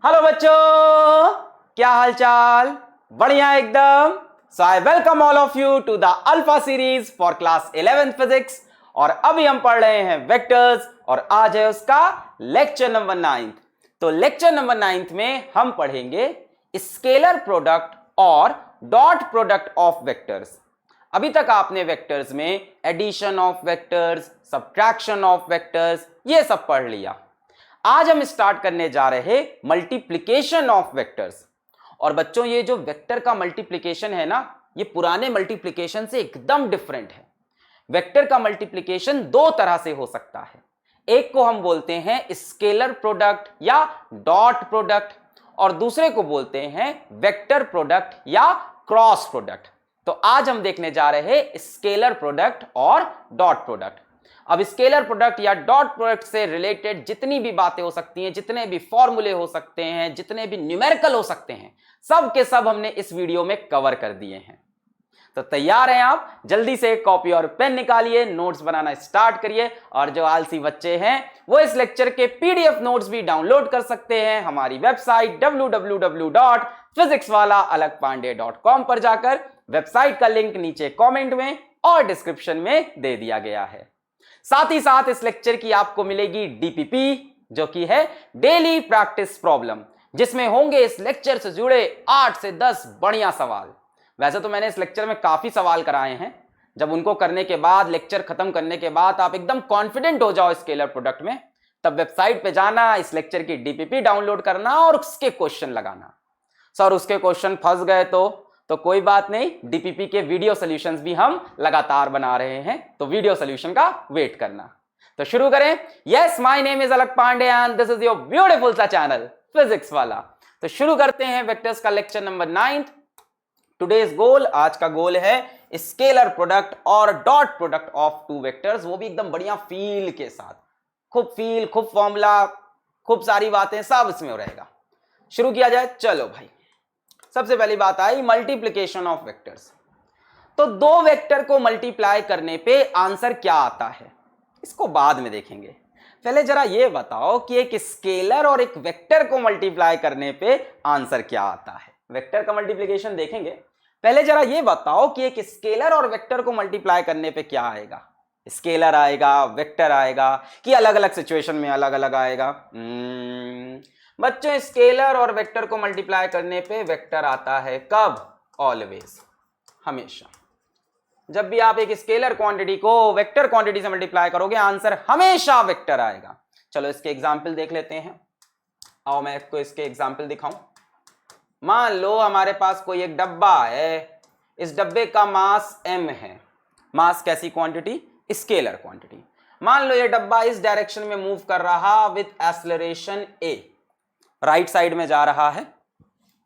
Hello बच्चों, क्या हाल चाल? बढ़िया एकदम। So I welcome all of you to the alpha series for class 11th physics. और अभी हम पढ़ रहे हैं वेक्टर्स और आज है उसका लेक्चर नंबर 9th। तो लेक्चर नंबर 9th में हम पढ़ेंगे स्केलर प्रोडक्ट और डॉट प्रोडक्ट ऑफ वेक्टर्स। अभी तक आपने वेक्टर्स में addition of vectors, subtraction of vectors ये सब पढ़ लिया। आज हम स्टार्ट करने जा रहे हैं मल्टीप्लिकेशन ऑफ वेक्टर्स। और बच्चों, ये जो वेक्टर का मल्टीप्लिकेशन है ना, ये पुराने मल्टीप्लिकेशन से एकदम डिफरेंट है। वेक्टर का मल्टीप्लिकेशन दो तरह से हो सकता है। एक को हम बोलते हैं स्केलर प्रोडक्ट या डॉट प्रोडक्ट, और दूसरे को बोलते हैं वेक्टर प्रोडक्ट या क्रॉस प्रोडक्ट। तो आज हम देखने जा रहे हैं स्केलर प्रोडक्ट और डॉट प्रोडक्ट। अब स्केलर प्रोडक्ट या डॉट प्रोडक्ट से रिलेटेड जितनी भी बातें हो सकती हैं, जितने भी फॉर्मूले हो सकते हैं, जितने भी न्यूमेरिकल हो सकते हैं, सब के सब हमने इस वीडियो में कवर कर दिए हैं। तो तैयार हैं आप? जल्दी से कॉपी और पेन निकालिए, नोट्स बनाना स्टार्ट करिए। और जो आलसी बच्चे हैं वो इस लेक्चर के पीडीएफ नोट्स भी डाउनलोड कर सकते हैं हमारी वेबसाइट www.physicswalaalagpandey.com पर जाकर। वेबसाइट का लिंक नीचे कमेंट में और डिस्क्रिप्शन में दे दिया गया है। साथ ही साथ इस लेक्चर की आपको मिलेगी डीपीपी, जो कि है डेली प्रैक्टिस प्रॉब्लम, जिसमें होंगे इस लेक्चर से जुड़े 8 से 10 बढ़िया सवाल। वैसे तो मैंने इस लेक्चर में काफी सवाल कराए हैं। जब उनको करने के बाद, लेक्चर खत्म करने के बाद आप एकदम कॉन्फिडेंट हो जाओ स्केलर प्रोडक्ट में, तब वेबसाइट पे जाना, इस लेक्चर की डीपीपी डाउनलोड करना और उसके क्वेश्चन लगाना। सर उसके क्वेश्चन फंस गए तो कोई बात नहीं, डीपीपी के वीडियो सॉल्यूशंस भी हम लगातार बना रहे हैं, तो वीडियो सॉल्यूशन का वेट करना। तो शुरू करें। Yes, my name is Alakh Pandey and this is your beautiful सा चैनल फिजिक्स वाला। तो शुरू करते हैं वेक्टर्स का लेक्चर नंबर 9। टुडेज गोल, आज का गोल है स्केलर प्रोडक्ट और dot product of two vectors, वो भी एकदम बढ़िया फील के साथ। खूब फील, खूब फॉर्मूला, खूब सारी बातें, सब इसमें रहेगा। शुरू किया जाए। चलो भाई, सबसे पहली बात आई मल्टीप्लिकेशन ऑफ वेक्टर्स। तो दो वेक्टर को मल्टीप्लाई करने पे आंसर क्या आता है, इसको बाद में देखेंगे। पहले जरा ये बताओ कि एक स्केलर और एक वेक्टर को मल्टीप्लाई करने पे आंसर क्या आता है। वेक्टर का मल्टीप्लिकेशन देखेंगे। पहले जरा ये बताओ कि एक स्केलर और वेक्टर को मल्टीप्लाई करने पे क्या आएगा। स्केलर आएगा, वेक्टर आएगा, कि अलग अलग सिचुएशन में अलग अलग आएगा? बच्चों, स्केलर और वेक्टर को मल्टीप्लाई करने पे वेक्टर आता है। कब? ऑलवेज, हमेशा। जब भी आप एक स्केलर क्वांटिटी को वेक्टर क्वांटिटी से मल्टीप्लाई करोगे, आंसर हमेशा वेक्टर आएगा। चलो इसके एग्जाम्पल देख लेते हैं। आओ मैं आपको इसके एग्जाम्पल दिखाऊं। मान लो हमारे पास कोई एक डब्बा है, इस डब्बे का मास m है। मास कैसी क्वांटिटी? Scalar quantity. मान लो ये डब्बा इस डायरेक्शन में मूव कर रहा with acceleration a, right side में जा रहा है,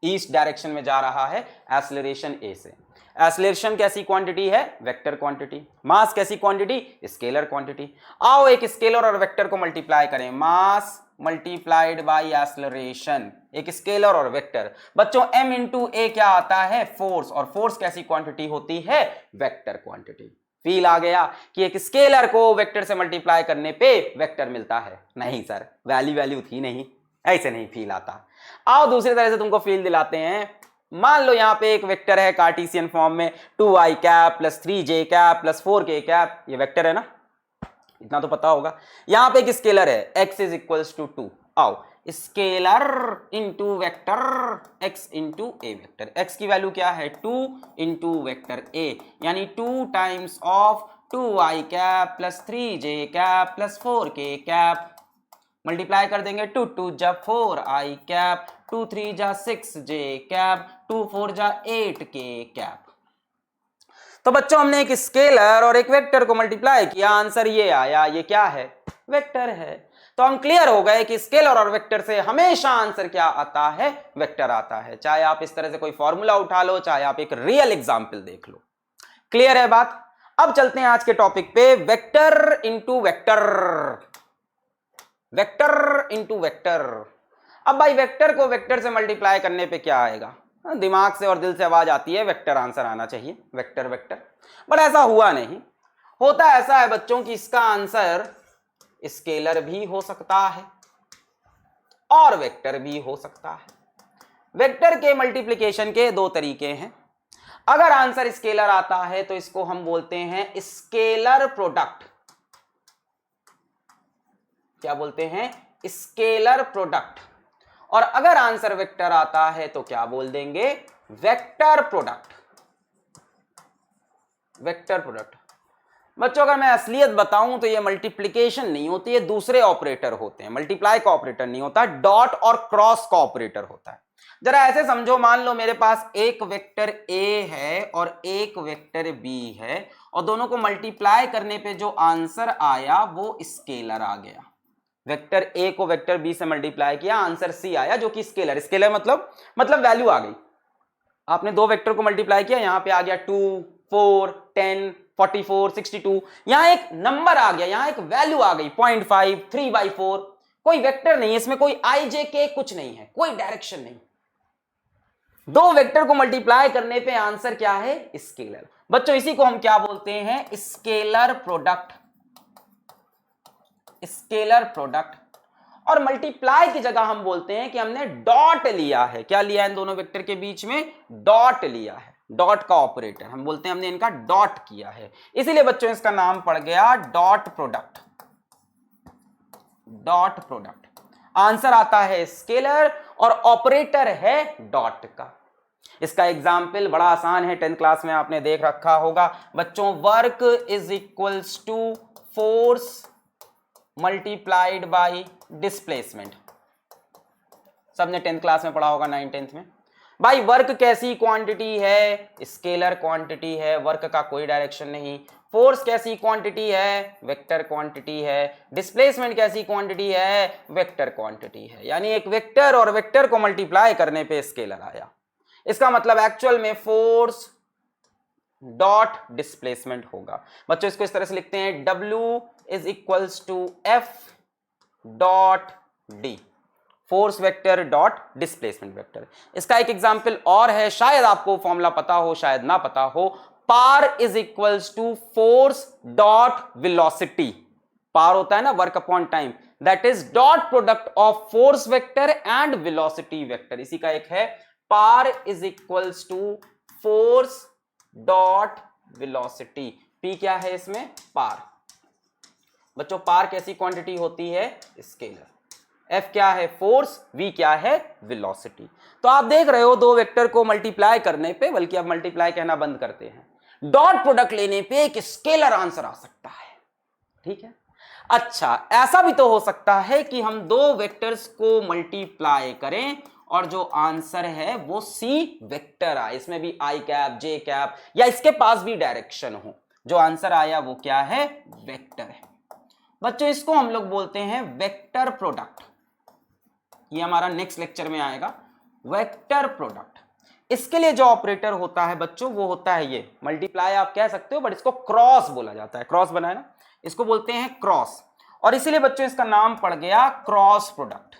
ईस्ट डायरेक्शन में जा रहा है एक्सेलरेशन a से। एक्सेलरेशन कैसी क्वांटिटी है? Vector quantity. मास कैसी क्वांटिटी? Scalar quantity. आओ एक स्केलर और वेक्टर को मल्टीप्लाई करें। मास मल्टीप्लाइड बाय एक्सेलरेशन, एक स्केलर और वेक्टर। बच्चों m इंटू a क्या आता है? फोर्स। और फोर्स कैसी क्वांटिटी होती है? Vector quantity. फील आ गया कि एक स्केलर को वेक्टर से मल्टीप्लाई करने पे वेक्टर मिलता है? नहीं सर, वैल्यू थी नहीं, ऐसे नहीं फील आता। आओ दूसरी तरह से तुमको फील दिलाते हैं। मान लो यहां पे एक वेक्टर है कार्टेशियन फॉर्म में, 2i cap plus 3j cap plus 4k cap, ये वेक्टर है ना, इतना तो पता होगा। यहां पे एक स्केलर है x इज इक्वल्स टू 2। आओ scalar into vector x into A vector. x की वैल्यू क्या है? 2 इंटू वेक्टर a, यानी 2 times of 2i cap plus 3j cap plus 4k cap. Multiply कर देंगे। 2 2 जा 4i कैप, 2 3 जा 6j कैप, 2 4 जा 8k कैप। तो बच्चों, हमने एक स्केलर और एक वेक्टर को मल्टीप्लाई किया, आंसर ये आया। ये क्या है? वेक्टर है। तो हम क्लियर हो गए कि स्केलर और वेक्टर से हमेशा आंसर क्या आता है? वेक्टर आता है। चाहे आप इस तरह से कोई फॉर्मूला उठा लो, चाहे आप एक रियल एग्जाम्पल देख लो। क्लियर है बात? अब चलते हैं आज के टॉपिक पे, vector into vector. Vector into vector. अब भाई वेक्टर को वेक्टर से मल्टीप्लाई करने पे क्या आएगा? दिमाग से और दिल से आवाज आती है वेक्टर आंसर आना चाहिए, वेक्टर वेक्टर, बट ऐसा हुआ नहीं। होता ऐसा है बच्चों कि इसका आंसर स्केलर भी हो सकता है। और वेक्टर भी हो सकता है। वेक्टर के मल्टीप्लिकेशन के दो तरीके हैं। अगर आंसर स्केलर आता है तो इसको हम बोलते हैं स्केलर प्रोडक्ट। क्या बोलते हैं? Scalar product. और अगर आंसर वेक्टर आता है तो क्या बोल देंगे? Vector product. Vector product. बच्चों अगर मैं असलियत बताऊं तो ये मल्टीप्लिकेशन नहीं होती है, दूसरे ऑपरेटर होते हैं। मल्टीप्लाई का ऑपरेटर नहीं होता, डॉट और क्रॉस का ऑपरेटर होता है। जरा ऐसे समझो, मान लो मेरे पास एक वेक्टर ए है और एक वेक्टर बी है और दोनों को मल्टीप्लाई करने पे जो आंसर आया वो स्केलर आ गया। वेक्टर ए को वेक्टर बी से मल्टीप्लाई किया, आंसर सी आया जो कि स्केलर। स्केलर मतलब वैल्यू आ गई। आपने दो वेक्टर को मल्टीप्लाई किया, यहां पे आ गया 2, 4, 10, 44, 62। यहां एक नंबर आ गया, यहां एक वैल्यू आ गई 0.5, 3/4। कोई वेक्टर नहीं है इसमें, कोई आई जे के कुछ नहीं है, कोई डायरेक्शन नहीं। दो वेक्टर को मल्टीप्लाई करने पे आंसर क्या है? स्केलर। बच्चों इसी को हम क्या बोलते हैं? Scalar product. Scalar product. और मल्टीप्लाई की जगह हम बोलते हैं कि हमने डॉट लिया है। क्या लिया है? इन दोनों वेक्टर के बीच में डॉट लिया है। डॉट का ऑपरेटर हम बोलते हैं हमने इनका डॉट किया है, इसीलिए बच्चों इसका नाम पड़ गया dot product. Dot product. Answer आता है स्केलर और ऑपरेटर है डॉट का। इसका एग्जाम्पल बड़ा आसान है, 10th क्लास में आपने देख रखा होगा बच्चों। Work is equals to force multiplied by displacement. सबने 10th क्लास में पढ़ा होगा, 9th 10th में। भाई वर्क कैसी क्वांटिटी है? स्केलर क्वांटिटी है, वर्क का कोई डायरेक्शन नहीं। फोर्स कैसी क्वांटिटी है? वेक्टर क्वांटिटी है। डिस्प्लेसमेंट कैसी क्वांटिटी है? वेक्टर क्वांटिटी है। यानी एक वेक्टर और वेक्टर को मल्टीप्लाई करने पे स्केलर आया। इसका मतलब एक्चुअल में फोर्स डॉट डिस्प्लेसमेंट होगा। बच्चों इसको इस तरह से लिखते हैं, W is equals to F dot D। Force vector dot displacement vector. इसका एक एग्जाम्पल और है, शायद आपको फॉर्मूला पता हो शायद ना पता हो। Power is equals to force dot velocity. Power होता है ना work upon time, that is dot product of force vector and velocity vector. इसी का एक है power is equals to force dot velocity. P क्या है इसमें? पार। बच्चों पार कैसी क्वांटिटी होती है? स्केलर। F क्या है? फोर्स। V क्या है? वेलोसिटी। तो आप देख रहे हो दो वेक्टर को मल्टीप्लाई करने पे, बल्कि अब मल्टीप्लाई कहना बंद करते हैं, डॉट प्रोडक्ट लेने पे एक स्केलर आंसर आ सकता है। ठीक है। अच्छा ऐसा भी तो हो सकता है कि हम दो वेक्टर्स को मल्टीप्लाई करें और जो आंसर है वो सी वेक्टर आए, इसमें भी आई कैप जे कैप या इसके पास भी डायरेक्शन हो, जो आंसर आया वो क्या है? वेक्टर है। बच्चों इसको हम लोग बोलते हैं वेक्टर प्रोडक्ट। ये हमारा नेक्स्ट लेक्चर में आएगा, वेक्टर प्रोडक्ट। इसके लिए जो ऑपरेटर होता है बच्चों वो होता है ये मल्टीप्लाई आप कह सकते हो, बट इसको क्रॉस बोला जाता है। क्रॉस बना है ना, इसको बोलते हैं क्रॉस, और इसीलिए बच्चों इसका नाम पड़ गया क्रॉस प्रोडक्ट।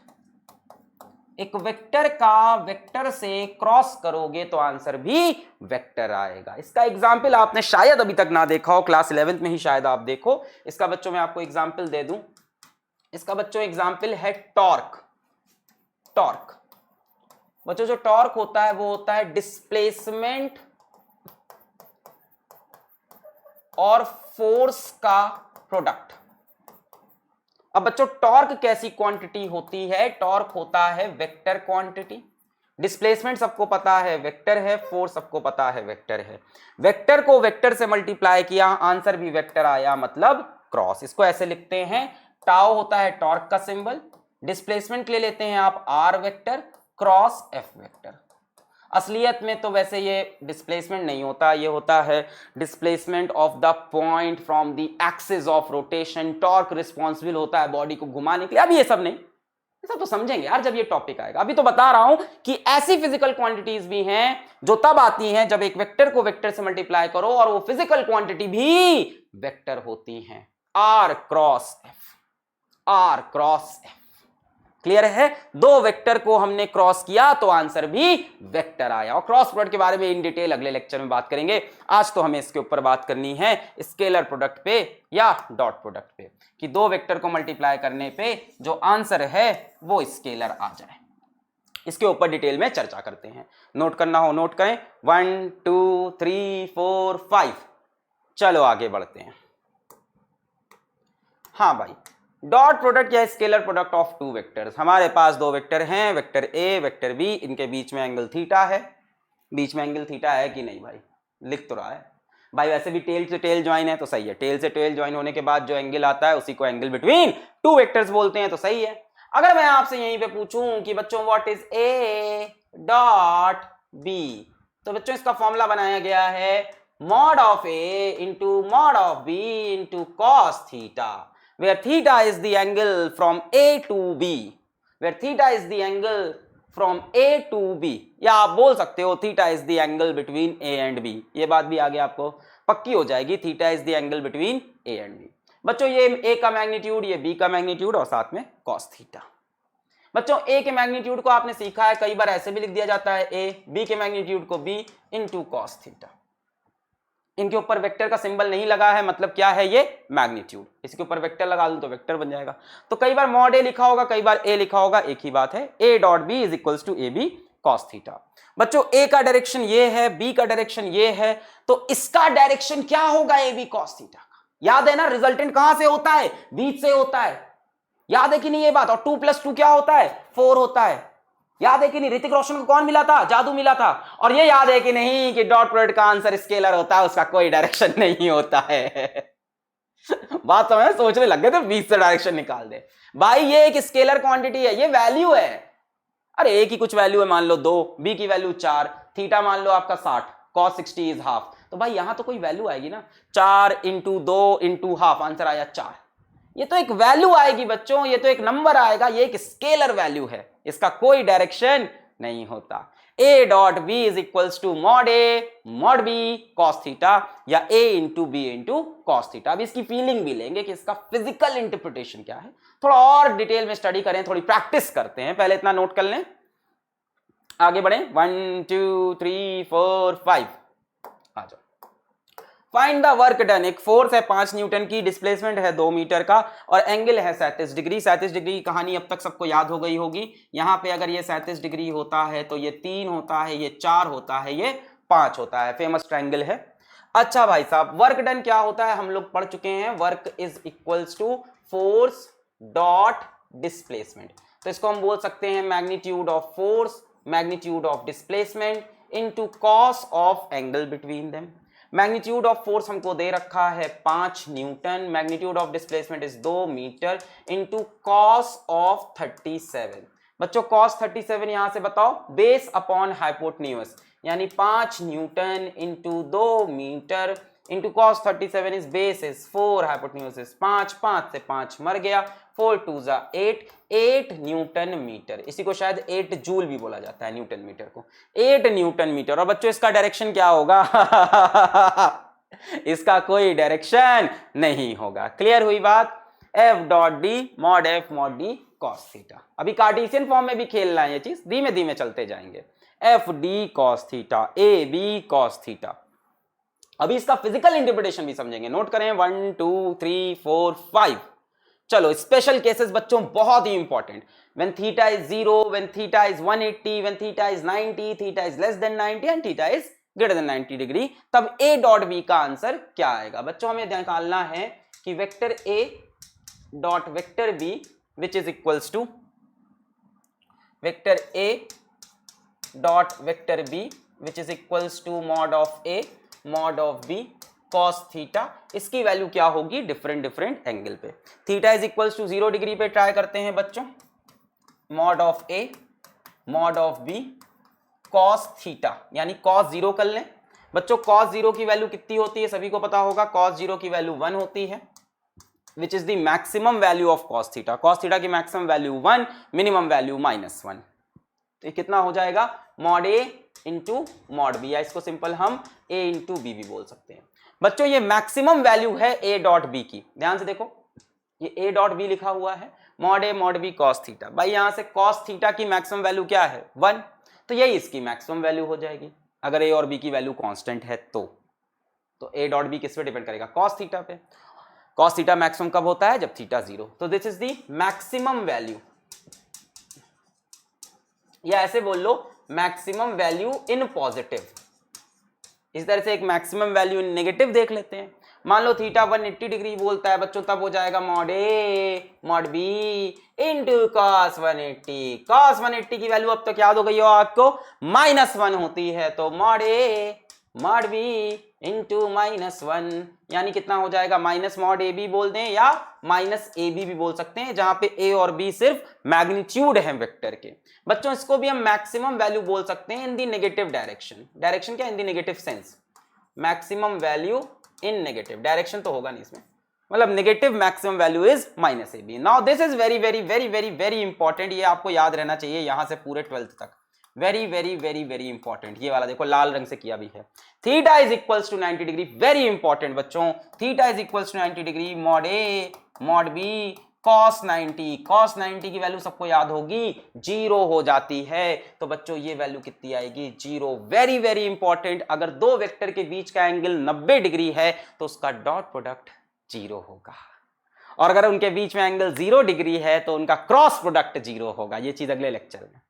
एक वेक्टर का वेक्टर से क्रॉस करोगे तो आंसर भी वेक्टर आएगा। इसका एग्जाम्पल आपने शायद अभी तक ना देखा हो, क्लास 11th में ही शायद आप देखो। इसका बच्चों मैं आपको एग्जाम्पल दे दूं। इसका बच्चों एग्जाम्पल है टॉर्क। टॉर्क बच्चों जो टॉर्क होता है वो होता है डिस्प्लेसमेंट और फोर्स का प्रोडक्ट। अब बच्चों टॉर्क कैसी क्वांटिटी होती है? टॉर्क होता है वेक्टर क्वांटिटी। डिस्प्लेसमेंट सबको पता है वेक्टर है, फोर्स सबको पता है वेक्टर है। वेक्टर को वेक्टर से मल्टीप्लाई किया, आंसर भी वेक्टर आया, मतलब क्रॉस। इसको ऐसे लिखते हैं, टाउ होता है टॉर्क का सिंबल, डिस्प्लेसमेंट ले लेते हैं आप R vector, cross F vector. असलियत में तो वैसे ये डिस्प्लेसमेंट नहीं होता, ये होता है displacement of the point from the axis of rotation. Torque responsible होता है बॉडी को घुमाने के लिए। अब ये सब नहीं, ये सब तो समझेंगे यार जब ये टॉपिक आएगा। अभी तो बता रहा हूं कि ऐसी फिजिकल क्वांटिटीज भी हैं जो तब आती हैं जब एक वेक्टर को वेक्टर से मल्टीप्लाई करो और वो फिजिकल क्वांटिटी भी वेक्टर होती हैं। R cross F, R cross F. Clear है? दो वेक्टर को हमने क्रॉस किया तो आंसर भी वेक्टर आया। और क्रॉस प्रोडक्ट के बारे में इन डिटेल अगले लेक्चर में बात करेंगे। आज तो हमें इसके ऊपर बात करनी है स्केलर प्रोडक्ट पे या डॉट प्रोडक्ट पे, कि दो वेक्टर को मल्टीप्लाई करने पे जो आंसर है वो स्केलर आ जाए। इसके ऊपर डिटेल में चर्चा करते हैं। नोट करना हो नोट करें। 1 2 3 4 5। चलो आगे बढ़ते हैं। हाँ भाई, डॉट प्रोडक्ट या scalar product of two vectors. हमारे पास दो वेक्टर हैं, वेक्टर ए वेक्टर बी, इनके बीच में एंगल थीटा है। बीच में एंगल थीटा है कि नहीं भाई? लिख तो रहा है भाई। वैसे भी टेल से टेल ज्वाइन है तो सही है। टेल से टेल ज्वाइन होने के बाद जो एंगल आता है उसी को एंगल बिटवीन टू वेक्टर्स बोलते हैं, तो सही है। अगर मैं आपसे यहीं पे पूछूं कि बच्चों what is A dot B, तो बच्चों इसका फॉर्मूला बनाया गया है mod of A into mod of B into cos theta, where theta is the angle from A to B, where theta is the angle from A to B, या आप बोल सकते हो theta is the angle between A and B। ये बात भी आगे आपको पक्की हो जाएगी, theta is the angle between A and B। बच्चों ये A का मैग्नीट्यूड, ये B का मैग्नीट्यूड और साथ में cos थीटा। बच्चों A के मैग्नीट्यूड को आपने सीखा है, कई बार ऐसे भी लिख दिया जाता है A, B के मैग्नीट्यूड को B इंटू cos थीटा। इनके ऊपर वेक्टर का सिंबल नहीं लगा है, मतलब क्या है ये? मैग्नीट्यूड। इसके ऊपर वेक्टर लगा दूं तो वेक्टर बन जाएगा। तो कई बार मॉड ए लिखा होगा, कई बार ए लिखा होगा, एक ही बात है। A dot B is equals to A B cos theta. बच्चों ए का डायरेक्शन ये है, बी का डायरेक्शन ये है, तो इसका डायरेक्शन क्या होगा? ए बी कॉस थीटा का। याद है ना, रिजल्टेंट कहां से होता है? बीच से होता है। याद है कि नहीं ये बात? और 2 + 2 क्या होता है? 4 होता है। याद है कि नहीं? ऋतिक रोशन को कौन मिला था? जादू मिला था। और ये याद है कि नहीं कि डॉट प्रोडक्ट का आंसर स्केलर होता है, उसका कोई डायरेक्शन नहीं होता है। बात समझ? सोचने लग गए थे बीच से डायरेक्शन निकाल दे। भाई ये एक स्केलर क्वांटिटी है, ये वैल्यू है। अरे ए की कुछ वैल्यू है, मान लो 2, बी की वैल्यू 4, थीटा मान लो आपका 60, cos 60 इज हाफ। तो भाई यहां तो कोई वैल्यू आएगी ना। 4 × 2 × हाफ, आंसर आया 4। ये तो एक वैल्यू आएगी बच्चों, ये तो एक नंबर आएगा, ये एक स्केलर वैल्यू है, इसका कोई डायरेक्शन नहीं होता। A dot B is equals to mod A mod B cos theta, या A into B into cos theta. अब इसकी फीलिंग भी लेंगे कि इसका फिजिकल इंटरप्रिटेशन क्या है, थोड़ा और डिटेल में स्टडी करें, थोड़ी प्रैक्टिस करते हैं। पहले इतना नोट कर लें, आगे बढ़े। 1 2 3 4 5 आ जाओ। Find the work done. एक फोर्स है 5 न्यूटन की, डिस्प्लेसमेंट है 2 मीटर का, और एंगल है 37 डिग्री। 37 डिग्री की कहानी अब तक सबको याद हो गई होगी। यहां पे अगर ये 37 डिग्री होता है तो ये 3 होता है, ये 4 होता है, ये 5 होता है। फेमस ट्रायंगल है। अच्छा भाई साहब, वर्क डन क्या होता है हम लोग पढ़ चुके हैं। Work is equals to force dot displacement. तो इसको हम बोल सकते हैं magnitude of force, magnitude of displacement into cos of angle between them. Magnitude of force हमको दे रखा है 5 newton, magnitude of displacement is 2 metre into cos of 37। बच्चों कॉस 37 यहां से बताओ, बेस अपॉन हाइपोटेन्यूज, यानी 5 newton into 2 metre into cos 37 is base is 4, hypotenuse is 5, 5 से 5 मर गया, 4 2 जा 8 न्यूटन मीटर। इसी को शायद 8 जूल भी बोला जाता है, न्यूटन मीटर को, 8 न्यूटन मीटर। और बच्चों इसका डायरेक्शन क्या होगा? इसका कोई डायरेक्शन नहीं होगा। क्लियर हुई बात? F dot D mod F mod D cos theta. अभी कार्टेशियन फॉर्म में भी खेलना है ये चीज, धीमे धीमे चलते जाएंगे। F D cos theta, A B cos theta. अभी इसका फिजिकल इंटरप्रिटेशन भी समझेंगे। नोट करें 1 2 3 4 5। चलो स्पेशल केसेस बच्चों बहुत ही important. When theta is 0, when theta is 180, when theta is 90, theta is less than 90 and theta is greater than 90 degree, तब ए डॉट बी का आंसर क्या आएगा? बच्चों हमें निकालना है कि vector A dot vector B which is equals to vector A dot vector B which is equals to mod of A mod of B cos theta. इसकी वैल्यू क्या होगी? डिफरेंट एंगल पे। Theta is equals to 0 degree पे try करते हैं बच्चों। Mod of A mod of B cos theta, यानी cos 0 कर लें। बच्चों cos 0 की वैल्यू कितनी होती है? सभी को पता होगा, cos 0 की वैल्यू 1 होती है, which is the maximum value of cos theta. cos थीटा की मैक्सिमम वैल्यू 1, मिनिमम वैल्यू -1। तो कितना हो जाएगा? Mod A into mod B, या इसको सिंपल हम ए इंटू बी भी बोल सकते हैं। बच्चों ये मैक्सिमम वैल्यू है ए डॉट बी की। ध्यान से देखो, ये ए डॉट बी लिखा हुआ है, मॉड ए मॉड बी कॉस थीटा। भाई यहां से कॉस थीटा की मैक्सिमम वैल्यू क्या है 1, तो यही इसकी मैक्सिमम वैल्यू हो जाएगी अगर ए और बी की वैल्यू कांस्टेंट है तो ए डॉट बी किस पे डिपेंड करेगा कॉस थीटा पे। कॉस थीटा मैक्सिमम कब होता है जब थीटा 0, तो this is the maximum value, या ऐसे बोल लो मैक्सिमम वैल्यू इन पॉजिटिव। इस तरह से एक मैक्सिमम वैल्यू इन नेगेटिव देख लेते हैं। मान लो थीटा 180 डिग्री बोलता है बच्चों, तब हो जाएगा मॉड ए mod B into cos 180। Cos 180 की वैल्यू अब तक याद हो गई हो आपको -1 होती है, तो मॉड ए मॉड बी इंटू -1 यानी कितना हो जाएगा माइनस मॉड ए बी बोल दें या माइनस ए बी भी बोल सकते हैं, जहां पे ए और बी सिर्फ मैग्नीट्यूड है वेक्टर के। बच्चों इसको भी हम मैक्सिमम वैल्यू बोल सकते हैं in the negative direction. Direction क्या in the negative sense, maximum value in negative direction तो होगा नहीं इसमें, मतलब negative maximum value is minus A B. Now this is very very very very very important, ये आपको याद रहना चाहिए यहां से पूरे 12th तक। Very very very very important, ये वाला देखो लाल रंग से किया भी है। Theta is equals to 90 degree, very important बच्चों। Theta is equals to 90 degree mod A mod B cos 90। cos 90 की वैल्यू सबको याद होगी 0 हो जाती है, तो बच्चों ये वैल्यू कितनी आएगी 0। वेरी वेरी इंपॉर्टेंट, अगर दो वेक्टर के बीच का एंगल 90 डिग्री है तो उसका डॉट प्रोडक्ट 0 होगा, और अगर उनके बीच में एंगल 0 डिग्री है तो उनका क्रॉस प्रोडक्ट 0 होगा। ये चीज अगले लेक्चर में।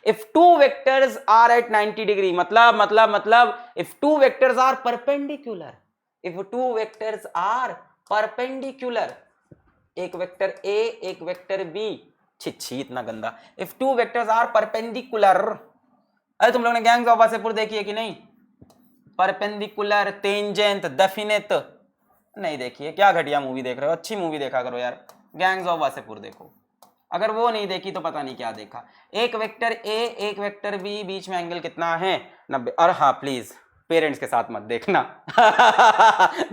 If two vectors are at 90 degree, मतलब if two vectors are perpendicular, if two vectors are perpendicular, एक वेक्टर A एक वेक्टर B, छी इतना गंदा। If two vectors are perpendicular, अरे तुम लोगों ने गैंग्स ऑफ वासेपुर देखी है कि नहीं? परपेंडिकुलर, टेंजेंट, डेफिनेट नहीं देखी है, क्या घटिया मूवी देख रहे हो, अच्छी मूवी देखा करो यार। गैंग्स ऑफ वासेपुर देखो, अगर वो नहीं देखी तो पता नहीं क्या देखा। एक वेक्टर ए एक वेक्टर बी, बीच में एंगल कितना है 90। और हाँ प्लीज पेरेंट्स के साथ मत देखना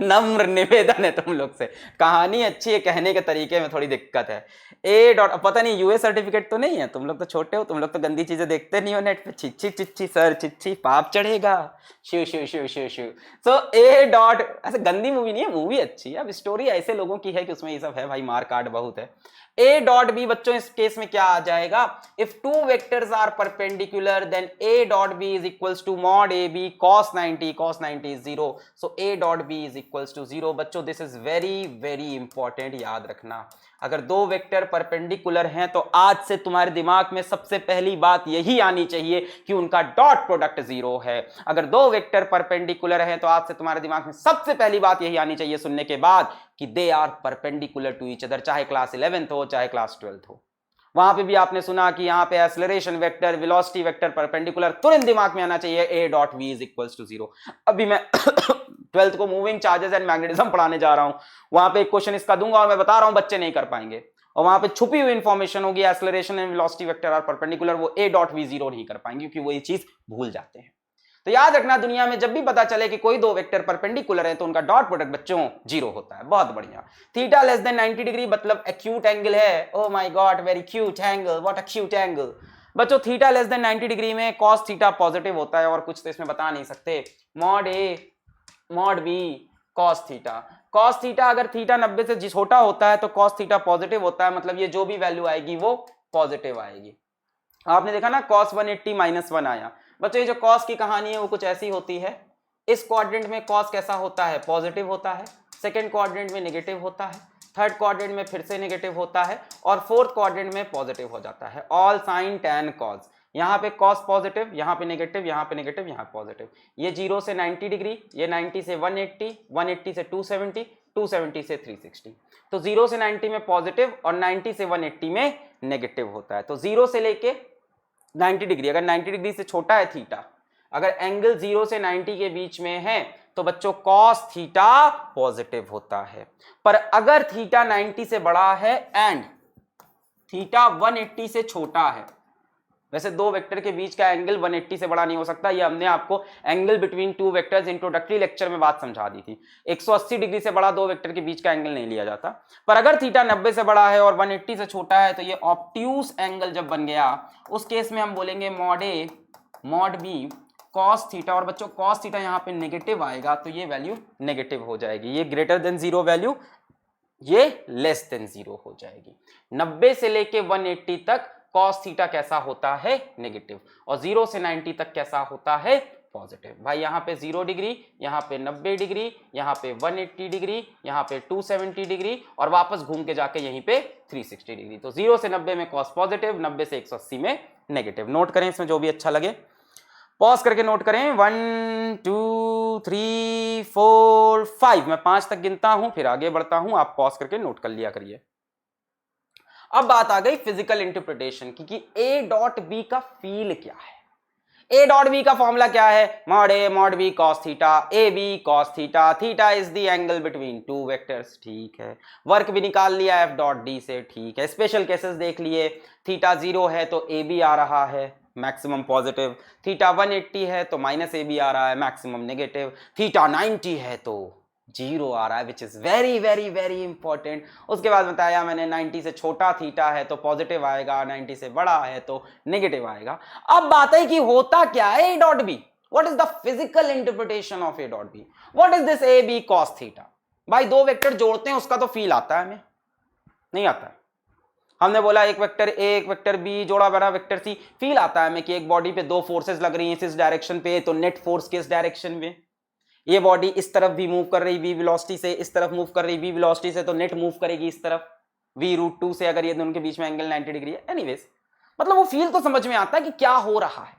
नम्र निवेदन है तुम लोग से, कहानी अच्छी है, कहने के तरीके में थोड़ी दिक्कत है। ए डॉट, पता नहीं यूएस सर्टिफिकेट तो नहीं है, तुम लोग तो छोटे हो, तुम लोग तो गंदी चीजें देखते नहीं हो नेट पे। चिच्ची चिच्ची सर चिच्ची पाप चढ़ेगा, शिव शिव शिव शिव शिव। सो ए डॉट, ऐसे गंदी मूवी नहीं है, मूवी अच्छी है, अब स्टोरी ऐसे लोगों की है कि उसमें ये सब है भाई, मार काट बहुत है। ए डॉट बी बच्चों इस केस में क्या आ जाएगा, if two vectors are perpendicular then A dot B is equals to mod A B cos 90 is 0, so A dot B is equals to 0। बच्चों this is very very important, याद रखना। अगर दो वेक्टर परपेंडिकुलर हैं तो आज से तुम्हारे दिमाग में सबसे पहली बात यही आनी चाहिए कि उनका डॉट प्रोडक्ट 0 है। अगर दो वेक्टर परपेंडिकुलर हैं तो आज से तुम्हारे दिमाग में सबसे पहली बात यही आनी चाहिए सुनने के बाद कि they are perpendicular to each other, चाहे क्लास 11th हो चाहे क्लास 12th हो। वहां पे भी आपने सुना कि यहाँ पे acceleration vector, velocity vector perpendicular, तुरंत दिमाग में आना चाहिए A dot V is equals to 0। अभी मैं 12th को मूविंग चार्जेस एंड मैग्नेटिज्म पढ़ाने जा रहा हूं, वहां पे एक क्वेश्चन इसका दूंगा और मैं बता रहा हूं बच्चे नहीं कर पाएंगे, और वहां पे छुपी हुई इंफॉर्मेशन होगी acceleration and velocity vector are perpendicular, वो ए डॉट वी 0 नहीं कर पाएंगे क्योंकि वो ये चीज भूल जाते हैं। तो याद रखना, दुनिया में जब भी पता चले कि कोई दो वेक्टर परपेंडिकुलर है तो उनका डॉट प्रोडक्ट बच्चों 0 होता है। बहुत बढ़िया। थीटा लेस देन 90 डिग्री मतलब एक्यूट एंगल है। Oh my God, very cute angle, what a cute angle. बच्चों थीटा लेस देन 90 डिग्री में cos थीटा पॉजिटिव होता है, और कुछ तो इसमें बता नहीं सकते। मॉड ए mod B cos theta. cos theta अगर थीटा 90 से छोटा होता है तो cos थीटा पॉजिटिव होता है, मतलब ये जो भी वैल्यू आएगी वो पॉजिटिव आएगी। आपने देखा ना cos 180 -1 आया। बच्चों ये जो cos की कहानी है वो कुछ ऐसी होती है, इस क्वाड्रेंट में cos कैसा होता है, पॉजिटिव होता है, सेकंड क्वाड्रेंट में नेगेटिव होता है, थर्ड क्वाड्रेंट में फिर से नेगेटिव होता है, और फोर्थ क्वाड्रेंट में पॉजिटिव हो जाता है। ऑल साइन tan cos, यहाँ पे cos पॉजिटिव, यहाँ पे नेगेटिव, यहाँ पे नेगेटिव, यहाँ पॉजिटिव। ये 0 से 90 डिग्री, ये 90 से 180, 180 से 270, 270 से 360। तो 0 से 90 में पॉजिटिव और 90 से 180 में नेगेटिव होता है। तो 0 से लेके 90 डिग्री, अगर 90 डिग्री से छोटा है थीटा, अगर एंगल 0 से 90 के बीच में है तो बच्चों cos थीटा पॉजिटिव होता है। पर अगर थीटा 90 से बड़ा है एंड थीटा 180 से छोटा है, वैसे दो वेक्टर के बीच का एंगल 180 से बड़ा नहीं हो सकता, ये हमने आपको angle between two vectors introductory lecture में बात समझा दी थी। 180 डिग्री से बड़ा दो वेक्टर के बीच का एंगल नहीं लिया जाता। पर अगर थीटा 90 से बड़ा है और 180 से छोटा है तो ये ऑब्ट्यूस एंगल जब बन गया, उस केस में हम बोलेंगे मॉड ए मॉड बी cos थीटा। और बच्चों cos थीटा यहाँ पे नेगेटिव आएगा तो ये वैल्यू नेगेटिव हो जाएगी, ये ग्रेटर देन 0 वैल्यू ये लेस देन 0 हो जाएगी। 90 से लेके 180 तक cos थीटा कैसा होता है, नेगेटिव, और 0 से 90 तक कैसा होता है, पॉजिटिव। भाई यहाँ पे 0 डिग्री, यहाँ पे 90 डिग्री, यहाँ पे 180 डिग्री, यहाँ पे 270 डिग्री, और वापस घूम के जाके यहीं पे 360 डिग्री। तो 0 से 90 में cos पॉजिटिव, 90 से 180 में नेगेटिव। नोट करें इसमें जो भी अच्छा लगे, पॉज करके नोट करें। 1 2 3 4 5, मैं 5 तक गिनता हूं फिर आगे बढ़ता हूं, आप पॉज करके नोट कर लिया करिए। अब बात आ गई फिजिकल इंटरप्रिटेशन की कि ए डॉट बी का फील क्या है। ए डॉट बी का फॉर्मूला क्या है, mod A mod B cos theta, A B cos theta, theta is the angle between two vectors, ठीक है। वर्क भी निकाल लिया एफ डॉट डी से, ठीक है। स्पेशल केसेस देख लिए, थीटा 0 है तो ए बी आ रहा है मैक्सिमम पॉजिटिव, थीटा 180 है तो माइनस ए बी आ रहा है मैक्सिमम नेगेटिव, थीटा 90 है तो 0 आ रहा है, which is very very very important. उसके बाद बताया मैंने 90 से छोटा थीटा है तो पॉजिटिव आएगा, 90 से बड़ा है तो नेगेटिव आएगा। अब बात है कि होता क्या है A dot B, what is the physical interpretation of A dot B, what is this A B cos theta. भाई दो वेक्टर जोड़ते हैं उसका तो फील आता है, हमें नहीं आता है। हमने बोला एक वेक्टर ए एक वेक्टर बी जोड़ा बना वेक्टर सी, फील आता है हमें कि एक बॉडी पे दो फोर्सेस लग रही हैं इस डायरेक्शन पे, तो नेट फोर्स किस डायरेक्शन में, ये बॉडी इस तरफ भी मूव कर रही वी वेलोसिटी से, इस तरफ मूव कर रही वी वेलोसिटी से, तो नेट मूव करेगी इस तरफ v√2 से, अगर ये दोनों के बीच में एंगल 90 डिग्री है। एनीवेज मतलब वो फील तो समझ में आता है कि क्या हो रहा है,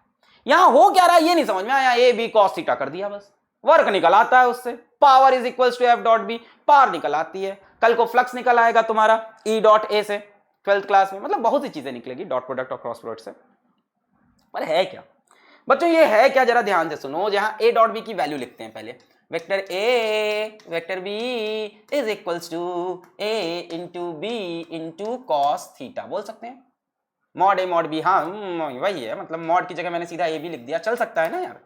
यहां हो क्या रहा है ये नहीं समझ में आया, ए बी कॉस थीटा कर दिया, बस वर्क निकल आता है उससे, power is equals to F dot B, power निकल आती है। कल को फ्लक्स निकल आएगा तुम्हारा ई डॉट ए से 12th क्लास में, मतलब बहुत सी चीजें निकलेगी डॉट प्रोडक्ट और क्रॉस प्रोडक्ट से। पर है क्या बच्चों, ये है क्या, जरा ध्यान से सुनो। जहां ए डॉट बी की वैल्यू लिखते हैं पहले, vector A vector B is equals to A into B into cos theta, बोल सकते हैं मॉड ए मॉड बी, हाँ वही है, मतलब मॉड की जगह मैंने सीधा ए बी लिख दिया, चल सकता है ना यार।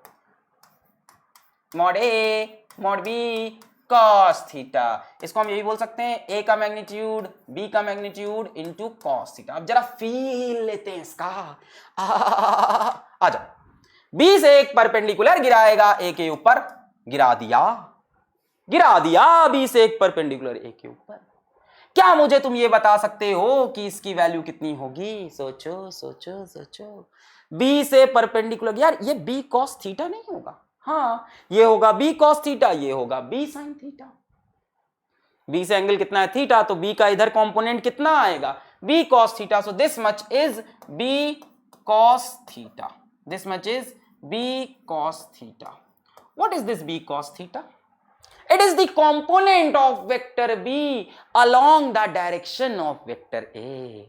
मॉड ए मॉड बी कॉस थीटा, इसको हम यही बोल सकते हैं ए का मैग्नीट्यूड बी का मैग्नीट्यूड इंटू कॉस थीटा। अब जरा फील लेते हैं इसका, आ जाओ। बी से एक परपेंडिकुलर गिराएगा ए के ऊपर, गिरा दिया बी से एक परपेंडिकुलर ए के ऊपर। क्या मुझे तुम ये बता सकते हो कि इसकी वैल्यू कितनी होगी, सोचो सोचो सोचो। बी से परपेंडिकुलर, यार ये बी कॉस थीटा नहीं होगा, हाँ ये होगा बी कॉस थीटा, ये होगा बी साइन थीटा। बी से एंगल कितना है थीटा, तो बी का इधर कंपोनेंट कितना आएगा B cos theta, so this much is B cos theta, this much is B cos theta. What is this b cos theta? It is the component of vector b along the direction of vector a.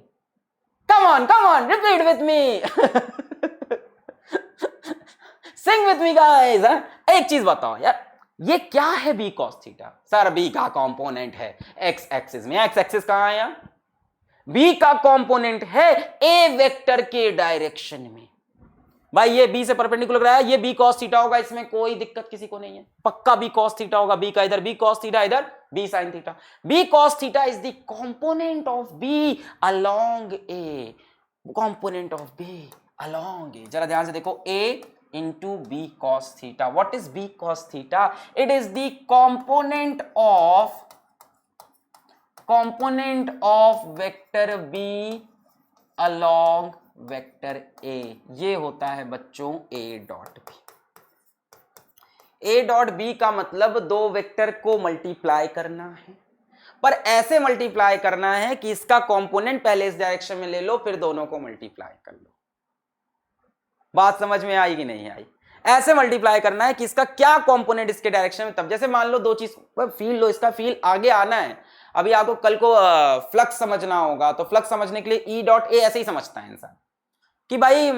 Come on, repeat with me. Sing with me guys. एक चीज बताओ यार, ये क्या है b cos theta? Sir b का component है x axis में, x एक्सिस कहां है यार, b का कंपोनेंट है a वेक्टर के डायरेक्शन में। भाई ये b से परपेंडिकुलर रहा है, ये b cos थीटा होगा, इसमें कोई दिक्कत किसी को नहीं है, पक्का b cos थीटा होगा, b का इधर b cos थीटा, इधर b sin theta. b cos theta is the component of b along a, component of b along a। जरा ध्यान से देखो, a into b cos theta, what is b cos theta, it is the component of vector b along vector A, ये होता है बच्चों A dot B. A dot B का मतलब दो वेक्टर को मल्टीप्लाई करना है, पर ऐसे मल्टीप्लाई करना है कि इसका कंपोनेंट पहले इस डायरेक्शन में ले लो फिर दोनों को मल्टीप्लाई कर लो। बात समझ में आई कि नहीं आई? ऐसे मल्टीप्लाई करना है कि इसका क्या कंपोनेंट इसके डायरेक्शन में, तब जैसे मान लो दो चीज फील लो, इसका फील आगे आना है। अभी आपको कल को फ्लक्स समझना होगा, तो फ्लक्स समझने के लिए ई डॉट ए ऐसे ही समझता है इंसान कि भाई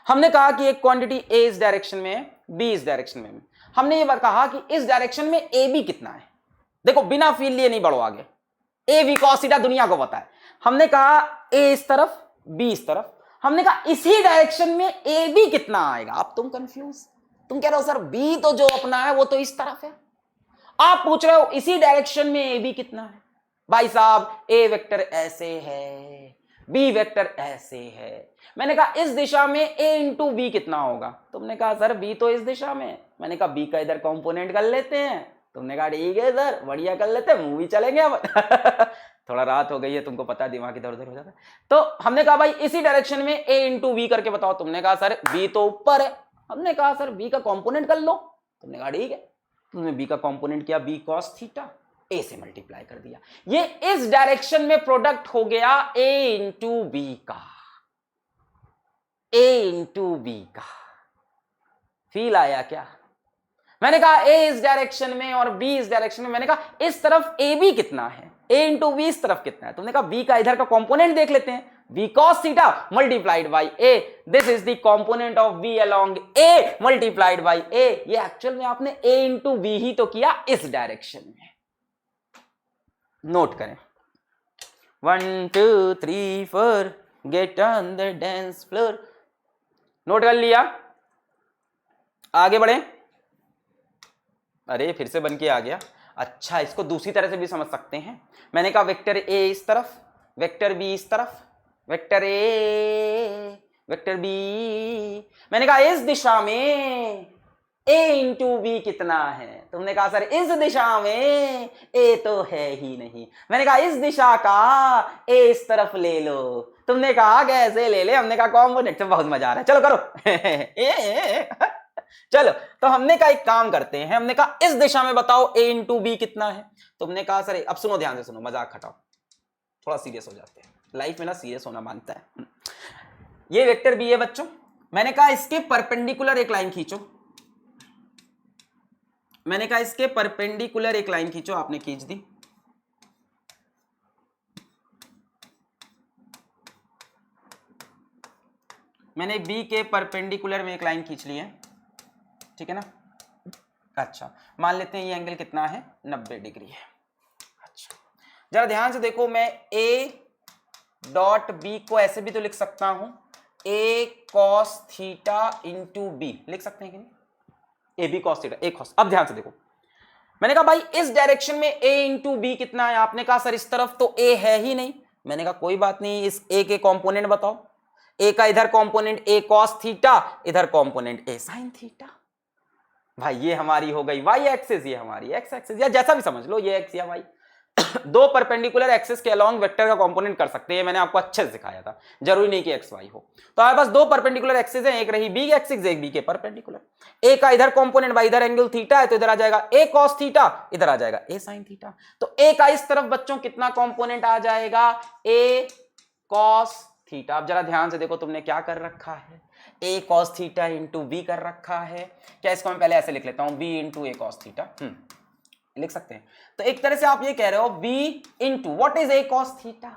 हमने कहा कि एक क्वांटिटी ए इस डायरेक्शन में है, बी इस डायरेक्शन में, हमने ये बात कहा कि इस डायरेक्शन में ए बी कितना है। देखो बिना फील लिए नहीं बढ़ो आगे, ए बी कॉस थीटा दुनिया को पता है। हमने कहा ए इस तरफ बी इस तरफ, हमने कहा इसी डायरेक्शन में ए बी कितना आएगा। अब तुम कंफ्यूज, तुम कह रहे हो सर बी तो जो अपना है वो तो इस तरफ है, आप पूछ रहे हो इसी डायरेक्शन में ए बी कितना है। भाई साहब ए वेक्टर ऐसे है, बी वेक्टर ऐसे है, मैंने कहा इस दिशा में ए इंटू बी कितना होगा, तुमने कहा सर बी तो इस दिशा में, मैंने कहा बी का इधर कंपोनेंट कर लेते हैं, तुमने कहा ठीक है सर, बढ़िया कर लेते, मूवी चलेंगे अब। थोड़ा रात हो गई है, तुमको पता है दिमाग इधर उधर हो जाता है। तो हमने कहा भाई इसी डायरेक्शन में a इंटू बी करके बताओ। तुमने कहा सर b तो ऊपर है। हमने कहा सर b का कंपोनेंट कर लो। तुमने कहा ठीक है, तुमने b का कंपोनेंट किया, b cos थीटा, a से मल्टीप्लाई कर दिया। ये इस डायरेक्शन में प्रोडक्ट हो गया a इंटू बी का, a इंटू बी का। फील आया क्या? मैंने कहा a इस डायरेक्शन में और b इस डायरेक्शन में। मैंने कहा इस तरफ ab कितना है, a इंटू बी इस तरफ कितना है। तुमने कहा b का इधर का कंपोनेंट देख लेते हैं, b cos theta multiplied by a, this is the component of b along a multiplied by a। ये एक्चुअल में आपने a इंटू बी ही तो किया इस डायरेक्शन में। नोट करें, 1 2 3 4 get on the dance floor. Note कर लिया? आगे बढ़े। अरे फिर से बन के आ गया। अच्छा, इसको दूसरी तरह से भी समझ सकते हैं। मैंने कहा वेक्टर ए इस तरफ, वेक्टर बी इस तरफ, वेक्टर ए, वेक्टर बी। मैंने कहा इस दिशा में a इंटू बी कितना है। तुमने कहा सर इस दिशा में a तो है ही नहीं। मैंने कहा इस दिशा का a इस तरफ ले लो। तुमने कहा कैसे ले ले? हमने कहा कॉम्पोनेंट से। बहुत मजा आ रहा है, चलो करो। चलो, तो हमने कहा एक काम करते हैं, हमने कहा इस दिशा में बताओ a इंटू बी कितना है। तुमने कहा सर, अब सुनो ध्यान से सुनो, मजाक हटाओ, थोड़ा सीरियस हो जाते हैं। लाइफ में ना सीरियस होना मानता है। ये वेक्टर बी है बच्चों। मैंने कहा इसके परपेंडिकुलर एक लाइन खींचो। मैंने कहा इसके परपेंडिकुलर एक लाइन खींचो, आपने खींच दी। मैंने बी के परपेंडिकुलर में एक लाइन खींच ली है, ठीक है ना। अच्छा, मान लेते हैं ये एंगल कितना है, 90 डिग्री है। अच्छा, जरा ध्यान से देखो, मैं a डॉट बी को ऐसे भी तो लिख सकता हूं, a cos theta into B लिख सकते हैं कि नहीं, A B cos theta, A cos। अब ध्यान से देखो, मैंने कहा भाई इस डायरेक्शन में a इंटू बी कितना है। आपने कहा सर इस तरफ तो a है ही नहीं। मैंने कहा कोई बात नहीं, इस a के कंपोनेंट बताओ। a का इधर कंपोनेंट a cos थीटा, इधर कंपोनेंट a sin थीटा। भाई ये हमारी हो गई y एक्सिस, ये हमारी x एक्सिस, या जैसा भी समझ लो, ये x या y। दो परपेंडिकुलर एक्सिस के अलोंग वेक्टर का कंपोनेंट कर सकते हैं। मैंने आपको अच्छे से सिखाया था, जरूरी नहीं कि एक्स वाई हो। तो हमारे पास दो परपेंडिकुलर एक्सिस हैं, एक रही बी एक्सिस, एक बी के परपेंडिकुलर। ए का इधर कंपोनेंट भाई इधर एंगल थीटा है, तो इधर आ जाएगा ए कॉस थीटा, इधर आ जाएगा ए साइन थीटा। तो ए का इस तरफ बच्चों कितना कंपोनेंट आ जाएगा, ए कॉस थीटा। अब जरा ध्यान से देखो, तुमने क्या कर रखा है, ए कॉस थीटा इंटू बी कर रखा है। क्या इसको मैं पहले ऐसे लिख लेता हूं, बी इंटू ए कॉस थीटा, लिख सकते हैं। तो एक तरह से आप ये कह रहे हो b into what is a cos theta,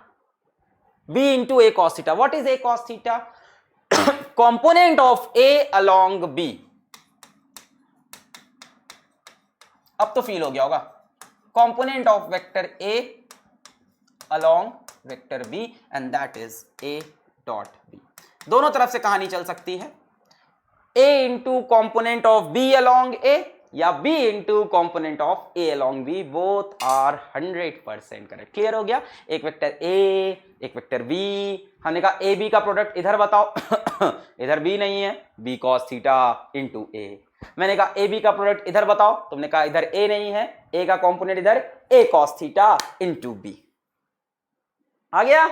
b into a cos theta. What is a cos theta? Component of a along b। अब तो फील हो गया होगा, component of vector a along vector b and that is a dot b। दोनों तरफ से कहानी चल सकती है, a into component of b along a या b into component of a along b, both are 100% correct. Clear हो गया? एक वेक्टर a, एक वेक्टर b। हमने कहा a b का प्रोडक्ट इधर बताओ। इधर b नहीं है, b cos theta into a। मैंने कहा a b का प्रोडक्ट इधर बताओ, तुमने कहा इधर a नहीं है, a का कॉम्पोनेंट इधर a cos theta into b। आ गया?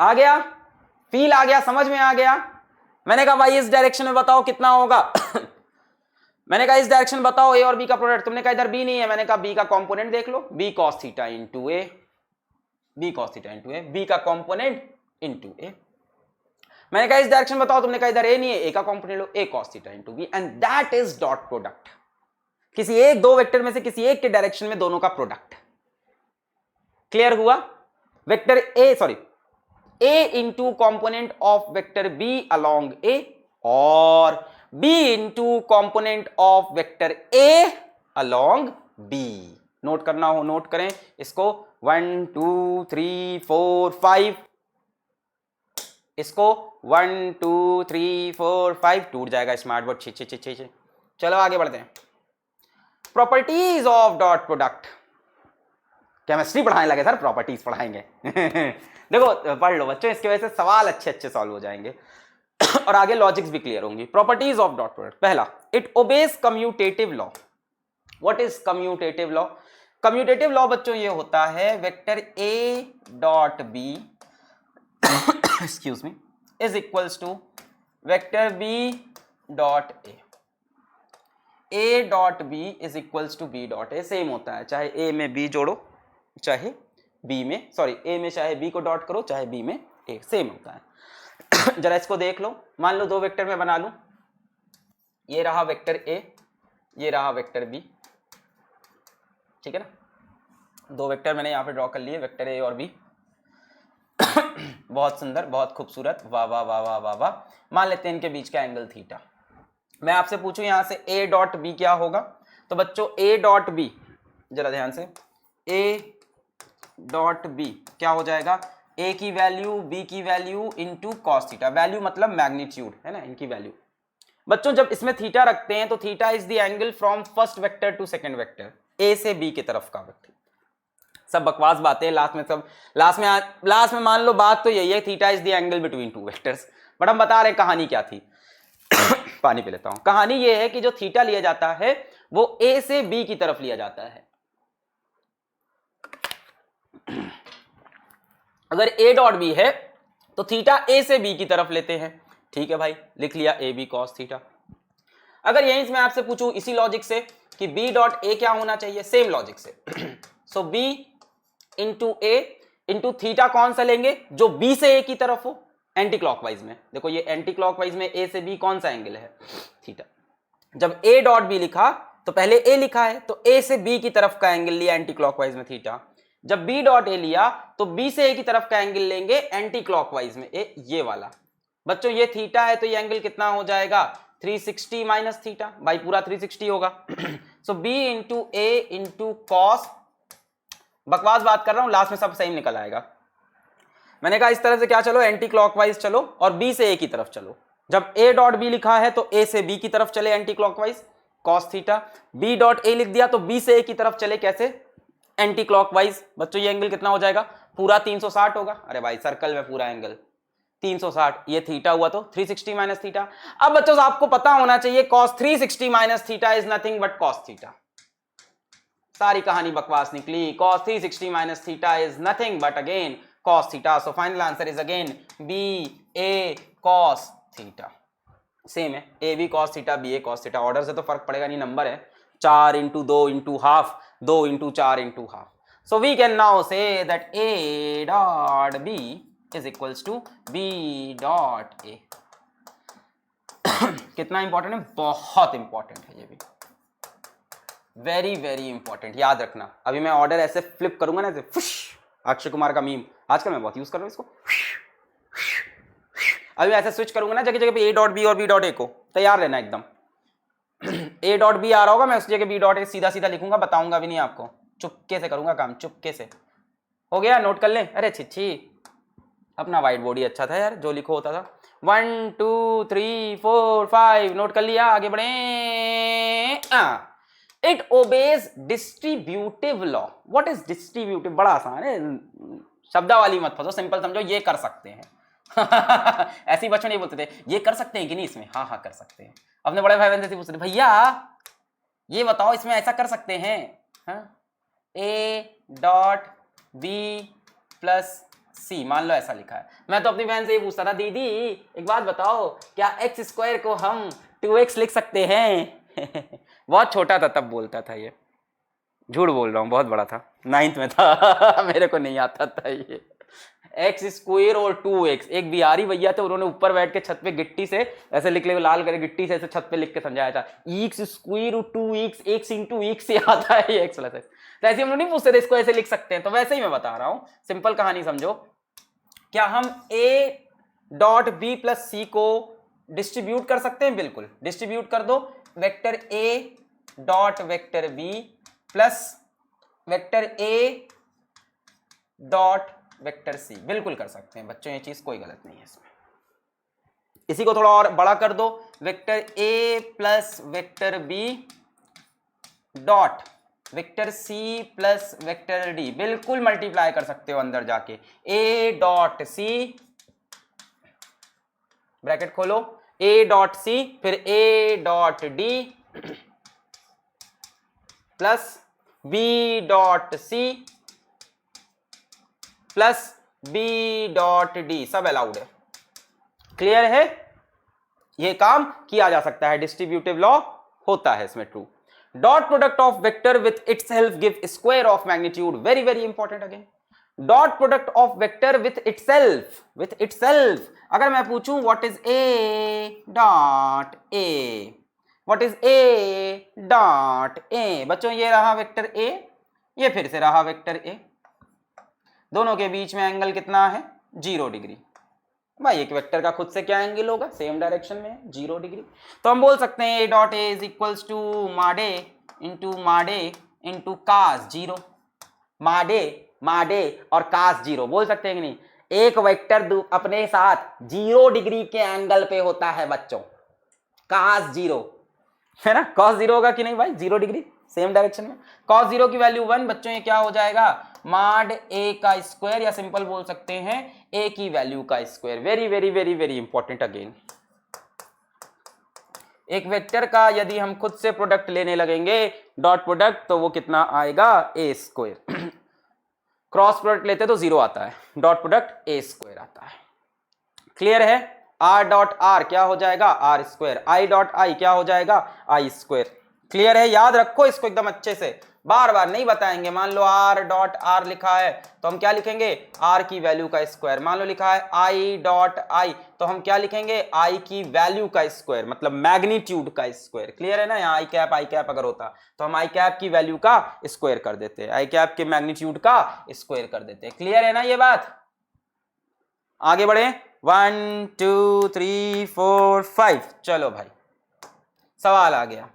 आ गया? फील आ गया? समझ में आ गया? मैंने कहा भाई इस डायरेक्शन में बताओ कितना होगा। मैंने कहा इस डायरेक्शन बताओ ए और बी का प्रोडक्ट। तुमने कहा इधर बी नहीं है, मैंने कहा बी का कंपोनेंट देख लो, B cos theta into A, B cos theta into A, B का कंपोनेंट इंटू ए। मैंने कहा इस डायरेक्शन बताओ, तुमने कहा इधर ए नहीं है, ए का कंपोनेंट लो, A cos theta into B and that is dot product. किसी एक दो वेक्टर में से किसी एक के डायरेक्शन में दोनों का प्रोडक्ट। क्लियर हुआ? Vector A, sorry, A into component of vector B along A और b into component of vector a along b। Note करना हो नोट करें इसको, 1 2 3 4 5, इसको 1 2 3 4 5, टूट जाएगा स्मार्ट बोर्ड, छे। चलो आगे बढ़ते हैं। Properties of dot product. Chemistry पढ़ाने लगे सर, प्रॉपर्टीज पढ़ाएंगे। देखो पढ़ लो बच्चों, इसके वजह से सवाल अच्छे सॉल्व हो जाएंगे और आगे लॉजिक्स भी क्लियर होंगी। Properties of dot product. पहला, it obeys commutative law. What is commutative law? Commutative law बच्चों ये होता है vector A dot B excuse me is equals to vector B dot A dot B is equals to B dot A. Same होता है, चाहे ए में B जोड़ो चाहे बी में, सॉरी ए में चाहे बी को डॉट करो चाहे बी में ए, सेम होता है। जरा इसको देख लो, मान लो दो वेक्टर मैं बना लूं, ये रहा वेक्टर ए, ये रहा वेक्टर बी, ठीक है ना। दो वेक्टर मैंने यहां पे ड्रॉ कर लिए, वेक्टर ए और बी। बहुत सुंदर, बहुत खूबसूरत, वाह वाह वाह वाह वाह वाह। मान लेते हैं इनके बीच का एंगल थीटा। मैं आपसे पूछूं यहां से ए डॉट बी क्या होगा, तो बच्चों ए डॉट बी, जरा ध्यान से, ए डॉट बी क्या हो जाएगा, ए की वैल्यू बी की value into cos theta. Value मतलब मैग्नीट्यूड है ना, इनकी वैल्यू। बच्चों जब इसमें थीटा रखते हैं तो theta is the angle from first vector to second vector, A से बी की तरफ का वेक्टर। सब बकवास बातें, लास्ट में मान लो बात तो यही है, theta is the angle between two vectors. But हम बता रहे हैं कहानी क्या थी। पानी पी लेता हूं। कहानी ये है कि जो थीटा लिया जाता है वो ए से बी की तरफ लिया जाता है। अगर ए डॉट बी है तो थीटा ए से बी की तरफ लेते हैं, ठीक है भाई, लिख लिया ए बी कॉस थीटा। अगर यहीं से मैं आपसे पूछूं इसी लॉजिक से कि बी डॉट ए क्या होना चाहिए, सेम लॉजिक से, सो बी इंटू ए इंटू थीटा कौन सा लेंगे, जो बी से ए की तरफ हो, एंटी क्लॉकवाइज में। देखो ये एंटी क्लॉकवाइज में ए से बी कौन सा एंगल है, थीटा। जब ए डॉट बी लिखा तो पहले ए लिखा है तो ए से बी की तरफ का एंगल लिया एंटी क्लॉकवाइज में थीटा। जब बी डॉट ए लिया तो बी से ए की तरफ का एंगल लेंगे एंटी क्लॉकवाइज में ए, ये वाला। बच्चों ये थीटा है तो ये एंगल कितना हो जाएगा, 360 माइनस थीटा, भाई पूरा 360 होगा। सो बी इंटू ए इंटू कॉस, बकवास बात कर रहा हूं, लास्ट में सब सही निकल आएगा। मैंने कहा इस तरह से क्या चलो, एंटी क्लॉकवाइज चलो और बी से ए की तरफ चलो। जब ए डॉट बी लिखा है तो ए से बी की तरफ चले anti clockwise cos theta, B dot A लिख दिया तो बी से ए की तरफ चले कैसे, एंटी क्लॉकवाइज। बच्चों ये एंगल कितना हो जाएगा, पूरा 360 होगा। अरे भाई सर्कल में पूरा एंगल 360, ये थीटा हुआ तो 360 माइनस थीटा। अब बच्चों आपको पता होना चाहिए cos 360 minus theta is nothing but cos theta. सारी कहानी बकवास निकली, cos 360 minus theta is nothing but again cos theta. So final answer is again B A cos theta. Same है, A B cos theta B A cos theta. Order से तो फर्क पड़ेगा नहीं, नंबर है 4 into 2 into half, 2 into 4 into half. So we can now say that A dot B is equals to B dot A. कितना important है, बहुत important है ये भी, वेरी वेरी इंपॉर्टेंट, याद रखना। अभी मैं ऑर्डर ऐसे फ्लिप करूंगा ना, ऐसे फुश, अक्षय कुमार का मीम आजकल मैं बहुत यूज कर रहा हूं इसको। अभी ऐसे स्विच करूंगा ना जगह जगह पे ए डॉट बी और बी डॉट ए को, तैयार रहना एकदम। ए डॉट बी आ रहा होगा, मैं उस जगह बी डॉट ए सीधा सीधा लिखूंगा, बताऊंगा भी नहीं आपको, चुपके से करूंगा काम, चुपके से। हो गया, नोट कर लें। अरे छिच्छी, अपना व्हाइट बोर्ड ही अच्छा था यार, जो लिखो होता था। 1 2 3 4 5, नोट कर लिया, आगे बढ़े। It obeys distributive law. What is distributive, बड़ा आसान है, शब्दावली मत फंसो, सिंपल समझो, ये कर सकते हैं। ऐसे बच्चों नहीं बोलते थे ये कर सकते हैं कि नहीं इसमें, हाँ हाँ कर सकते हैं। अपने बड़े भाई बहन से पूछते थे भैया ये बताओ इसमें ऐसा कर सकते हैं, ए डॉट बी प्लस सी, मान लो ऐसा लिखा है। मैं तो अपनी बहन से ये पूछता था, दीदी एक बात बताओ क्या एक्स स्क्वायर को हम 2x लिख सकते हैं? बहुत छोटा था तब बोलता था ये, झूठ बोल रहा हूँ, बहुत बड़ा था, 9th में था। मेरे को नहीं आता था ये एक्स स्क्वायर और 2x। एक बिहारी भैया थे, उन्होंने ऊपर बैठ के छत पे गिट्टी से ऐसे लिख ले, लाल करे गिट्टी से ऐसे छत पे लिख के समझाया था, x square 2x, x into x से आता है ये x प्लस x। तो ऐसे हम लोग नहीं पूछते थे इसको ऐसे लिख सकते हैं, तो वैसे ही मैं बता रहा हूँ, सिंपल कहानी समझो। क्या हम a dot B plus C को डिस्ट्रीब्यूट कर सकते हैं? बिल्कुल, डिस्ट्रीब्यूट कर दो, vector a dot vector b plus vector a dot vector C, बिल्कुल कर सकते हैं बच्चों, ये चीज कोई गलत नहीं है इसमें। इसी को थोड़ा और बड़ा कर दो, vector a plus vector b dot vector c plus vector d, बिल्कुल मल्टीप्लाई कर सकते हो अंदर जाके। a डॉट c, ब्रैकेट खोलो, a डॉट c फिर a dot d plus B dot C plus B dot D, सब अलाउड है। क्लियर है? ये काम किया जा सकता है, डिस्ट्रीब्यूटिव लॉ होता है इसमें true. Dot product of vector with itself give square of magnitude, very very important again. Dot product of vector with itself, अगर मैं पूछूं what is A dot A, what is A dot ए, बच्चों ये रहा vector A, ये फिर से रहा वेक्टर ए, दोनों के बीच में एंगल कितना है? 0 डिग्री। भाई एक वेक्टर का खुद से क्या एंगल होगा? सेम डायरेक्शन में 0 डिग्री। तो हम बोल सकते हैं A dot A is equals to mod A into cos 0, mod A और कास 0 बोल सकते हैं कि नहीं? एक वेक्टर अपने साथ 0 डिग्री के एंगल पे होता है बच्चों, कास 0 है ना, कॉस 0 होगा कि नहीं भाई? 0 डिग्री सेम डायरेक्शन में। कॉस 0 की वैल्यू 1, बच्चों ये क्या हो जाएगा? माड ए का स्क्वायर, या सिंपल बोल सकते हैं ए की वैल्यू का square. Very very very very important again. एक वेक्टर का यदि हम खुद से प्रोडक्ट लेने लगेंगे डॉट प्रोडक्ट, तो वो कितना आएगा? ए स्क्वायर। क्रॉस प्रोडक्ट लेते तो 0 आता है, डॉट प्रोडक्ट ए स्क्वायर आता है। क्लियर है? आर डॉट आर क्या हो जाएगा? R square. I dot I क्या हो जाएगा? आई स्क्वायर। क्लियर है? याद रखो इसको एकदम अच्छे से, बार बार नहीं बताएंगे। मान लो आर डॉट आर लिखा है तो हम क्या लिखेंगे? आर की वैल्यू का स्क्वायर। मान लो लिखा है आई डॉट आई, तो हम क्या लिखेंगे? आई की वैल्यू का स्क्वायर, मतलब मैग्नीट्यूड का स्क्वायर। क्लियर है ना? यहाँ आई कैप अगर होता तो हम आई कैप की वैल्यू का स्क्वायर कर देते हैं, आई कैप के मैग्नीट्यूड का स्क्वायर कर देते हैं। क्लियर है ना ये बात? आगे बढ़े। 1 2 3 4 5, चलो भाई सवाल आ गया।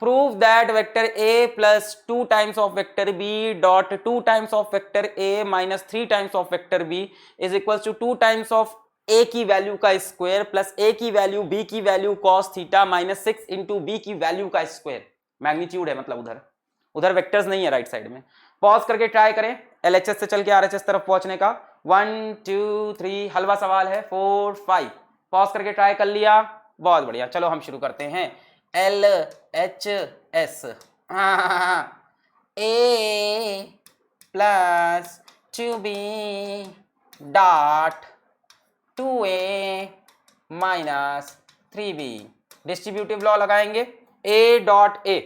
Prove that vector a plus 2 times of vector b dot 2 times of vector a minus 3 times of vector b is equal to 2 times of a की वैल्यू का स्क्वायर प्लस a की वैल्यू b की value cos theta minus 6 into b की value का square. Magnitude है, मतलब उधर vectors नहीं है राइट साइड में। पॉज करके ट्राई करें LHS से चल के RHS तरफ पहुंचने का। 1 2 3 हलवा सवाल है। 4 5 पॉज करके ट्राई कर लिया, बहुत बढ़िया। चलो हम शुरू करते हैं। LHS A plus 2B dot 2A minus 3B, distributive law लगाएंगे। A डॉट A,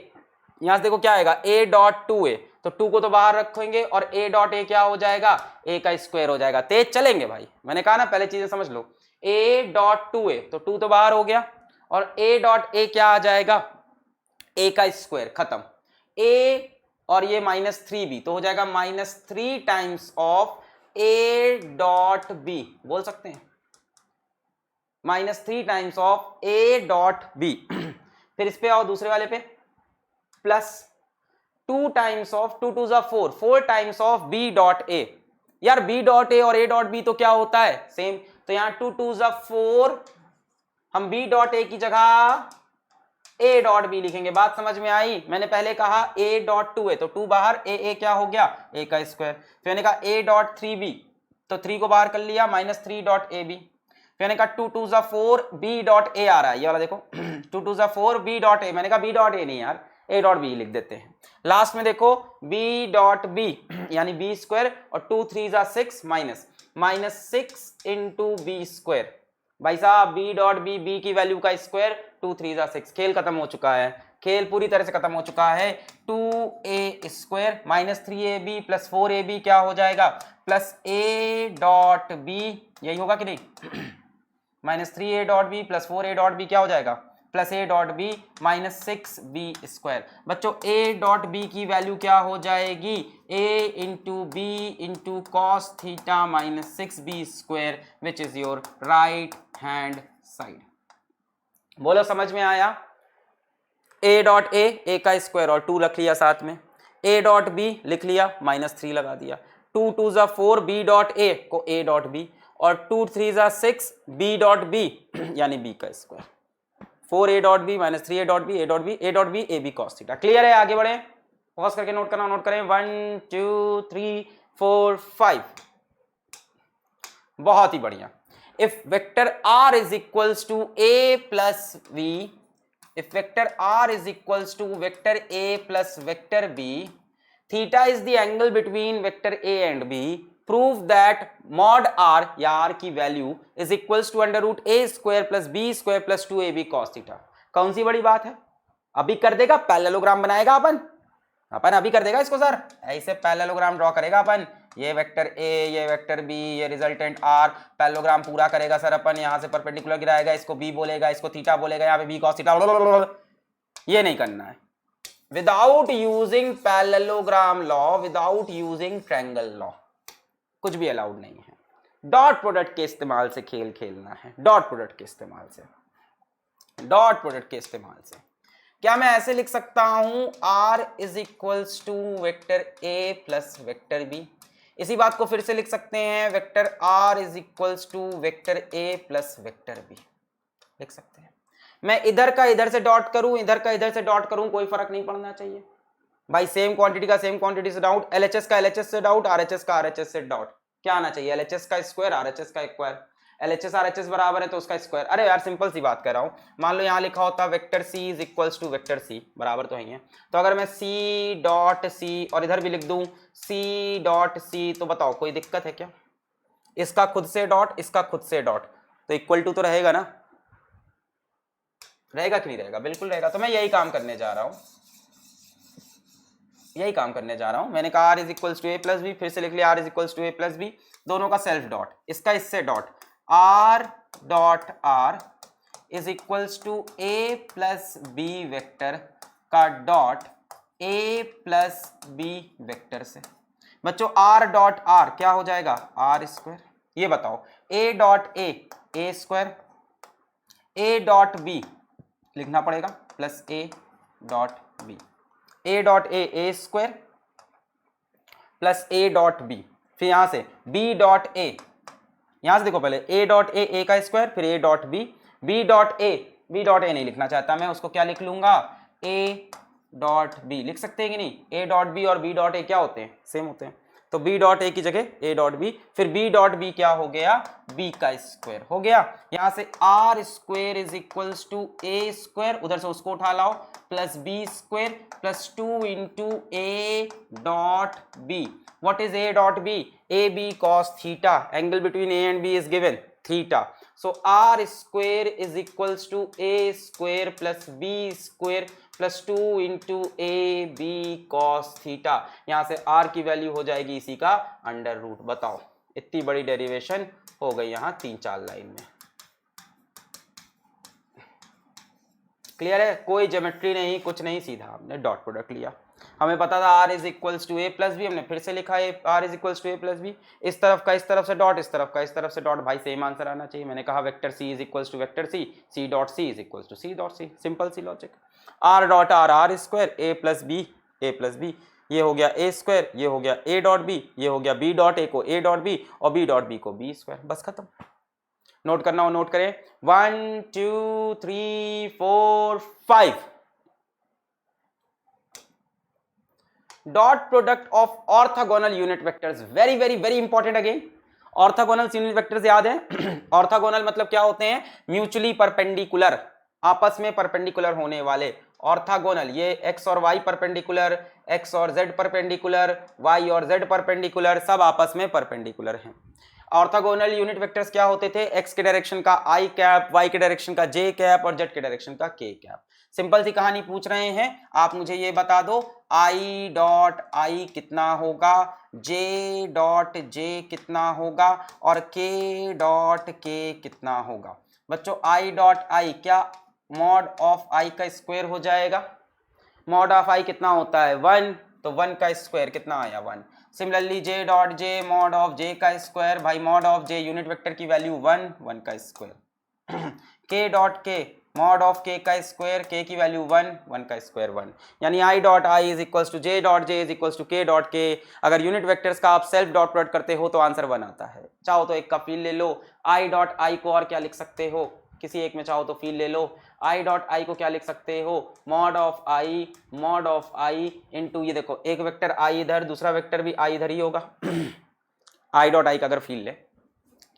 यहां से देखो क्या आएगा? A डॉट 2A, तो 2 को तो बाहर रखेंगे और A डॉट A क्या हो जाएगा? A का स्क्वायर हो जाएगा। तेज चलेंगे भाई, मैंने कहा ना पहले चीजें समझ लो। A डॉट 2A, तो 2 तो बाहर हो गया और A डॉट A क्या आ जाएगा? A का स्क्वायर, खत्म। A और ये माइनस 3B, तो हो जाएगा minus 3 times of A dot B, बोल सकते हैं minus 3 times of A dot B। फिर इस पे आओ दूसरे वाले पे, प्लस 2 टाइम्स ऑफ 2 2 जा 4, 4 times of B dot A। यार B डॉट A और A डॉट B तो क्या होता है? सेम। तो यहां 2 2 जा 4, हम B डॉट A की जगह A डॉट B लिखेंगे। बात समझ में आई? मैंने पहले कहा A डॉट 2A, तो 2 बाहर, A क्या हो गया? A का स्क्वायर। फिर मैंने कहा A डॉट 3B, तो 3 को बाहर कर लिया, माइनस 3 डॉट AB। फिर मैंने कहा 2 2 जा 4 B डॉट A आ रहा है, ये वाला देखो 2 2 जा 4 B डॉट A, मैंने कहा B डॉट A नहीं यार, A डॉट B लिख देते हैं। लास्ट में देखो B डॉट B यानी B स्क्वायर और 2 3 जा 6 माइनस 6 इंटू B स्क्वायर। भाई साहब B डॉट B, B की वैल्यू का स्क्वायर, 2 3 जा 6। खेल खत्म हो चुका है, खेल पूरी तरह से खत्म हो चुका है। 2A square minus 3AB plus 4AB क्या हो जाएगा? प्लस A डॉट B, यही होगा कि नहीं? Minus 3A dot B plus 4A dot B क्या हो जाएगा? Plus A dot B minus 6B square. बच्चों A डॉट B की वैल्यू क्या हो जाएगी? A into B into cos theta minus 6B square which is your right hand side. बोलो समझ में आया? A डॉट A का स्क्वायर और 2 रख लिया साथ में, A डॉट B लिख लिया, माइनस 3 लगा दिया, 2 2 जा 4 B डॉट A को A डॉट B और 2 3 जा 6 B डॉट B यानी B का square. 4A dot B minus 3A dot B, A dot B, A dot B, A B cos theta. Clear है? आगे बढ़े, पॉज करके नोट करना, नोट करें। 1 2 3 4 5, बहुत ही बढ़िया। If vector R is equals to A plus V if vector r is equals to vector a plus vector b, theta is the angle between vector a and b, prove that mod r या r की value is equals to under root a square plus b square plus 2ab cos theta। कौन सी बड़ी बात है, अभी कर देगा, parallelogram बनाएगा अपन अभी कर देगा इसको सर, ऐसे पैरेललोग्राम ड्रॉ करेगा अपन, ये वेक्टर a, ये वेक्टर b, ये रिजल्टेंट r, पैरेललोग्राम पूरा करेगा सर अपन, यहां से परपेंडिकुलर गिराएगा, इसको b बोलेगा, इसको थीटा बोलेगा, यहाँ पे b cos थीटा, ये नहीं करना है। Without using parallelogram law, without using triangle law, कुछ भी अलाउड नहीं है। डॉट प्रोडक्ट के इस्तेमाल से खेल खेलना है, डॉट प्रोडक्ट के इस्तेमाल से, डॉट प्रोडक्ट के इस्तेमाल से। क्या मैं ऐसे लिख सकता हूं r is equals to vector a plus vector b, इसी बात को फिर से लिख सकते हैं, vector r is equals to vector a plus vector b, लिख सकते हैं। मैं इधर का इधर से डॉट करूं, इधर का इधर से डॉट करूं, कोई फर्क नहीं पड़ना चाहिए भाई, सेम क्वांटिटी का सेम क्वांटिटी से डाउट, एलएचएस का एलएचएस से डाउट, आरएचएस का आरएचएस से डाउट, क्या आना चाहिए, एलएचएस का स्क्वायर आरएचएस का स्क्वायर, एलएचएस आरएचएस बराबर है तो उसका स्क्वायर। अरे यार सिंपल सी बात कर रहा हूं, मान लो यहां लिखा होता vector C is equals to vector C, बराबर तो है, तो अगर मैं सी डॉट सी और इधर भी लिख दूं सी डॉट सी, तो बताओ कोई दिक्कत है क्या, इसका खुद से डॉट, इसका खुद से डॉट, तो इक्वल टू तो रहेगा ना, रहेगा कि नहीं रहेगा, बिल्कुल रहेगा। तो मैं यही काम करने जा रहा हूं, यही काम करने जा रहा हूं, मैंने कहा r is equals to A plus B, फिर से लिख लिया r is equals to A plus B, दोनों का सेल्फ डॉट, इसका इससे dot, r dot r is equals to a plus B vector का dot a plus B vector से। बच्चों r डॉट r क्या हो जाएगा, r स्क्वायर, ये बताओ a dot a square, a dot b लिखना पड़ेगा plus a dot b, a dot a square plus a dot b, फिर यहां से b डॉट a, यहां से देखो पहले a डॉट a का स्क्वायर, फिर a dot b, b dot a नहीं लिखना चाहता मैं, उसको क्या लिख लूंगा, a डॉट b लिख सकते हैं कि नहीं, a डॉट b और b डॉट a क्या होते हैं, सेम होते हैं, तो b डॉट a की जगह a डॉट b, फिर b डॉट b क्या हो गया, b का स्क्वायर हो गया, यहां से r square is equals to a square, उधर से उसको उठा लाओ, plus b square plus 2 into a dot b, what is a dot b, a b cos theta, angle between a and b is given theta, so r square is equals to a square plus b square plus 2 into A B cos theta, यहां से r की value हो जाएगी इसी का under root. बताओ इतनी बड़ी डेरिवेशन हो गई यहां 3-4 लाइन में, क्लियर है, कोई ज्योमेट्री नहीं, कुछ नहीं, सीधा हमने डॉट प्रोडक्ट लिया। हमें पता था r is equals to A plus B, हमने फिर से लिखा है r is equals to A plus B, इस तरफ का इस तरफ से डॉट, इस तरफ का इस तरफ से डॉट, भाई सेम आंसर आना चाहिए। मैंने कहा vector c is equals to vector c, c dot c is equals to c dot c, simple C logic. r dot r r square a plus b, ये हो गया a स्क्वायर, ये हो गया a डॉट b, ये हो गया b dot a को a डॉट b और b डॉट b को b स्क्वायर, बस खत्म। नोट करना हो नोट करें, 1 2 3 4 5, dot product of orthogonal unit vectors, very very very important again. Orthogonal unit vectors याद है, ऑर्थोगोनल मतलब क्या होते हैं, म्यूचुअली परपेंडिकुलर, आपस में परपेंडिकुलर होने वाले। ऑर्थोगोनल ये x और y परपेंडिकुलर, x और z परपेंडिकुलर, y और z परपेंडिकुलर, सब आपस में परपेंडिकुलर हैं। ऑर्थोगोनल यूनिट वेक्टर्स क्या होते थे, x के डायरेक्शन का i कैप, y के डायरेक्शन का j कैप और z के डायरेक्शन का k कैप। सिंपल सी कहानी पूछ रहे हैं, आप मुझे ये बता दो i डॉट i कितना होगा, j डॉट j कितना होगा और k डॉट k कितना होगा। बच्चों i डॉट i क्या मॉड ऑफ i का स्क्वायर हो जाएगा, मॉड ऑफ i कितना होता है 1, तो 1 का स्क्वायर कितना आया 1। Similarly j dot j mod of j का स्क्वायर, भाई mod of j unit vector की वैल्यू 1 का square, k dot k mod of k का स्क्वायर, k की वैल्यू 1 का स्क्वायर 1, यानी i dot i is equals to j dot j is equals to k dot k। अगर unit vectors का आप self dot product करते हो तो आंसर 1 आता है। चाहो तो एक का फील ले लो, i डॉट i को और क्या लिख सकते हो, किसी एक में चाहो तो फील ले लो, i डॉट i को क्या लिख सकते हो, मॉड ऑफ i इंटू, ये देखो एक वेक्टर i इधर, दूसरा वेक्टर भी i इधर ही होगा, i डॉट i का अगर फील ले,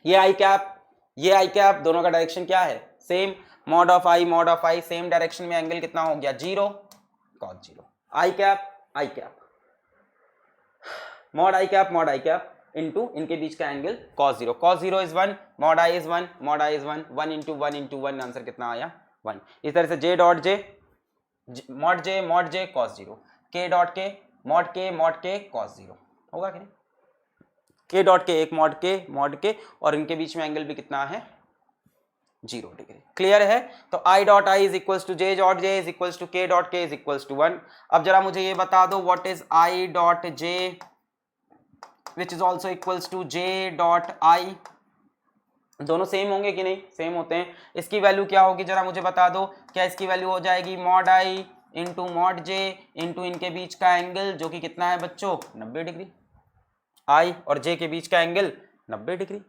ये i कैप, ये i कैप, दोनों का डायरेक्शन क्या है same, mod of I same direction में एंगल कितना हो गया 0 cos 0 आई कैप मॉड आई कैप इनटू इनके बीच का angle cos 0 is 1 mod I is 1 1 into 1 answer कितना आया 1। इस तरह से j डॉट जे मॉड जे cos 0 k डॉट के मॉड के cos 0 होगा कि नहीं, k डॉट के एक मॉड के और इनके बीच में एंगल भी कितना है 0 डिग्री। क्लियर है। तो i dot I is equals to j dot J is equals to k dot K is equals to 1। अब जरा मुझे ये बता दो what is i dot j which is also equals to j dot I. दोनों same होंगे कि नहीं, सेम होते हैं। इसकी वैल्यू क्या होगी जरा मुझे बता दो, क्या इसकी वैल्यू हो जाएगी मॉड आई इंटू मॉड जे इंटू इनके बीच का एंगल जो कि कितना है बच्चों 90 डिग्री। आई और जे के बीच का एंगल 90 डिग्री,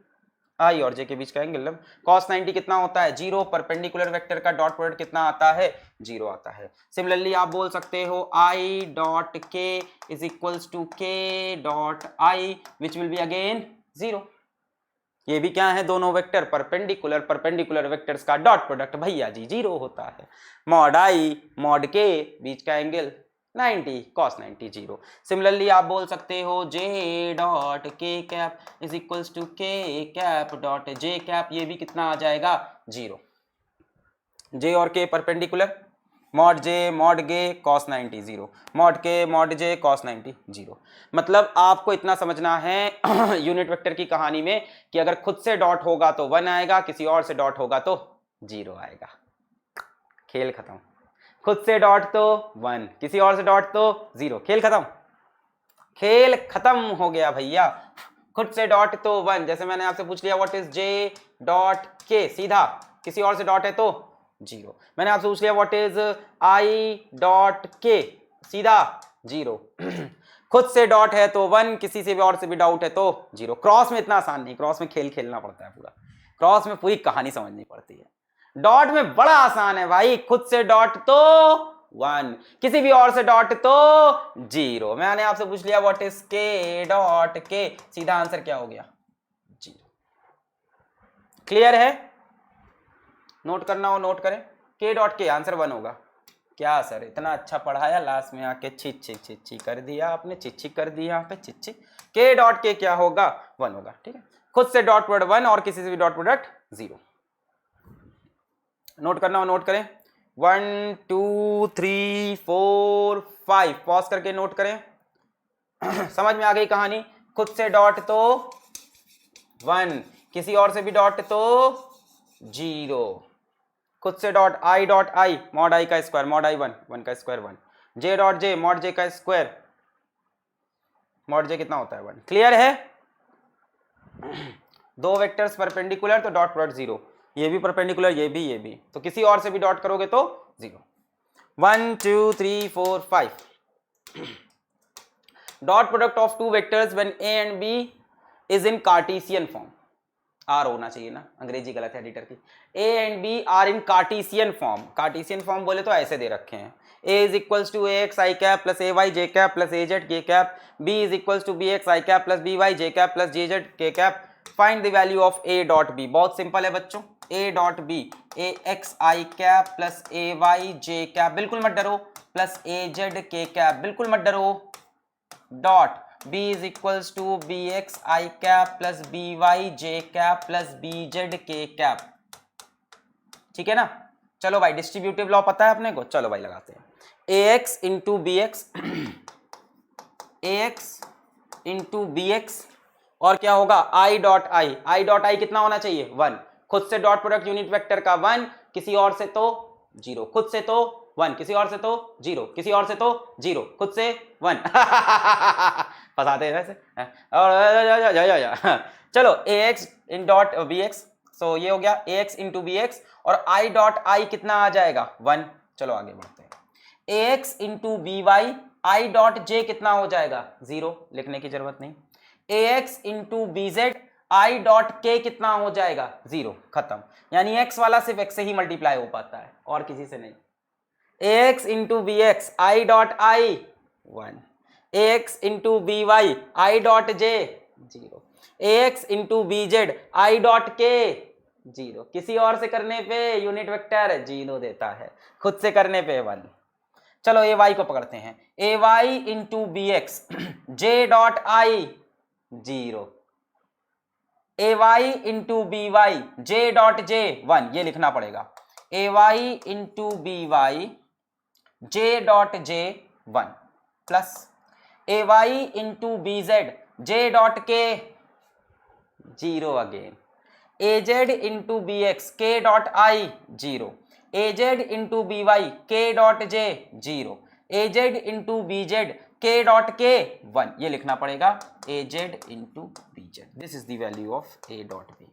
आई और जे के बीच का एंगल cos 90 कितना होता है 0, परपेंडिकुलर वेक्टर का डॉट प्रोडक्ट कितना आता है 0 आता है। सिमिलरली आप बोल सकते हो आई dot K is equals to के dot I which will be again 0। ये भी क्या है दोनों वेक्टर परपेंडिकुलर वेक्टर्स का डॉट प्रोडक्ट भैया जी 0 होता है। मॉड आई मॉड के बीच का एंगल 90 cos 90 0। सिमिलरली आप बोल सकते हो j डॉट के कैप इज इक्वल्स टू के कैप डॉट जे कैप, ये भी कितना आ जाएगा 0। j और k परपेंडिकुलर मॉड गे cos 90 0 मॉड जे cos 90 0। मतलब आपको इतना समझना है यूनिट वेक्टर की कहानी में कि अगर खुद से डॉट होगा तो 1 आएगा, किसी और से डॉट होगा तो 0 आएगा। खेल खत्म। खुद से डॉट तो 1, किसी और से डॉट तो 0, खेल खत्म हो गया भैया। खुद से डॉट तो 1, जैसे मैंने आपसे पूछ लिया व्हाट इज j डॉट के, सीधा किसी और से डॉट है तो 0। मैंने आपसे पूछ लिया व्हाट इज i डॉट के, सीधा 0। खुद से डॉट है तो 1, किसी से भी और से भी डाउट है तो 0। क्रॉस में इतना आसान नहीं, क्रॉस में खेल खेलना पड़ता है पूरा, क्रॉस में पूरी कहानी समझनी पड़ती है। डॉट में बड़ा आसान है भाई, खुद से डॉट तो 1, किसी भी और से डॉट तो 0। मैंने आपसे पूछ लिया व्हाट इज के डॉट के, सीधा आंसर क्या हो गया 0। क्लियर है। नोट करना हो नोट करें, के डॉट के आंसर 1 होगा। क्या सर इतना अच्छा पढ़ाया, लास्ट में आके छी कर दिया आपने, चिच्ची कर दिया यहाँ पे चिच्ची। के डॉट के क्या होगा 1 होगा। ठीक है, खुद से डॉट प्रोडक्ट 1 और किसी से भी डॉट प्रोडक्ट 0। नोट करना हो नोट करें, 1 2 3 4 5 पॉज करके नोट करें। समझ में आ गई कहानी। खुद से डॉट तो 1, किसी और से भी डॉट तो 0। खुद से डॉट आई मॉड आई का स्क्वायर मॉड आई 1 का square 1, J dot J mod J का स्क्वायर मॉड जे कितना होता है 1। क्लियर है। दो वेक्टर्स परपेंडिकुलर तो डॉट प्रोडक्ट 0, ये भी परपेंडिकुलर ये भी, तो किसी और से भी डॉट करोगे तो 0। 1 2 3 4 5 dot product of two vectors when a and b is in Cartesian form. Are होना चाहिए ना, अंग्रेजी गलत है एडिटर की। a and b are in Cartesian form. Cartesian form बोले तो ऐसे दे रखे हैं, a is equals to ax i cap plus ay j cap plus az k cap, b is equals to bx i cap plus by j cap plus jz k cap. Find the value of a dot b। बहुत simple है बच्चों, a dot b ax i cap plus ay j cap, बिल्कुल मत डरो, plus az k cap, बिल्कुल मत डरो, dot b is equals to bx i cap plus by j cap plus bz k cap. ठीक है ना। चलो भाई डिस्ट्रीब्यूटिव लॉ पता है अपने को, चलो भाई लगाते हैं। ax into bx ax into bx और क्या होगा i डॉट आई कितना होना चाहिए 1। खुद से डॉट प्रोडक्ट यूनिट वेक्टर का 1, किसी और से तो 0, खुद से तो 1, किसी और से तो 0, किसी और से तो 0, खुद से 1। फंसाते हैं वैसे। और चलो ax इन डॉट bx, सो ये हो गया ax इंटू bx और i डॉट आई कितना आ जाएगा 1। चलो आगे बढ़ते हैं। ax into by i dot j कितना हो जाएगा 0, लिखने की जरूरत नहीं। ax into bz i dot k कितना हो जाएगा 0, खत्म। यानी x वाला सिर्फ x से ही मल्टीप्लाई हो पाता है और किसी से नहीं। ax into bx i dot i 1, ax into by i dot j 0, ax into bz i dot k 0। किसी और से करने पे यूनिट वेक्टर 0 देता है, खुद से करने पे 1। चलो ए वाई को पकड़ते हैं, A Y into B X J dot I 0, A Y into B Y J dot J 1, ये लिखना पड़ेगा, A Y into B Y J dot J 1 plus A Y into B Z J dot K 0 again, A Z into B X K dot I 0, A Z into B Y K dot J 0, A Z into B Z K dot के 1, ये लिखना पड़ेगा A Z into B Z, this is the value of A dot B.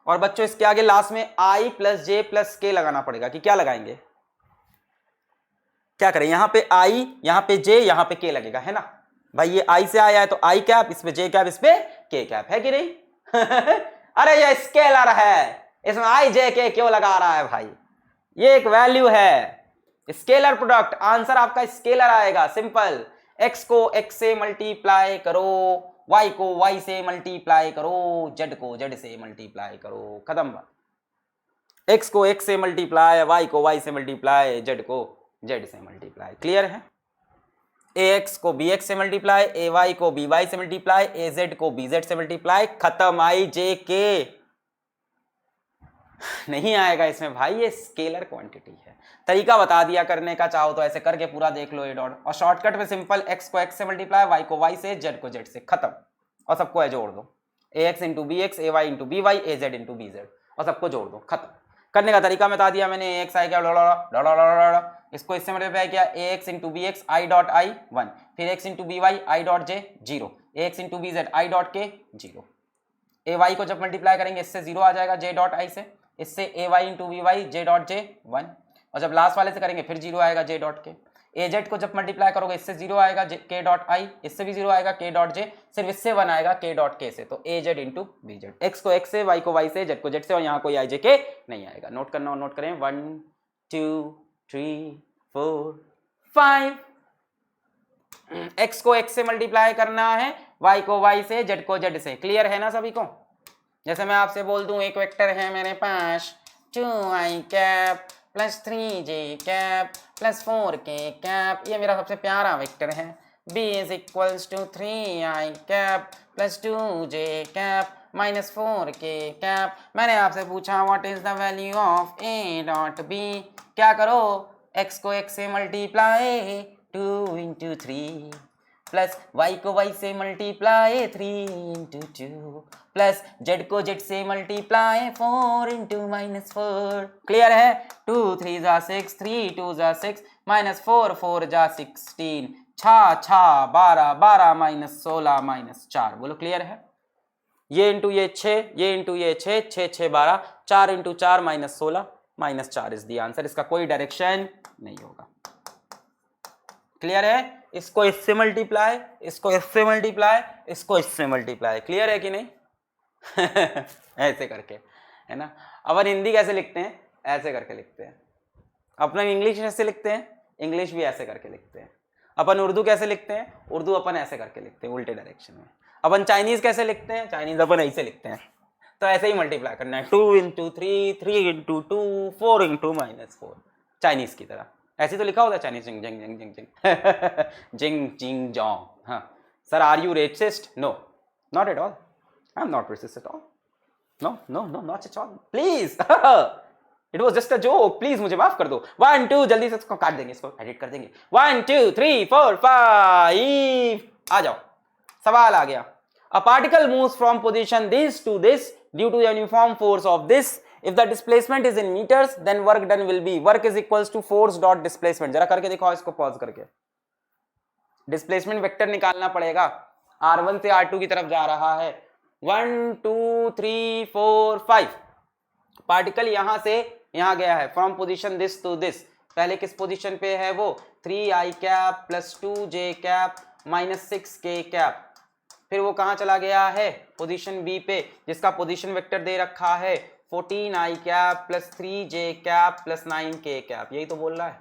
और बच्चों इसके आगे last में आई plus जे plus के लगाना पड़ेगा, कि क्या लगाएंगे, क्या करें, यहां पे आई, यहां पे जे, यहां पे के लगेगा, है ना भाई, ये आई से आया है तो आई कैप, इस पे जे कैप, इस पे के कैप, है कि नहीं अरे ये स्केलर है, इसमें आई जे के क्यों लगा रहा है भाई, ये एक वैल्यू है, स्केलर प्रोडक्ट, आंसर आपका स्केलर आएगा, सिंपल। x को x से मल्टीप्लाई करो, y को y से मल्टीप्लाई करो, z को z से मल्टीप्लाई करो, खत्म बात। x को x से मल्टीप्लाई, y को y से मल्टीप्लाई, z को z से मल्टीप्लाई, क्लियर है। ax को bx से मल्टीप्लाई, ay को by से मल्टीप्लाई, az को bz से मल्टीप्लाई, खत्म। आई जे के नहीं आएगा इसमें भाई, ये स्केलर क्वांटिटी है। तरीका बता दिया करने का, चाहो तो ऐसे करके पूरा देख लो ये डॉट, और शॉर्टकट में सिंपल x को x से मल्टीप्लाई, y को y से, z को z से, खत्म। और सबको है जोड़ दो, ax इंटू बी एक्स, ए वाई इंटू बी वाई, ए जेड इंटू बी जेड, और सबको जोड़ दो, खत्म। करने का तरीका बता दिया मैंने, ax आई क्या, इसको इससे मल्टीप्लाई किया, ax into B X I dot I 1, फिर x into B Y I dot J 0, ax into B Z I dot K 0, A Y को जब मल्टीप्लाई करेंगे इससे 0 आ जाएगा जे डॉट आई से, इससे A Y into B Y J dot J 1, और जब लास्ट वाले से करेंगे फिर 0 आएगा जे डॉट के, ए जेड को जब मल्टीप्लाई करोगे इससे 0 आएगा के डॉट आई, इससे भी 0 आएगा के डॉट जे, सिर्फ इससे 1 आएगा के डॉट के से, तो A Z into B Z, X को एक्स से, वाई को वाई से, जेड को जेड से, और यहाँ कोई आई जे के नहीं आएगा। नोट करना और नोट करें, 1 2 3 4 5, एक्स को एक्स से मल्टीप्लाई करना है, वाई को वाई से, जेड को जेड से, क्लियर है ना सभी को। जैसे मैं आपसे बोल दूं एक वेक्टर है मेरे पास 2i cap plus 3j cap plus 4k cap, ये मेरा सबसे प्यारा वेक्टर है, b is equals to 3i cap plus 2j cap minus 4k cap. मैंने आपसे पूछा what is the value of a dot b, क्या करो, x को x से मल्टीप्लाई 2 इंटू 3 प्लस y को y से मल्टीप्लाई 3 इंटू 2 प्लस z को z से मल्टीप्लाई 4 इंटू माइनस 4, क्लियर है। 2 3 जा 6, 3 2 जा 6, माइनस 4 4 जा 16, 6 12 12 माइनस 16 माइनस 4, बोलो क्लियर है। ये इंटू ये 6, ये इंटू ये 6, 6 6 12, 4 into 4 minus 16 minus 4 is the answer, इसका कोई डायरेक्शन नहीं होगा, क्लियर है। इसको इससे मल्टीप्लाई, इसको इससे मल्टीप्लाई, इसको इससे मल्टीप्लाई, क्लियर है कि नहीं ऐसे करके, है ना। अपन हिंदी कैसे लिखते हैं, ऐसे करके लिखते हैं। अपना इंग्लिश कैसे लिखते हैं, इंग्लिश भी ऐसे करके लिखते हैं। अपन उर्दू कैसे लिखते हैं, उर्दू अपन ऐसे करके लिखते हैं, उल्टे डायरेक्शन में। अपन चाइनीज कैसे लिखते हैं, चाइनीज अपन ऐसे लिखते हैं। तो ऐसे ही मल्टीप्लाई करना है, 2 into 3, 3 into 2, 4 into minus 4, Chinese की तरह। ऐसे तो लिखा होता है चाइनीज, जिंग जिंग जिंग जिंग जिंग जिंग जिंग जोंग। हाँ sir, are you racist? No, not at all, I am not racist at all, no no no not at all, please it was just a joke, please मुझे माफ कर दो। 1 2, जल्दी से इसको काट देंगे, इसको एडिट कर देंगे। 1 2 3 4 5, आ जाओ, सवाल आ गया। A particle moves from position this to this due to the uniform force of this. If the displacement is in meters, then work done will be, work is equals to force dot displacement. जरा करके दिखाओ इसको, pause करके। Displacement vector निकालना पड़ेगा, R1 से R2 की तरफ जा रहा है। 1 2 3 4 5, पार्टिकल यहां से यहां गया है, from position this to this. पहले किस पोजिशन पे है वो, 3i cap plus 2j cap minus 6k cap. फिर वो कहां चला गया है, पोजीशन बी पे, जिसका पोजीशन वेक्टर दे रखा है 14i cap plus 3j cap plus 9k cap. यही तो बोल रहा है,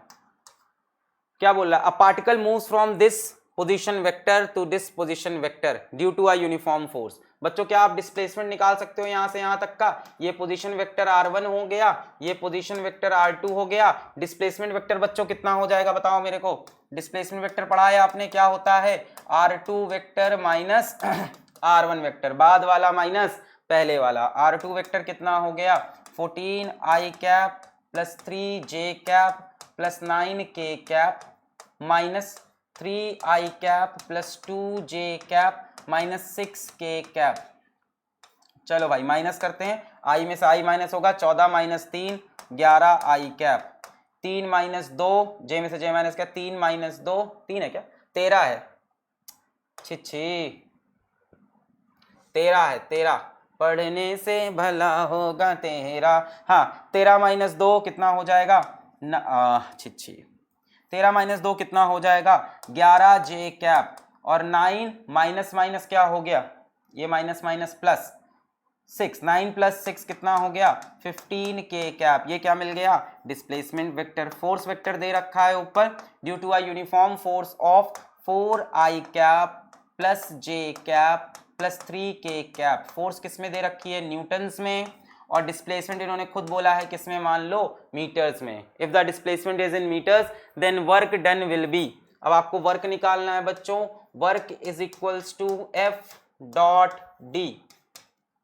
क्या बोल रहा है, a particle moves from this position vector to disposition vector due to a uniform force. बच्चों क्या आप डिस्प्लेसमेंट निकाल सकते हो यहां से यहां तक का? ये पोजीशन वेक्टर r1 हो गया, ये पोजीशन वेक्टर r2 हो गया, डिस्प्लेसमेंट वेक्टर बच्चों कितना हो जाएगा बताओ मेरे को? डिस्प्लेसमेंट वेक्टर पढ़ा है आपने, क्या होता है? r2 vector minus r1 vector, बाद वाला माइनस पहले वाला। r2 वेक्टर कितना हो गया? 14i cap plus 3j cap plus 9k cap minus 3i cap plus 2j cap minus 6k cap. चलो भाई माइनस करते हैं, i में से i माइनस होगा, 14 minus 3 11i cap, 3 minus 2 j में से j माइनस क्या, 3 माइनस 2 3 है क्या, 13 है, छी 13 है, 13 पढ़ने से भला होगा तेरा। हाँ 13 माइनस 2 कितना हो जाएगा? 13 माइनस 2 कितना हो जाएगा? 11j कैप, और 9 माइनस माइनस क्या हो गया? ये माइनस माइनस प्लस 6, 9 प्लस 6 कितना हो गया? 15k cap. ये क्या मिल गया? Displacement vector. फोर्स वेक्टर दे रखा है ऊपर, due to a uniform force of 4i cap plus j cap plus 3k cap. Force किस में दे रखी है? न्यूटन्स में, और डिस्प्लेसमेंट इन्होंने खुद बोला है किस में? मान लो मीटर्स में। If the displacement is in metres then work done will be. अब आपको वर्क निकालना है बच्चों, work is equals to F dot D.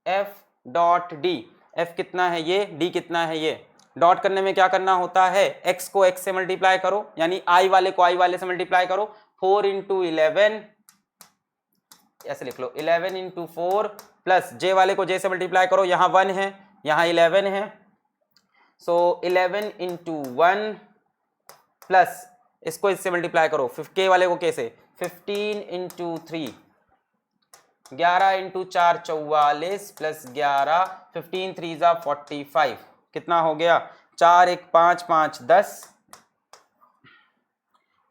F dot D, F कितना है ये, डी कितना है ये। डॉट करने में क्या करना होता है? एक्स को एक्स से मल्टीप्लाई करो, यानी आई वाले को आई वाले से मल्टीप्लाई करो। 4 इंटू 11 ऐसे लिख लो, 11 इंटू 4 प्लस जे वाले को जे से मल्टीप्लाई करो, यहाँ 1 है यहाँ 11 है, सो 11 इंटू 1 प्लस इसको इससे मल्टीप्लाई करो, के वाले को के से, 15 इंटू 3, 11 इंटू 4 44 प्लस 11, 15 3 जा 45, कितना हो गया? 4 1 5 5 10,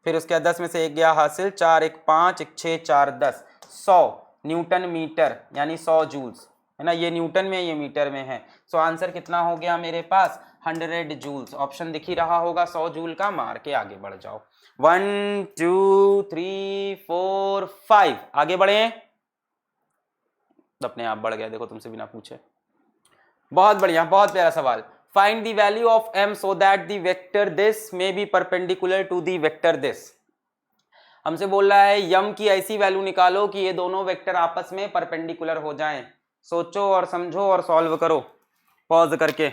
फिर उसके बाद 10 में से 1 गया हासिल, 4 1 5 1 6 4 10, 100 न्यूटन मीटर यानी 100 जूल्स है ना। ये न्यूटन में ये मीटर में है। सो आंसर कितना हो गया मेरे पास? 100 जूल्स। ऑप्शन दिख ही रहा होगा 100 जूल का, मार के आगे बढ़ जाओ। 1 2 3 4 5 आगे बढ़े, अपने आप बढ़ गया देखो तुमसे बिना पूछे। बहुत बढ़िया, बहुत प्यारा सवाल। Find the value of m so that the vector this may be perpendicular to the vector this। हमसे बोल रहा है यम की ऐसी वैल्यू निकालो कि ये दोनों वेक्टर आपस में परपेंडिकुलर हो जाएं। सोचो और समझो और सॉल्व करो पॉज करके।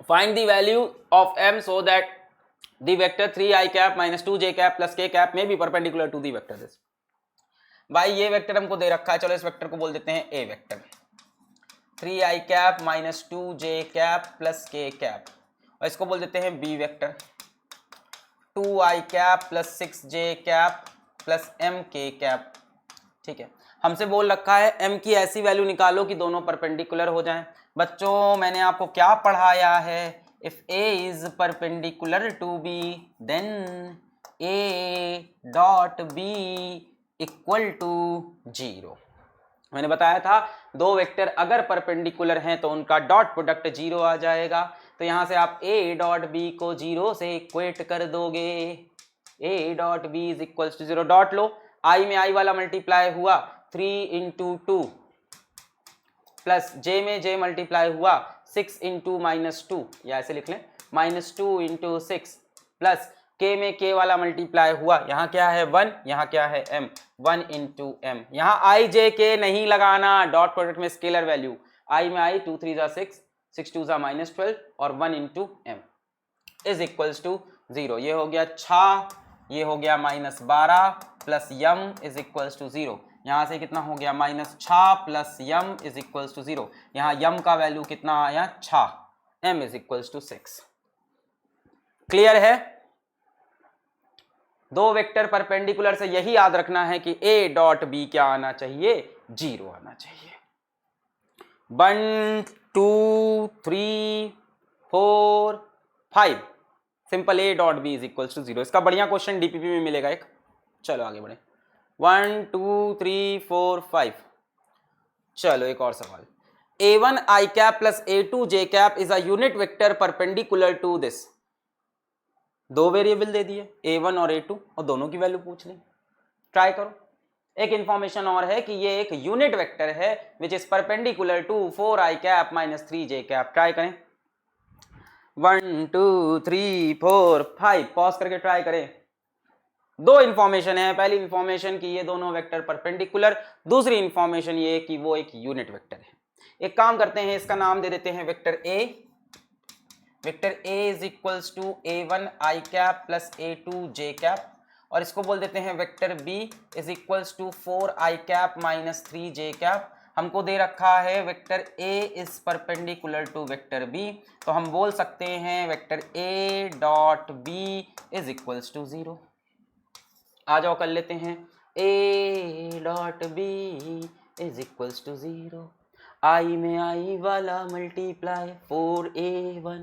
Find the value of m so that the vector 3i cap minus 2j cap plus k cap may be perpendicular to the vector this। भाई ये वेक्टर हमको दे रखा है, चलो इस वेक्टर को बोल देते हैं a vector, 3i cap minus 2j cap plus k cap, और इसको बोल देते हैं b vector, 2i cap plus 6j cap plus mk cap. ठीक है, हमसे बोल रखा है m की ऐसी वैल्यू निकालो कि दोनों परपेंडिकुलर हो जाएं। बच्चों मैंने आपको क्या पढ़ाया है? If a is perpendicular to b then a dot b equal to 0। मैंने बताया था दो वेक्टर अगर परपेंडिकुलर हैं तो उनका डॉट प्रोडक्ट 0 आ जाएगा। तो यहां से आप a डॉट b को 0 से इक्वेट कर दोगे, a dot b is equal to 0। Dot लो, i में i वाला मल्टीप्लाई हुआ 3 इंटू 2 प्लस j में j मल्टीप्लाई हुआ 6 इंटू माइनस 2, या ऐसे लिख लें माइनस 2 इंटू 6 प्लस k में k वाला मल्टीप्लाई हुआ, यहाँ क्या है 1, यहाँ क्या है m, 1 इंटू m। यहाँ i j k नहीं लगाना, डॉट प्रोडक्ट में स्केलर वैल्यू, i में i 2 3 जा 6, 6 2 जा माइनस 12 और 1 into m is equals to 0। ये हो गया 6, ये हो गया minus 12 plus m is equals to 0। यहाँ से कितना हो गया minus 6 plus m is equals to 0। यहाँ m का वैल्यू कितना आया 6, m is equals to 6। Clear है? दो वेक्टर परपेंडिकुलर से यही याद रखना है कि a डॉट b क्या आना चाहिए? 0 आना चाहिए। 1 2 3 4 5 simple a dot b is equal to 0। इसका बढ़िया क्वेश्चन डीपीपी में मिलेगा एक। चलो आगे बढ़े। 1 2 3 4 5। चलो एक और सवाल। a1 i cap plus a2 j cap is a unit vector perpendicular to this। दो वेरिएबल दे दिए a1 और a2 और दोनों की वैल्यू पूछ ली। ट्राई करो। एक इंफॉर्मेशन और है कि ये एक यूनिट वेक्टर है which is perpendicular to 4i cap minus 3j cap. Try करें 1 2 3 4 5 पॉज करके ट्राई करें। दो इंफॉर्मेशन है। पहली इंफॉर्मेशन कि ये दोनों वेक्टर परपेंडिकुलर, दूसरी इंफॉर्मेशन ये कि वो एक यूनिट वेक्टर है। एक काम करते हैं, इसका नाम दे देते हैं vector A. Vector A is equals to a1 i cap plus a2 j cap, और इसको बोल देते हैं vector B is equals to 4i cap minus 3j cap. हमको दे रखा है vector A is perpendicular to vector B, तो हम बोल सकते हैं vector A dot B is equals to 0। आ जाओ कर लेते हैं a dot B is equals to 0। आई में आई वाला मल्टीप्लाई 4a1,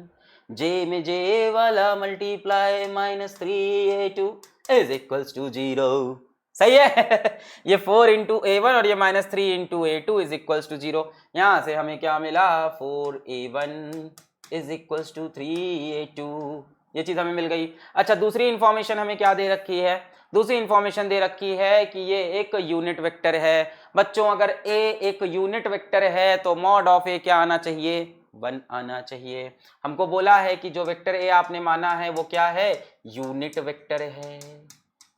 j में j वाला multiply minus 3a2 is equals to 0। सही है ये 4 इंटू a1 और ये minus 3 into a2 is equals to 0। यहां से हमें क्या मिला 4a1 is equals to 3a2, ये चीज हमें मिल गई। अच्छा दूसरी इंफॉर्मेशन हमें क्या दे रखी है? दूसरी इंफॉर्मेशन दे रखी है कि ये एक यूनिट वेक्टर है। बच्चों अगर a एक यूनिट वेक्टर है तो मॉड ऑफ a क्या आना चाहिए? 1 आना चाहिए। हमको बोला है कि जो वेक्टर a आपने माना है वो क्या है? यूनिट वेक्टर है।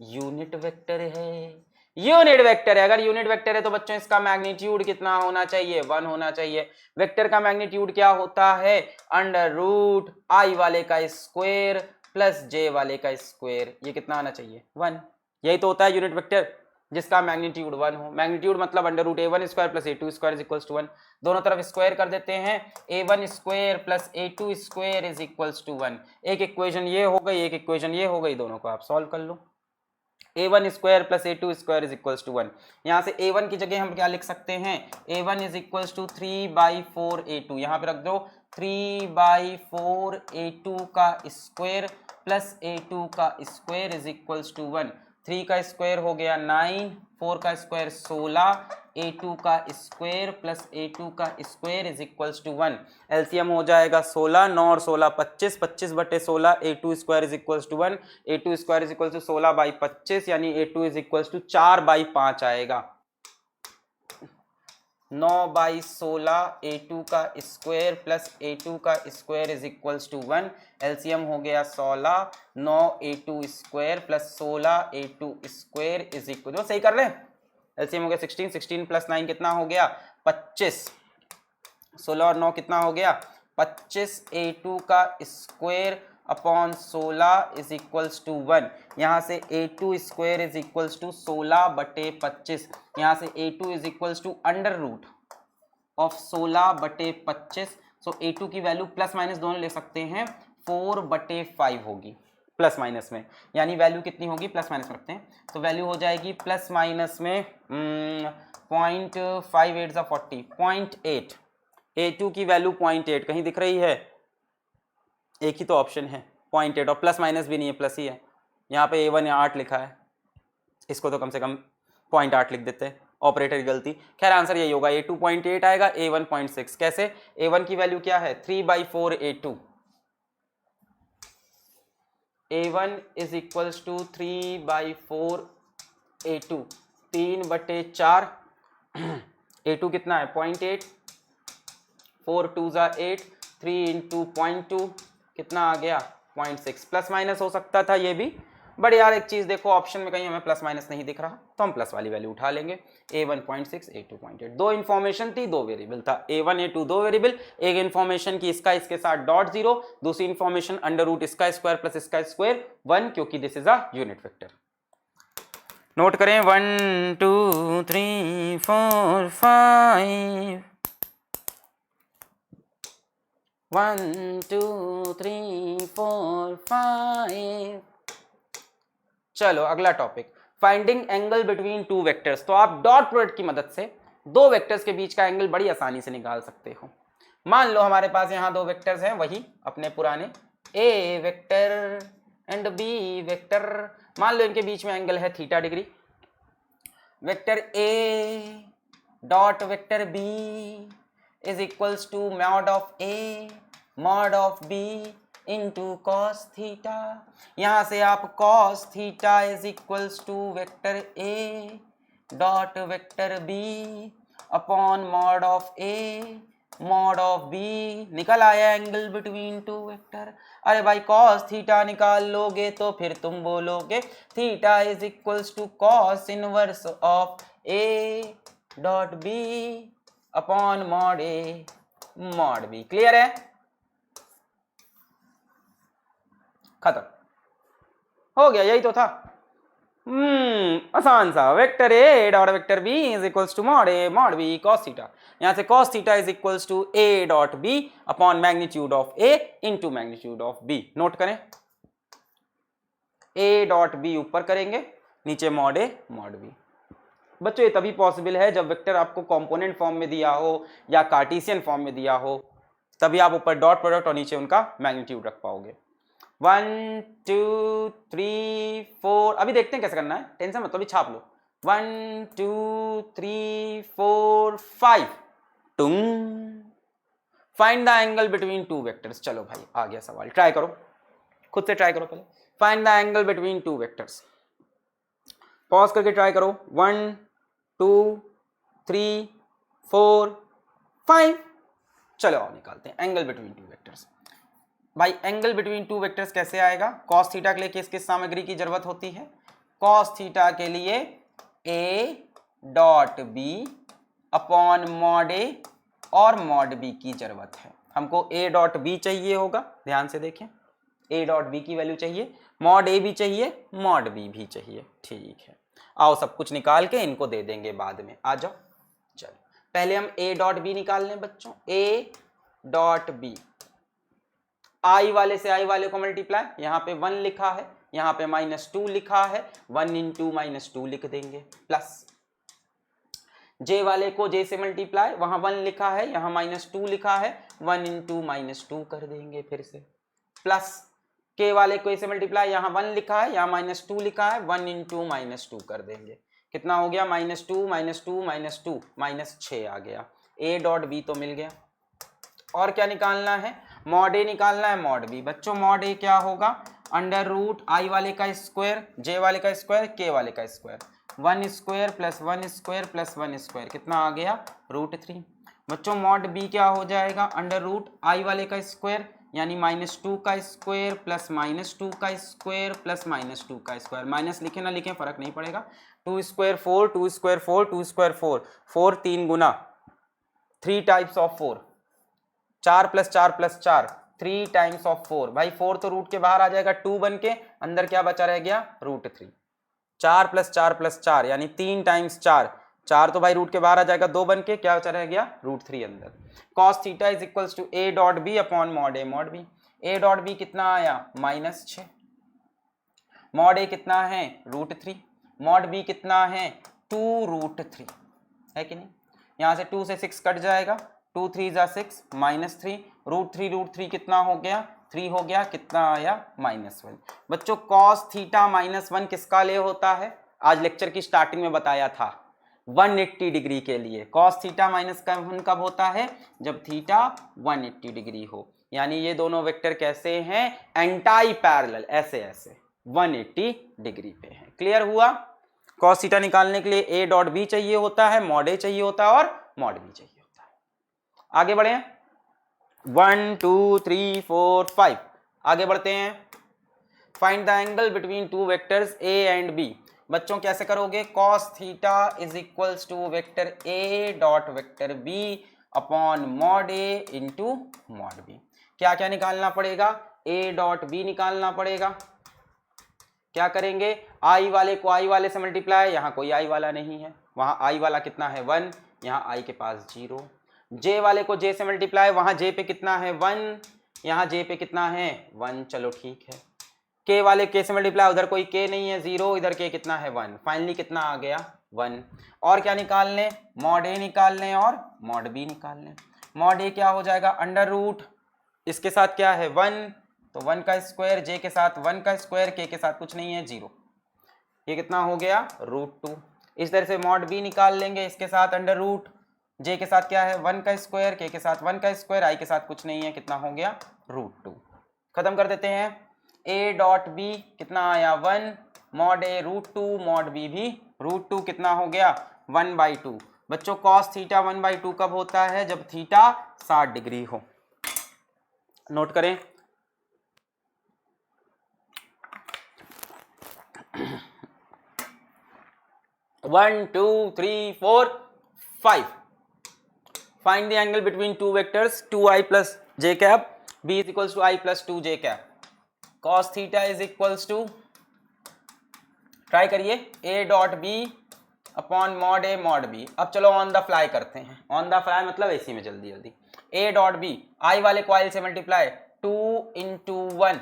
यूनिट वेक्टर है, यूनिट वेक्टर है। अगर यूनिट वेक्टर है तो बच्चों इसका मैग्नीट्यूड कितना होना चाहिए? 1 होना चाहिए। वेक्टर का मैग्नीट्यूड क्या होता है? अंडर रूट आई वाले का स्क्वायर प्लस जे वाले का स्क्वायर। ये कितना आना चाहिए? 1। यही तो होता है यूनिट वेक्टर जिसका मैग्नीट्यूड 1 हो। मैग्नीट्यूड मतलब under root a1 square plus a2 square is equals to 1। दोनों तरफ स्क्वायर कर देते हैं, a1 square plus a2 square is equals to 1। एक इक्वेशन ये हो गई, एक इक्वेशन ये हो गई, दोनों को आप सॉल्व कर लो। a1 square plus a2 square is equals to 1। यहाँ से a1 की जगह हम क्या लिख सकते हैं? a1 is equals to 3/4 a2। यहाँ पे रख दो 3/4 a2 का स्क्वायर प्लस a2 का स्क्वायर इज इक्वल्स टू 1। 3 का स्क्वायर हो गया 9, 4 का स्क्वायर 16, a2 का स्क्वायर प्लस a2 का square is equals to 1। LCM हो जाएगा 16, 9 और 16 25, 25 बटे 16 a2 square is equals to 1। a2 square is equals to 16/25 यानी a2 इज इक्वल्स टू 4/5 आएगा। 9/16 a2 का स्क्वायर प्लस a2 का square is equals to 1। LCM हो गया 16, 9 a2 square plus 16 a2 square is equal, सही कर रहे हैं? एलसीएम हो गया 16, 16 प्लस 9 कितना हो गया? 25। 16 और 9 कितना हो गया? 25 a2 का square upon 16 is equals to 1। यहाँ से a2 square is equals to 16/25। यहाँ से a2 is equals to under root of 16/25। So a2 की वैल्यू प्लस माइनस दोनों ले सकते हैं, 4/5 होगी प्लस माइनस में, यानी वैल्यू कितनी होगी? प्लस माइनस में रखते हैं तो वैल्यू हो जाएगी प्लस माइनस में 0.58 = 40, 0.8। a2 की वैल्यू 0.8 कहीं दिख रही है? एक ही तो ऑप्शन है 0.8, और प्लस माइनस भी नहीं है, प्लस ही है। यहाँ पे a1 या 8 लिखा है, इसको तो कम से कम 0.8 लिख देते हैं, ऑपरेटर की गलती। खैर आंसर यही होगा, a2 0.8 आएगा, a1 0.6। कैसे? a1 की वैल्यू क्या है? 3/4 a2। a1 is equals to 3/4 a2, 3/4। a2 कितना है? 0.8, 4 2 = 8, 3 इंटू 0.2 कितना आ गया? 0.6। प्लस माइनस हो सकता था ये भी, बट यार एक चीज देखो, ऑप्शन में कहीं हमें प्लस माइनस नहीं दिख रहा तो हम प्लस वाली वैल्यू उठा लेंगे। a1 0.6, a2 0.8। दो इन्फॉर्मेशन थी, दो वेरिएबल था, a1 a2 दो वेरिएबल। एक इन्फॉर्मेशन की इसका इसके साथ डॉट 0, दूसरी इन्फॉर्मेशन अंडर रूट इसका स्क्वायर प्लस इसका स्क्वायर 1, क्योंकि this is a unit vector. Note करें 1 2 3 4 5, 1 2 3 4 5। चलो अगला topic, finding angle between two vectors. तो आप डॉट प्रोडक्ट की मदद से दो वेक्टर्स के बीच का एंगल बड़ी आसानी से निकाल सकते हो। मान लो हमारे पास यहाँ दो वेक्टर्स हैं, वही अपने पुराने A vector and B vector. मान लो इनके बीच में एंगल है theta degree. Vector A dot vector B is equals to mod of A mod of B into cos theta. यहां से आप cos theta is equals to vector A dot vector B upon mod of A mod of B, निकल आया angle between to vector. अरे भाई cos theta निकाल लोगे तो फिर तुम बोलोगे theta is equals to cos inverse of A dot B upon mod A mod B. Clear है? खत्म हो गया, यही तो था। आसान सा। Vector A dot vector B is equals to mod A mod B cos theta. यहां से cos theta is equals to A dot B upon magnitude of A into magnitude of B. Note करें, A dot B ऊपर करेंगे, नीचे mod ए mod B. बच्चों ये तभी possible है जब वेक्टर आपको कंपोनेंट फॉर्म में दिया हो या कार्टेशियन फॉर्म में दिया हो, तभी आप ऊपर डॉट प्रोडक्ट और नीचे उनका मैग्नीट्यूड रख पाओगे। 1 2 3 4, अभी देखते हैं कैसे करना है, टेंशन मत, अभी छाप लो। 1 2 3 4 5 to find the angle between two vectors. चलो भाई आ गया सवाल, ट्राई करो, खुद से ट्राई करो पहले। Find the angle between two vectors, pause करके ट्राई करो। 1 2 3 4 5, चलो आओ निकालते हैं एंगल बिटवीन टू वेक्टर्स। भाई एंगल बिटवीन टू वेक्टर्स कैसे आएगा? कॉस थीटा के लिए किस किस सामग्री की जरूरत होती है? कॉस थीटा के लिए A dot B upon mod A और मॉड बी की जरूरत है। हमको ए डॉट बी चाहिए होगा, ध्यान से देखें, ए डॉट बी की वैल्यू चाहिए, मॉड ए भी चाहिए, मॉड बी भी चाहिए। ठीक है, आओ सब कुछ निकाल के इनको दे देंगे बाद में, आ जाओ। चलो पहले हम ए डॉट बी निकाल लें बच्चों। ए डॉट बी, आई वाले से आई वाले को मल्टीप्लाई, यहाँ पे 1 लिखा है, यहाँ पे -2 लिखा है, 1 इंटू -2 लिख देंगे, प्लस जे वाले को जे से मल्टीप्लाई, वहां 1 लिखा है, यहाँ -2 लिखा है, 1 इंटू -2 कर देंगे फिर से, प्लस के वाले को ऐसे मल्टीप्लाई, यहाँ 1 लिखा है, यहाँ -2 लिखा है, 1 इंटू -2 कर देंगे। कितना हो गया? -2 -2 -2 -6 आ गया। ए डॉट बी तो मिल गया। और क्या निकालना है? मॉड ए निकालना है, मॉड बी। बच्चों मॉड ए क्या होगा? अंडर रूट आई वाले का स्क्वायर, जे वाले का स्क्वायर, के वाले का square, 1 square plus 1 square plus 1 square, कितना आ गया? √3। बच्चों मॉड बी क्या हो जाएगा? अंडर रूट आई वाले का स्क्वायर यानी -2 का स्क्वायर प्लस -2 का स्क्वायर प्लस -2 का स्क्वायर, माइनस लिखे ना लिखें फर्क नहीं पड़ेगा। 2 square 4, 2 square 4, 2 square 4, 4 3 Guna, 3 types of 4, 4 plus 4 plus 4, 3 times of 4। भाई 4 तो रूट के बाहर आ जाएगा 2 बन के, अंदर क्या बचा रह गया? √3। 4 प्लस 4 प्लस 4 यानी 3 टाइम्स 4, 4 तो भाई रूट के बाहर आ जाएगा 2 बन के, क्या बचा रह गया? √3 अंदर। Cos theta is equals to A dot B upon mod A mod B. A dot B कितना आया? -6। मॉड ए कितना है? √3। मॉड बी कितना है? 2√3 है कि नहीं? यहां से 2 से 6 कट जाएगा, 2 3 जा 6, -3, √3 कितना हो गया? 3 हो गया, कितना आया? -1। बच्चों कॉस थीटा -1 किसका लिए होता है? आज लेक्चर की स्टार्टिंग में बताया था, 180 डिग्री के लिए। कॉस थीटा -1 कब होता है? जब थीटा 180 डिग्री हो, यानी ये दोनों वेक्टर कैसे हैं? एंटाई पैरेलल, ऐसे ऐसे 180 डिग्री पे हैं। क्लियर हुआ? कॉस थीटा निकालने के लिए ए डॉट बी चाहिए होता है, मॉड ए चाहिए होता है और मॉड बी चाहिए होता है। आगे बढ़े, 1 2 3 4 5, आगे बढ़ते हैं। Find the angle between two vectors A and B. बच्चों कैसे करोगे? Cos theta is equals to vector A dot vector B upon mod A into mod B. क्या क्या निकालना पड़ेगा? ए डॉट बी निकालना पड़ेगा। क्या करेंगे? आई वाले को आई वाले से मल्टीप्लाई, यहाँ कोई आई वाला नहीं है, वहां आई वाला कितना है? 1, यहाँ आई के पास 0। जे वाले को जे से मल्टीप्लाई, वहां जे पे कितना है? 1, यहाँ जे पे कितना है? 1, चलो ठीक है। के वाले के से मल्टीप्लाई, उधर कोई के नहीं है, 0, इधर के कितना है? 1, फाइनली कितना आ गया? 1। और क्या निकाल लें? मॉड ए निकाल लें और मॉड बी निकाल लें। मॉड ए क्या हो जाएगा? अंडर रूट, इसके साथ क्या है? 1, तो 1 का स्क्वायर, जे के साथ 1 का स्क्वायर, के साथ कुछ नहीं है, 0, ये कितना हो गया? √2। इस तरह से मॉड बी निकाल लेंगे, इसके साथ अंडर रूट, जे के साथ क्या है 1 का स्क्वायर, के साथ 1 का स्क्वायर, आई के साथ कुछ नहीं है, कितना हो गया √2। खत्म कर देते हैं। a डॉट बी कितना आया 1, मॉड a √2, मॉड b भी √2, कितना हो गया 1/2। बच्चों कॉस थीटा 1/2 कब होता है, जब थीटा 60 डिग्री हो। नोट करें। One two three four 5 find the angle between two vectors 2i plus J cap b is equals to i plus 2 J cap. Cos theta is equals to, try करिए, a dot B upon mod a mod b। अब चलो on the fly करते हैं, on the fly मतलब ऐसी में जल्दी जल्दी। a डॉट बी i वाले को i से मल्टीप्लाई 2 इंटू 1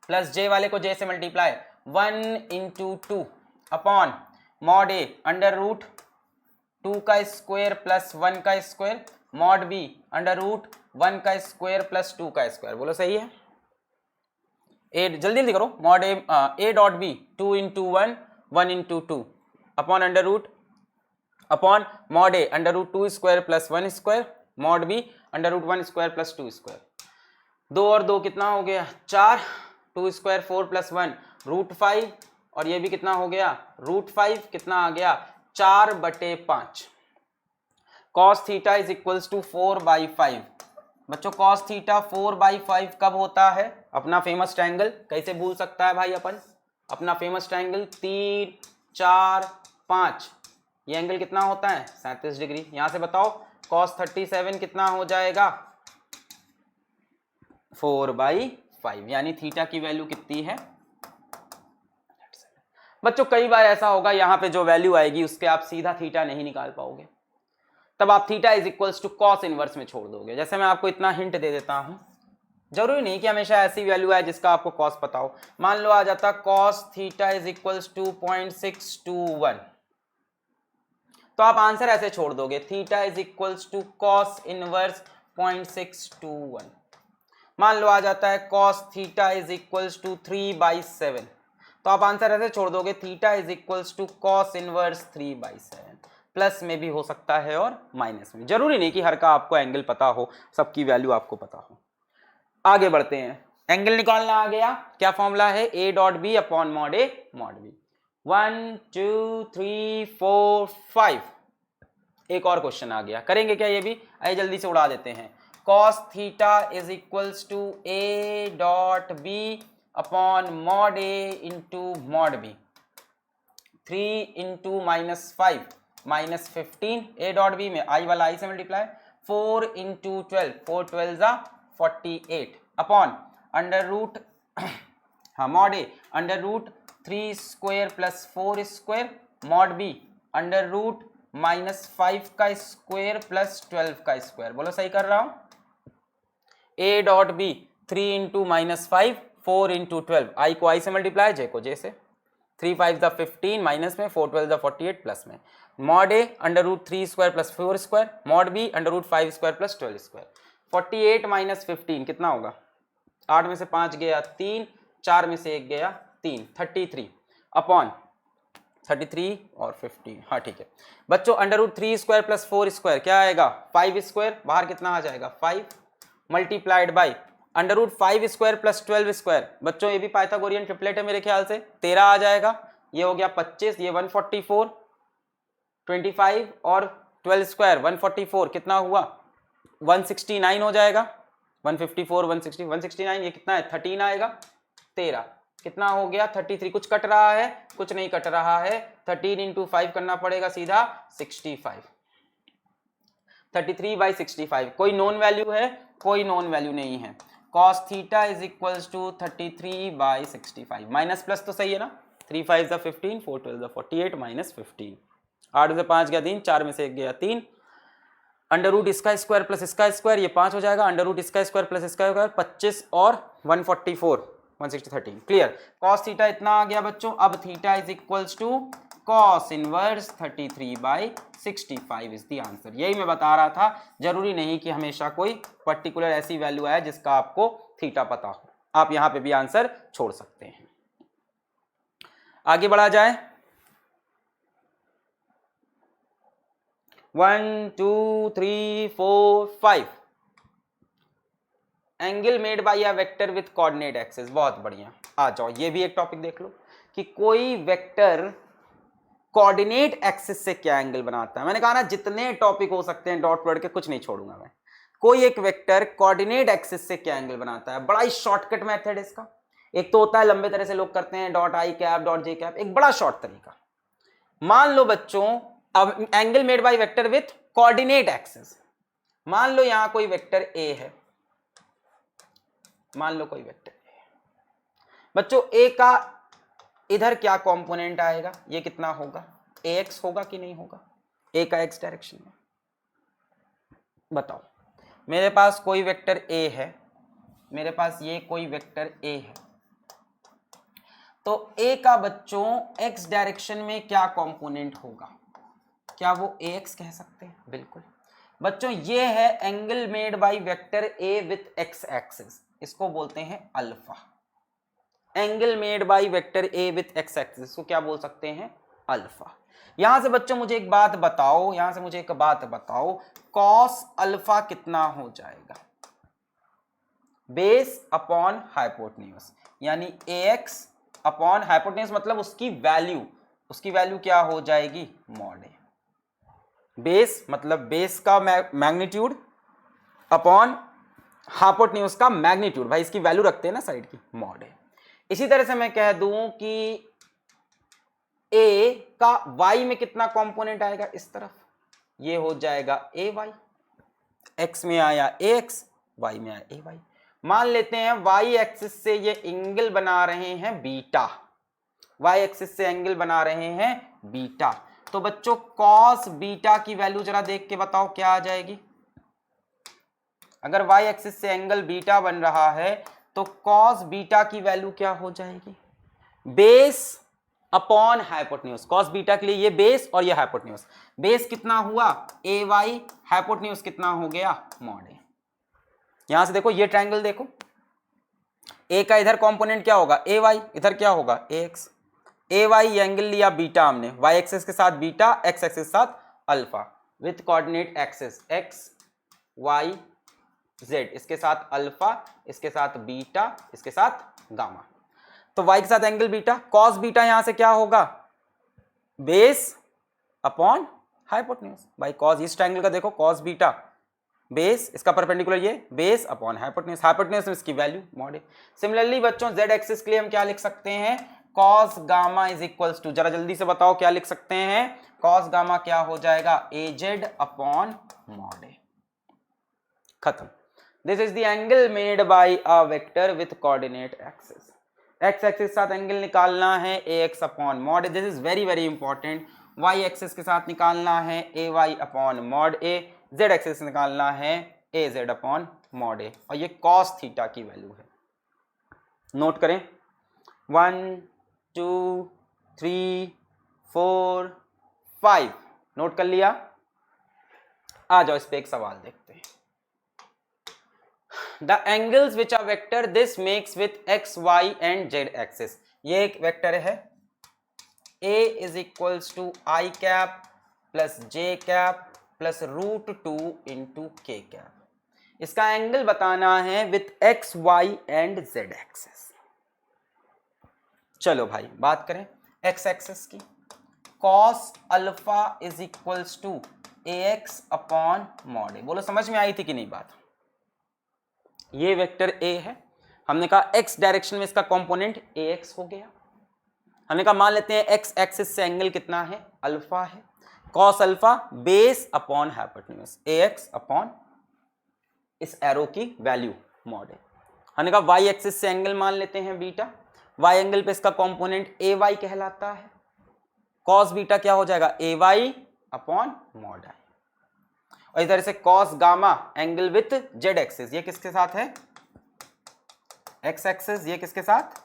प्लस j वाले को j से multiply 1 into 2 upon mod a under root 2 का स्क्वायर प्लस 1 का square, mod b under root 1 का स्क्वायर प्लस 2 का स्क्वायर। बोलो सही है। ए जल्दी जल्दी करो। Mod A dot B 2 into 1 1 into 2 upon under root upon mod A under root 2 square plus 1 square, mod B under root 1 square plus 2 square. 2 और 2 कितना हो गया 4, 2 स्क्वायर 4 प्लस 1 √5, और ये भी कितना हो गया √5, कितना आ गया 4/5। Cos theta is equals to 4/5। बच्चों कॉस थीटा 4/5 कब होता है, अपना फेमस ट्रायंगल, कैसे भूल सकता है भाई अपन, अपना फेमस ट्रायंगल 3 4 5, ये एंगल कितना होता है 37 डिग्री। यहां से बताओ कॉस 37 कितना हो जाएगा 4/5, यानी थीटा की वैल्यू कितनी है। बच्चों कई बार ऐसा होगा यहां पे जो वैल्यू आएगी उसके आप सीधा थीटा नहीं निकाल पाओगे, तब आप theta is equals to cos inverse में छोड़ दोगे। जैसे मैं आपको इतना हिंट दे देता हूं, जरूरी नहीं कि हमेशा ऐसी वैल्यू आए जिसका आपको कॉस पता हो। मान लो आ जाता cos theta is equals to 0.621, तो आप आंसर ऐसे छोड़ दोगे, theta is equals to cos inverse 0.621। मान लो आ जाता है cos theta is equals to 3/7, तो आप आंसर ऐसे छोड़ दोगे, theta is equals to cos inverse 3/7। Plus में भी हो सकता है और माइनस में, जरूरी नहीं कि हर का आपको एंगल पता हो, सबकी वैल्यू आपको पता हो। आगे बढ़ते हैं, एंगल निकालना आ गया, क्या फॉर्मूला है a dot B upon mod a mod b। 1 2 3 4 5। एक और क्वेश्चन आ गया, करेंगे क्या ये भी, आइए जल्दी से उड़ा देते हैं। cos theta is equals to a dot b upon mod a into mod b। 3 into -5 -15, a dot b में i वाला i से मल्टीप्लाई 4 इंटू 12, 4 12 जा 48 अपॉन अंडर रूट हाँ mod a under root 3 square plus 4 square, mod b under root -5 का square plus 12 का square. बोलो सही कर रहा हूं। a dot b 3 into -5 4 into 12, i को i से मल्टीप्लाई, j को j से, 3 5 द 15 माइनस में, 4 12 द 48 प्लस में, mod a under root 3 square plus 4 square, mod b under root 5 square plus 12 square. 48 minus 15 कितना होगा, 8 में से 5 गया 3, 4 में से 1 गया 3, 33 अपॉन 33 और 15, हाँ ठीक है बच्चों। Under root 3 square plus 4 square क्या आएगा 5 स्क्वायर, बाहर कितना आ जाएगा 5, multiplied by under root 5 square plus 12 square. बच्चों ये भी पाइथागोरियन ट्रिपलेट है मेरे ख्याल से, 13 आ जाएगा, ये हो गया 25, ये 144, 25 और 12 स्क्वायर 144 कितना हुआ 169 हो जाएगा, 154 160 169, ये कितना है 13 आएगा, 13 कितना हो गया 33। कुछ कट रहा है, कुछ नहीं कट रहा है, 13 इंटू 5 करना पड़ेगा सीधा 65, 33/65। कोई नॉन वैल्यू है, कोई नॉन वैल्यू नहीं है। cos theta is equals to 33/65, minus plus तो सही है ना, 3 5 द 15 4 12 द 48 माइनस 15, 8 में से 5 गया 3, 4 में से 1 गया 3, अंडर रूट इसका स्क्वायर प्लस इसका स्क्वायर, ये 5 हो जाएगा, अंडर रूट इसका स्क्वायर प्लस इसका स्क्वायर 25 और 144 160 13। क्लियर, cos थीटा इतना आ गया बच्चों। अब theta is equals to cos inverse 33/65 is the answer. यही मैं बता रहा था, जरूरी नहीं कि हमेशा कोई पर्टिकुलर ऐसी वैल्यू आए जिसका आपको थीटा पता हो, आप यहां पे भी आंसर छोड़ सकते हैं। आगे बढ़ा जाए, 1 2 3 4 5 angle made by a vector with coordinate axis. बहुत बढ़िया, आ जाओ ये भी एक टॉपिक देख लो कि कोई वेक्टर कोऑर्डिनेट एक्सिस से क्या एंगल बनाता है। मैंने कहा ना जितने टॉपिक हो सकते हैं डॉट वर्ड के कुछ नहीं छोड़ूंगा मैं। कोई एक वेक्टर कोऑर्डिनेट एक्सिस से क्या एंगल बनाता है, बड़ा ही शॉर्टकट मेथड है इसका। एक तो होता है लंबे तरह से लोग करते हैं dot I cap dot J cap, एक बड़ा शॉर्ट तरीका। मान लो बच्चों अब angle made by vector with coordinate axis, मान लो यहां कोई वेक्टर ए है, मान लो कोई वेक्टर ए, बच्चों ए का इधर क्या कंपोनेंट आएगा, ये कितना होगा, ax होगा कि नहीं होगा, a का x डायरेक्शन में। बताओ मेरे पास कोई वेक्टर a है, मेरे पास ये कोई वेक्टर a है, तो a का बच्चों x डायरेक्शन में क्या कंपोनेंट होगा, क्या वो ax कह सकते हैं? बिल्कुल बच्चों, ये है angle made by vector a with x axis, इसको बोलते हैं alpha. Angle made by vector a with x axis को क्या बोल सकते हैं, अल्फा। यहां से बच्चों मुझे एक बात बताओ, यहां से मुझे एक बात बताओ, कॉस अल्फा कितना हो जाएगा, बेस अपॉन हाइपोटेन्यूज, यानी ax अपॉन हाइपोटेन्यूज, मतलब उसकी वैल्यू क्या हो जाएगी, मॉड ए। बेस मतलब बेस का मैग्नीट्यूड अपॉन हाइपोटेन्यूज का मैग्नीट्यूड, भाई इसकी वैल्यू रखते हैं ना साइड की, मॉड ए। इसी तरह से मैं कह दूं कि a का y में कितना कंपोनेंट आएगा, इस तरफ ये हो जाएगा ay, x में आया ax, y में आया ay। मान लेते हैं y एक्सिस से ये एंगल बना रहे हैं बीटा, y एक्सिस से एंगल बना रहे हैं बीटा, तो बच्चों cos बीटा की वैल्यू जरा देख के बताओ क्या आ जाएगी। अगर y एक्सिस से एंगल बीटा बन रहा है तो cos बीटा की वैल्यू क्या हो जाएगी, base upon hypotenuse. cos beta के लिए ये बेस और ये हाइपोटेन्यूज, बेस कितना हुआ ay, हाइपोटेन्यूज कितना हो गया, मॉड ए। यहां से देखो ये ट्रायंगल देखो, a का इधर कंपोनेंट क्या होगा ay, इधर क्या होगा ax, ay एंगल लिया बीटा हमने, y एक्सिस के साथ बीटा, x एक्सिस के साथ alpha, with coordinate axis x y z, इसके साथ अल्फा, इसके साथ बीटा, इसके साथ गामा, तो y के साथ एंगल बीटा, cos बीटा यहां से क्या होगा, बेस अपॉन हाइपोटेन्यूज। भाई cos इस ट्रायंगल का देखो, cos बीटा बेस, इसका परपेंडिकुलर ये बेस अपॉन हाइपोटेन्यूज, हाइपोटेन्यूज में इसकी वैल्यू मॉड ए। सिमिलरली बच्चों z एक्सिस के लिए हम क्या लिख सकते हैं, cos gamma is equals to, जरा जल्दी से बताओ क्या लिख सकते हैं, cos गामा क्या हो जाएगा, az अपॉन मॉड ए, खत्म। This is the angle made by a vector with coordinate axis. x axis के साथ एंगल निकालना है ax upon mod A, this is very very important. y axis के साथ निकालना है ay upon mod A, z axis निकालना है az अपॉन मॉड ए, और ये cos थीटा की वैल्यू है। नोट करें 1 2 3 4 5, नोट कर लिया। आ जाओ इस पे एक सवाल देखते हैं। The angles which a vector this makes with x, y and z axis, ये एक वेक्टर है, a is equals to I cap plus j cap plus √2 into k cap, इसका एंगल बताना है with x, y and z axis। चलो भाई बात करें x एक्सिस की, cos अल्फा is equals to ax upon mod A. बोलो समझ में आई थी कि नहीं बात। ये वेक्टर a है, हमने कहा x डायरेक्शन में इसका कंपोनेंट ax हो गया, हमने कहा मान लेते हैं x एक्सिस से एंगल कितना है, अल्फा है, cos alpha base upon hypotenuse ax upon इस एरो की वैल्यू मॉड है। हमने कहा y एक्सिस से एंगल मान लेते हैं बीटा, y एंगल पे इसका कंपोनेंट ay कहलाता है, cos बीटा क्या हो जाएगा ay अपॉन मॉड है, और इधर से cos gamma angle with z axis, ये किसके साथ है x एक्सिस, ये किसके साथ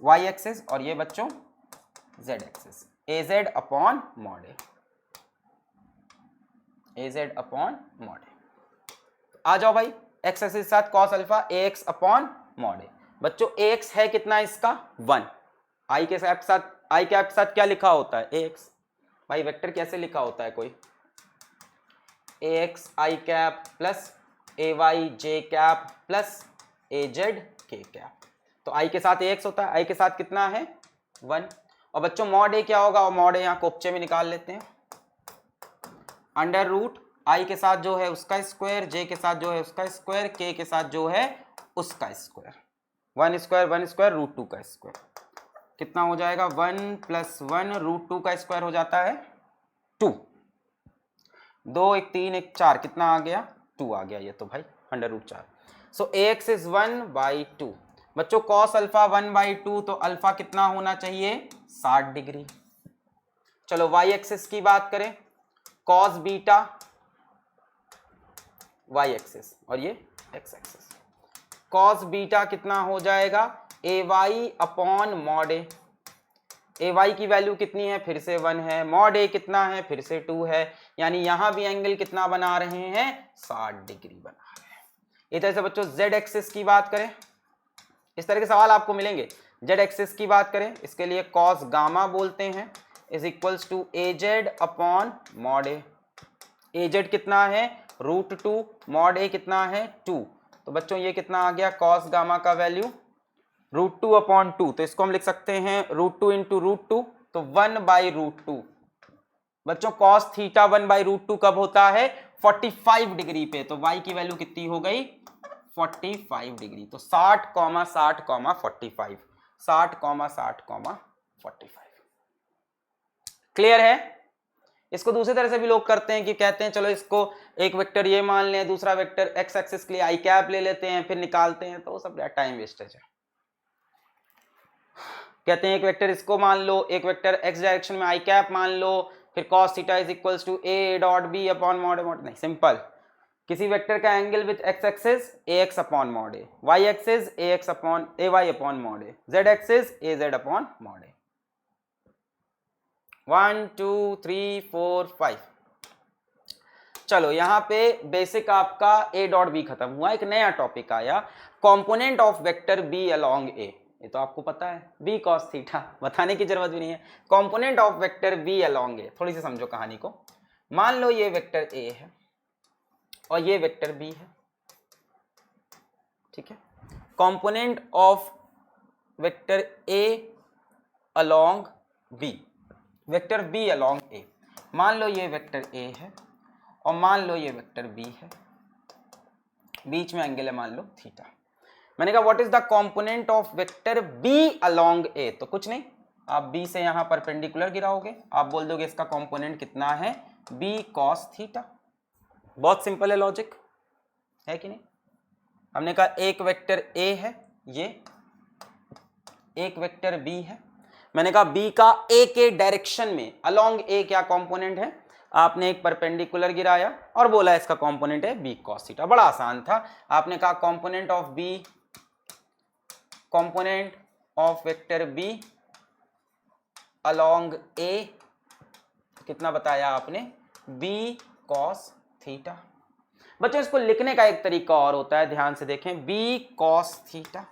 y एक्सिस, और ये बच्चों z axis, az upon mod A, az upon mod A. आ जाओ भाई x एक्सिस के साथ cos अल्फा ax अपॉन मॉड ए। बच्चों ax है कितना इसका 1, i के साथ क्या लिखा होता है ax, भाई वेक्टर कैसे लिखा होता है कोई, ए x I cap plus A Y J cap plus A Z के कैप। तो आई के साथ ए एक्स होता है, आई के साथ कितना है 1। और बच्चों मॉड ए क्या होगा, और मॉड ए यहाँ कोपचे में निकाल लेते हैं, अंडर रूट आई के साथ जो है उसका स्क्वायर, जे के साथ जो है उसका स्क्वायर, के के साथ जो है उसका स्क्वायर, 1 स्क्वायर रूट 2 का स्क्वायर। कितना हो जाएगा 1 + 1 रूट 2 का स्क्वायर हो जाता है 2, 2 1 3 1 4 कितना आ गया 2 आ गया ये तो भाई under root 4। So ax is 1/2। बच्चों cos अल्फा 1/2 तो अल्फा कितना होना चाहिए 60 डिग्री। चलो y एक्सिस की बात करें, cos बीटा y एक्सिस और ये x एक्सिस, cos बीटा कितना हो जाएगा ay अपॉन मॉड ए। ay की वैल्यू कितनी है फिर से 1 है, मॉड a कितना है फिर से 2 है, यानी यहां भी एंगल कितना बना रहे हैं 60 डिग्री बना रहे हैं। इस तरह से बच्चों z एक्सिस की बात करें, इस तरह के सवाल आपको मिलेंगे। z एक्सिस की बात करें, इसके लिए cos गामा बोलते हैं is equals to az upon mod A. az कितना है √2, मॉड ए कितना है 2, तो बच्चों ये कितना आ गया cos गामा का वैल्यू √2 अपॉन 2, तो इसको हम लिख सकते हैं √2 इंटू √2, तो 1/√2। बच्चों cos थीटा 1/√2 कब होता है 45 डिग्री पे, तो y की वैल्यू कितनी हो गई 45 डिग्री। तो 60, 60, 45, 60, 60, 45। क्लियर है। इसको दूसरी तरह से भी लोग करते हैं कि कहते हैं चलो इसको एक वेक्टर ये मान लें, दूसरा वेक्टर एक्स एक्सिस के लिए आई कैप ले लेते हैं, फिर निकालते हैं, तो वो सब टाइम वेस्टेज है। कहते हैं एक वेक्टर इसको मान लो, एक वेक्टर एक्स डायरेक्शन में आई कैप मान लो, फिर cos theta is equals to a dot b upon mod A. नहीं, सिंपल, किसी वेक्टर का angle with X axis ax upon mod A, Y axis ax upon ay upon mod A, z axis az upon mod A. 1 2 3 4 5। चलो यहाँ पे basic आपका a dot b खत्म हुआ, एक नया टॉपिक आया component of vector b along a। ये तो आपको पता है b cos थीटा, बताने की जरूरत भी नहीं है। Component of vector b along a, थोड़ी सी समझो कहानी को। मान लो ये वेक्टर a है और ये वेक्टर b है, ठीक है। Component of vector a along b, vector b along a, मान लो ये वेक्टर a है और मान लो ये वेक्टर b है, बीच में एंगल है मान लो थीटा। मैंने कहा what is the component of vector b along a, तो कुछ नहीं, आप b से यहां परपेंडिकुलर गिराओगे, आप बोल दोगे इसका कंपोनेंट कितना है b cos थीटा। बहुत सिंपल है लॉजिक, है कि नहीं। हमने कहा एक वेक्टर a है, ये एक वेक्टर b है, मैंने कहा b का a के डायरेक्शन में अलोंग a क्या कंपोनेंट है, आपने एक परपेंडिकुलर गिराया और बोला इसका कंपोनेंट है b cos थीटा। बड़ा आसान था, आपने कहा component of b, component of vector b along a, कितना बताया आपने b cos थीटा। बच्चों इसको लिखने का एक तरीका और होता है, ध्यान से देखें, b cos theta,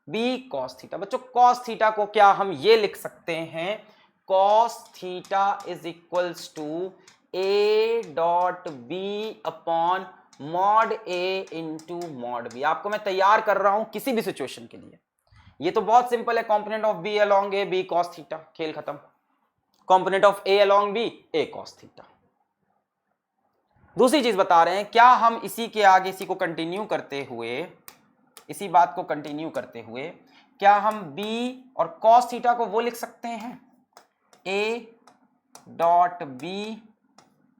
b cos theta. बच्चों cos थीटा को क्या हम ये लिख सकते हैं, cos theta is equals to a dot b upon mod a into mod b। आपको मैं तैयार कर रहा हूं किसी भी सिचुएशन के लिए, ये तो बहुत सिंपल है, component of b along a b cos theta, खेल खत्म। Component of a along b a cos theta. दूसरी चीज बता रहे हैं, क्या हम इसी के आगे इसी को कंटिन्यू करते हुए, इसी बात को कंटिन्यू करते हुए, क्या हम b और cos थीटा को वो लिख सकते हैं a dot b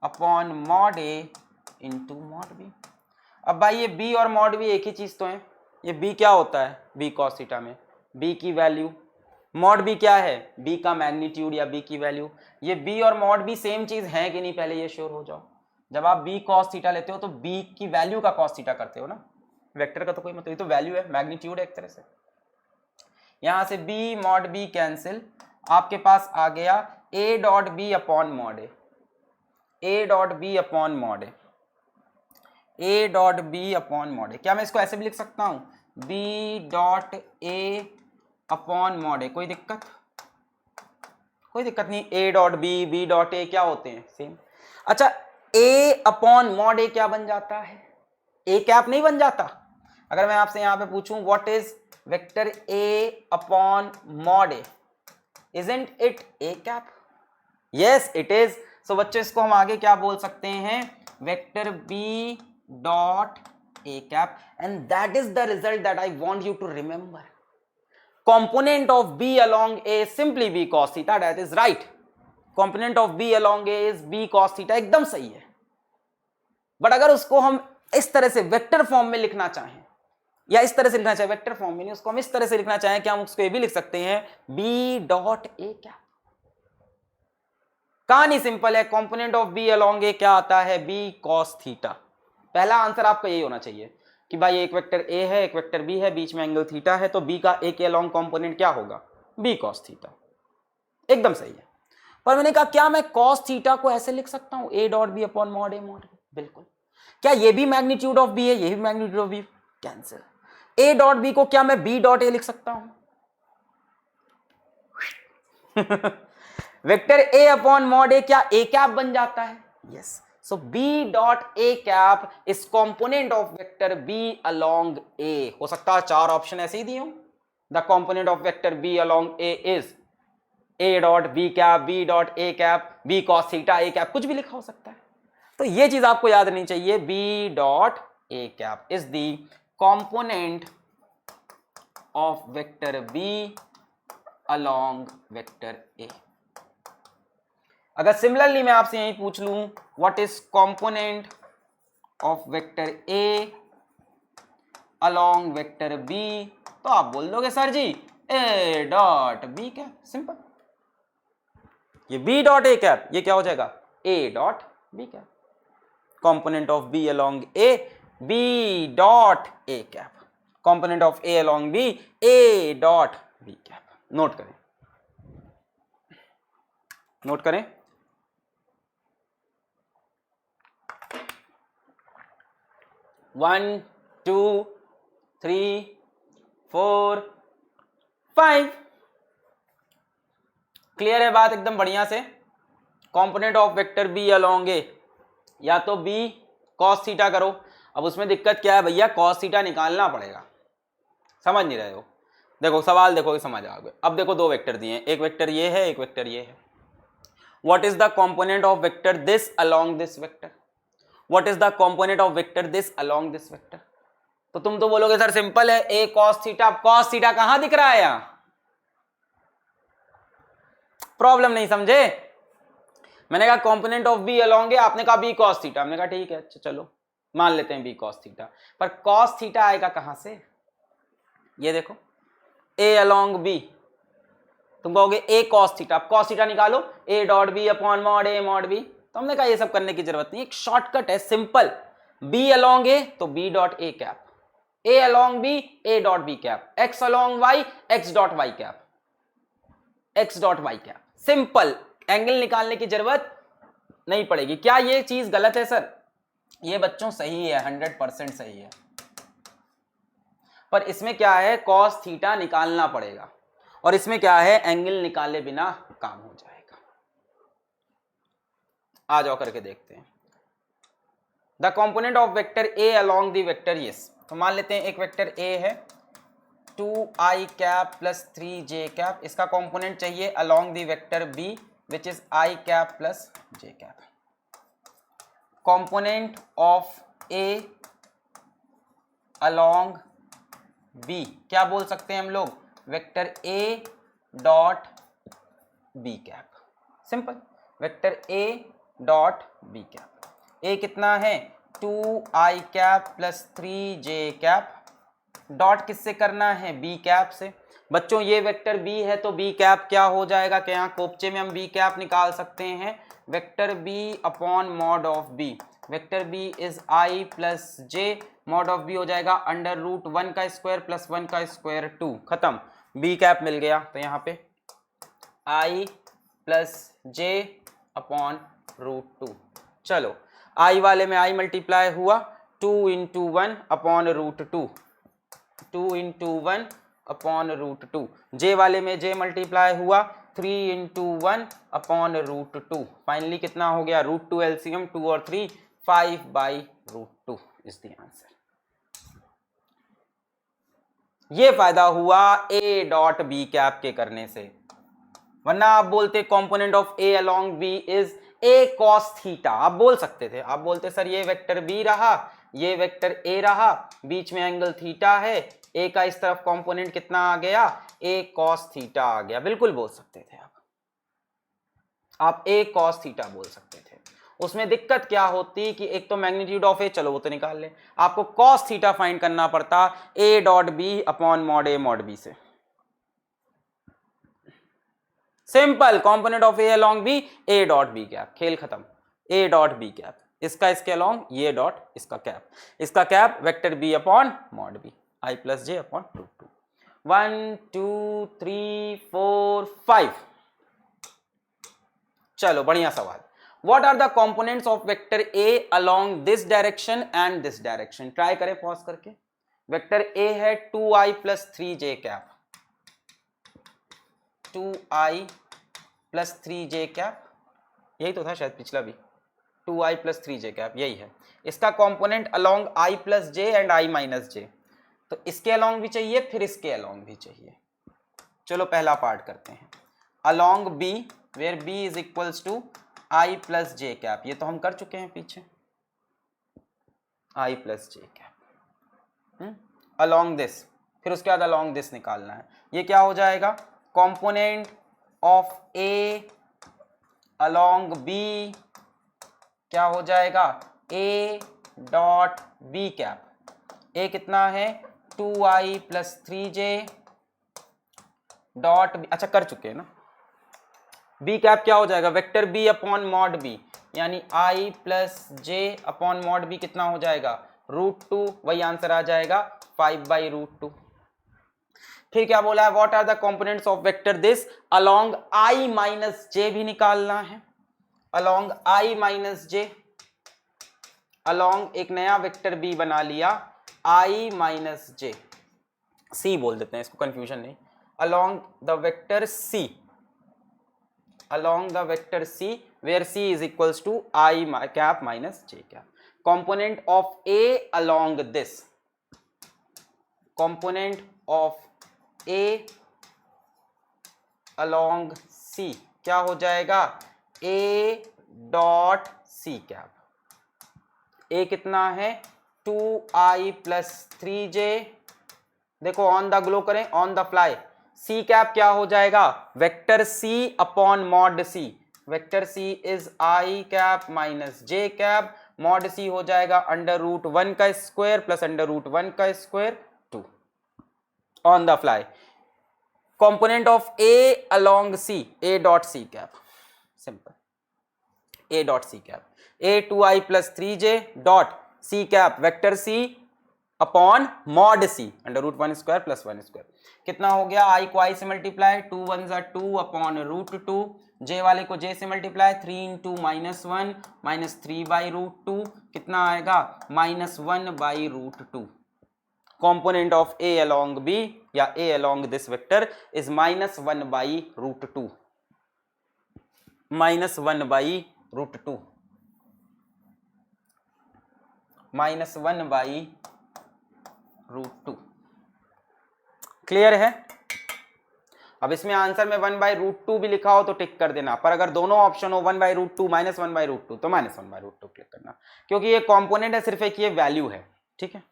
upon mod a into mod b। अब भाई ये b और मॉड b एक ही चीज तो है, ये b क्या होता है b cos थीटा में b की वैल्यू, मॉड b क्या है b का मैग्नीट्यूड या b की वैल्यू। ये b और मॉड b सेम चीज है कि नहीं, पहले ये श्योर हो जाओ। जब आप b cos थीटा लेते हो तो b की वैल्यू का cos थीटा करते हो ना, वेक्टर का तो कोई मतलब, ये तो वैल्यू है, मैग्नीट्यूड है एक तरह से। यहां से b मॉड b कैंसिल, आपके पास आ गया a dot b upon mod a, a dot b upon mod a, a dot b upon mod a। क्या मैं इसको ऐसे भी लिख सकता हूं b dot a upon mod a, कोई दिक्कत, कोई दिक्कत नहीं। a dot b, b dot a क्या होते हैं सेम। अच्छा ए अपॉन मॉड ए क्या बन जाता है? ए कैप नहीं बन जाता? अगर मैं आपसे यहां पे पूछूं what is vector A upon mod A, isn't it A cap? Yes it is. So बच्चों इसको हम आगे क्या बोल सकते हैं? Vector B dot A cap, and that is the result that I want you to remember. component of b along a is simply b cos theta, that is right. component of b along a is b cos theta, एकदम सही है। But अगर उसको हम इस तरह से vector form में लिखना चाहें, या इस तरह से लिखना चाहें, वेक्टर फॉर्म में नहीं, उसको हम इस तरह से लिखना चाहें कि हम उसको ये भी लिख सकते हैं b डॉट ए क्या। कहानी सिंपल है, component of b along a क्या आता है? b cos theta. पहला आंसर आपका यही होना चाहिए कि भाई एक वेक्टर a है, एक वेक्टर b है, बीच में एंगल थीटा है, तो b का a के अलॉन्ग कंपोनेंट क्या होगा? b cos theta. एकदम सही है। पर मैंने कहा क्या मैं cos थीटा को ऐसे लिख सकता हूं, a dot B upon mod A mod b? बिल्कुल। क्या ये भी मैग्नीट्यूड ऑफ b है, ये भी magnitude of b? Cancel. a dot b को क्या मैं b डॉट ए लिख सकता हूं? वेक्टर a अपॉन मॉड ए क्या a कैप बन जाता है? Yes. So b dot a cap is component of vector b along a। हो सकता है चार ऑप्शन ऐसे ही दिए हो। The component of vector b along a is a dot b cap, b dot a cap, b cos theta a cap, कुछ भी लिखा हो सकता है। तो ये चीज आपको याद नहीं चाहिए, b dot a cap is the component of vector b along vector a। अगर सिमिलरली मैं आपसे यही पूछ लूं what is component of vector A along vector B, तो आप बोल दोगे sir ji a dot B cap. Simple. ये बी डॉट ए कैप ये क्या हो जाएगा? A dot B cap. Component of B along a b dot A cap, component of A along b A dot B cap. Note करें, note करें। One two three four five. Clear है बात एकदम बढ़िया से? Component of vector B along A, या तो B cos theta करो। अब उसमें दिक्कत क्या है भैया? कॉस थीटा निकालना पड़ेगा। समझ नहीं रहे हो? देखो सवाल देखो समझ आ गए। अब देखो दो वेक्टर दिए हैं, एक वेक्टर ये है, एक वेक्टर ये है। What is the component of vector this along this vector? What is the component of vector this along this vector? तो तुम तो बोलोगे सर सिंपल है a cos theta. cos theta कहां दिख रहा है यहां? प्रॉब्लम नहीं समझे? मैंने कहा component of b along a, आपने कहा b cos थीटा। हमने कहा ठीक है चलो मान लेते हैं b cos थीटा, पर cos थीटा आएगा कहां से? ये देखो a along b, तुम कहोगे a cos theta. cos theta निकालो, a dot b upon mod a mod b। तो हमने कहा ये सब करने की जरूरत नहीं, एक शॉर्टकट है सिंपल। b along a तो b dot a cap, a along b a dot b cap, x along y x dot y cap, x dot y cap. Simple, angle निकालने की जरूरत नहीं पड़ेगी। क्या ये चीज गलत है सर? ये बच्चों सही है, 100% सही है, पर इसमें क्या है? cos थीटा निकालना पड़ेगा, और इसमें क्या है? एंगल निकाले बिना काम हो जाएगा। आ जाओ करके देखते हैं। The component of vector A along the vector yes, तो मान लेते हैं एक वेक्टर ए है 2i cap plus 3j cap, इसका कंपोनेंट चाहिए along the vector B which is i cap plus j cap. Component of A along B क्या बोल सकते हैं हम लोग? Vector A dot B cap. Simple, vector A dot B cap. A कितना है? 2i cap plus 3j cap, dot किससे करना है? बी कैप से। बच्चों ये वेक्टर बी है तो बी कैप क्या हो जाएगा? क्या यहाँ कोपचे में हम बी कैप निकाल सकते हैं? Vector B upon mod of b. Vector B is i plus j, mod of b हो जाएगा अंडर रूट 1 का स्क्वायर प्लस 1 का स्क्वायर 2। खत्म, बी कैप मिल गया। तो यहाँ पे i plus j upon root 2। चलो i वाले में i मल्टीप्लाई हुआ 2 into 1 upon root 2, 2 into 1 upon root 2। j वाले में j मल्टीप्लाई हुआ 3 इंटू 1 अपॉन √2। फाइनली कितना हो गया, √2 एलसीएम 2 और 3 5/√2 इज द आंसर। ये फायदा हुआ A डॉट बी कैप के करने से, वरना आप बोलते component of A along B is A cos theta. आप बोल सकते थे, आप बोलते सर ये वेक्टर B रहा, ये वेक्टर A रहा, बीच में एंगल थीटा है, A का इस तरफ कंपोनेंट कितना आ गया, A cos थीटा आ गया। बिल्कुल बोल सकते थे आप A cos थीटा बोल सकते थे। उसमें दिक्कत क्या होती कि एक तो मैग्नीट्यूड ऑफ A, चलो वो तो निकाल ले, आपको cos थीटा फाइंड करना पड़ता A dot B upon mod A mod B से। Simple, component of A along B A dot B cap, खेल खत्म। A डॉट बी कैप, इसका इसके अलोंग, ये डॉट इसका कैप, इसका cap vector B upon mod B I plus J upon √2। 1 2 3 4 5। चलो बढ़िया सवाल। What are the components of vector A along this direction and this direction? Try करें pause करके। वेक्टर A है 2i plus 3j cap, 2i plus 3j cap, यही तो था शायद पिछला भी, 2i प्लस 3j कैप यही है। इसका component along i plus j and i minus j, तो इसके अलोंग भी चाहिए, फिर इसके अलोंग भी चाहिए। चलो पहला पार्ट करते हैं। Along b where b is equals to i plus j cap, ये तो हम कर चुके हैं पीछे, i plus j cap. Along this, फिर उसके बाद अलोंग दिस निकालना है। ये क्या हो जाएगा, component of A along B क्या हो जाएगा, A dot B cap. A कितना है 2i plus 3j dot B, अच्छा कर चुके हैं ना। B कैप क्या हो जाएगा, vector B upon mod B, यानी i plus j upon mod B कितना हो जाएगा, √2, वही आंसर आ जाएगा 5/√2। फिर क्या बोला है, what are the components of vector this along i minus j भी निकालना है। Along i minus j, along एक नया वेक्टर b बना लिया i माइनस j, c बोल देते हैं इसको, कंफ्यूजन नहीं। Along the vector c, along the vector c where c is equals to i cap minus j cap. Component of a along this, component of A along C क्या हो जाएगा, A dot C cap. A कितना है 2i plus 3j, देखो on the glow करें, on the fly. C cap क्या हो जाएगा, vector C upon mod C, vector C is i cap minus j cap, mod C हो जाएगा √1 का स्क्वायर प्लस √1 का square 2 on the fly. Component of A along C, A dot C cap, simple, A dot C cap, A 2i plus 3j dot C cap vector C upon mod C √1 square plus 1 square. कितना हो गया, i को i से multiply, 2 1 जा 2 upon √2, j वाले को j से multiply, 3 into -1 minus 3/√2 कितना आएगा, -1/√2। component of A along B या A along this vector is -1/√2, -1/√2, -1/√2। Clear है। अब इसमें आंसर में 1/√2 भी लिखा हो तो टिक कर देना, पर अगर दोनों ऑप्शन हो 1/√2 -1/√2 तो -1/√2 क्लिक करना, क्योंकि ये कंपोनेंट है, सिर्फ एक ये वैल्यू है, ठीक है,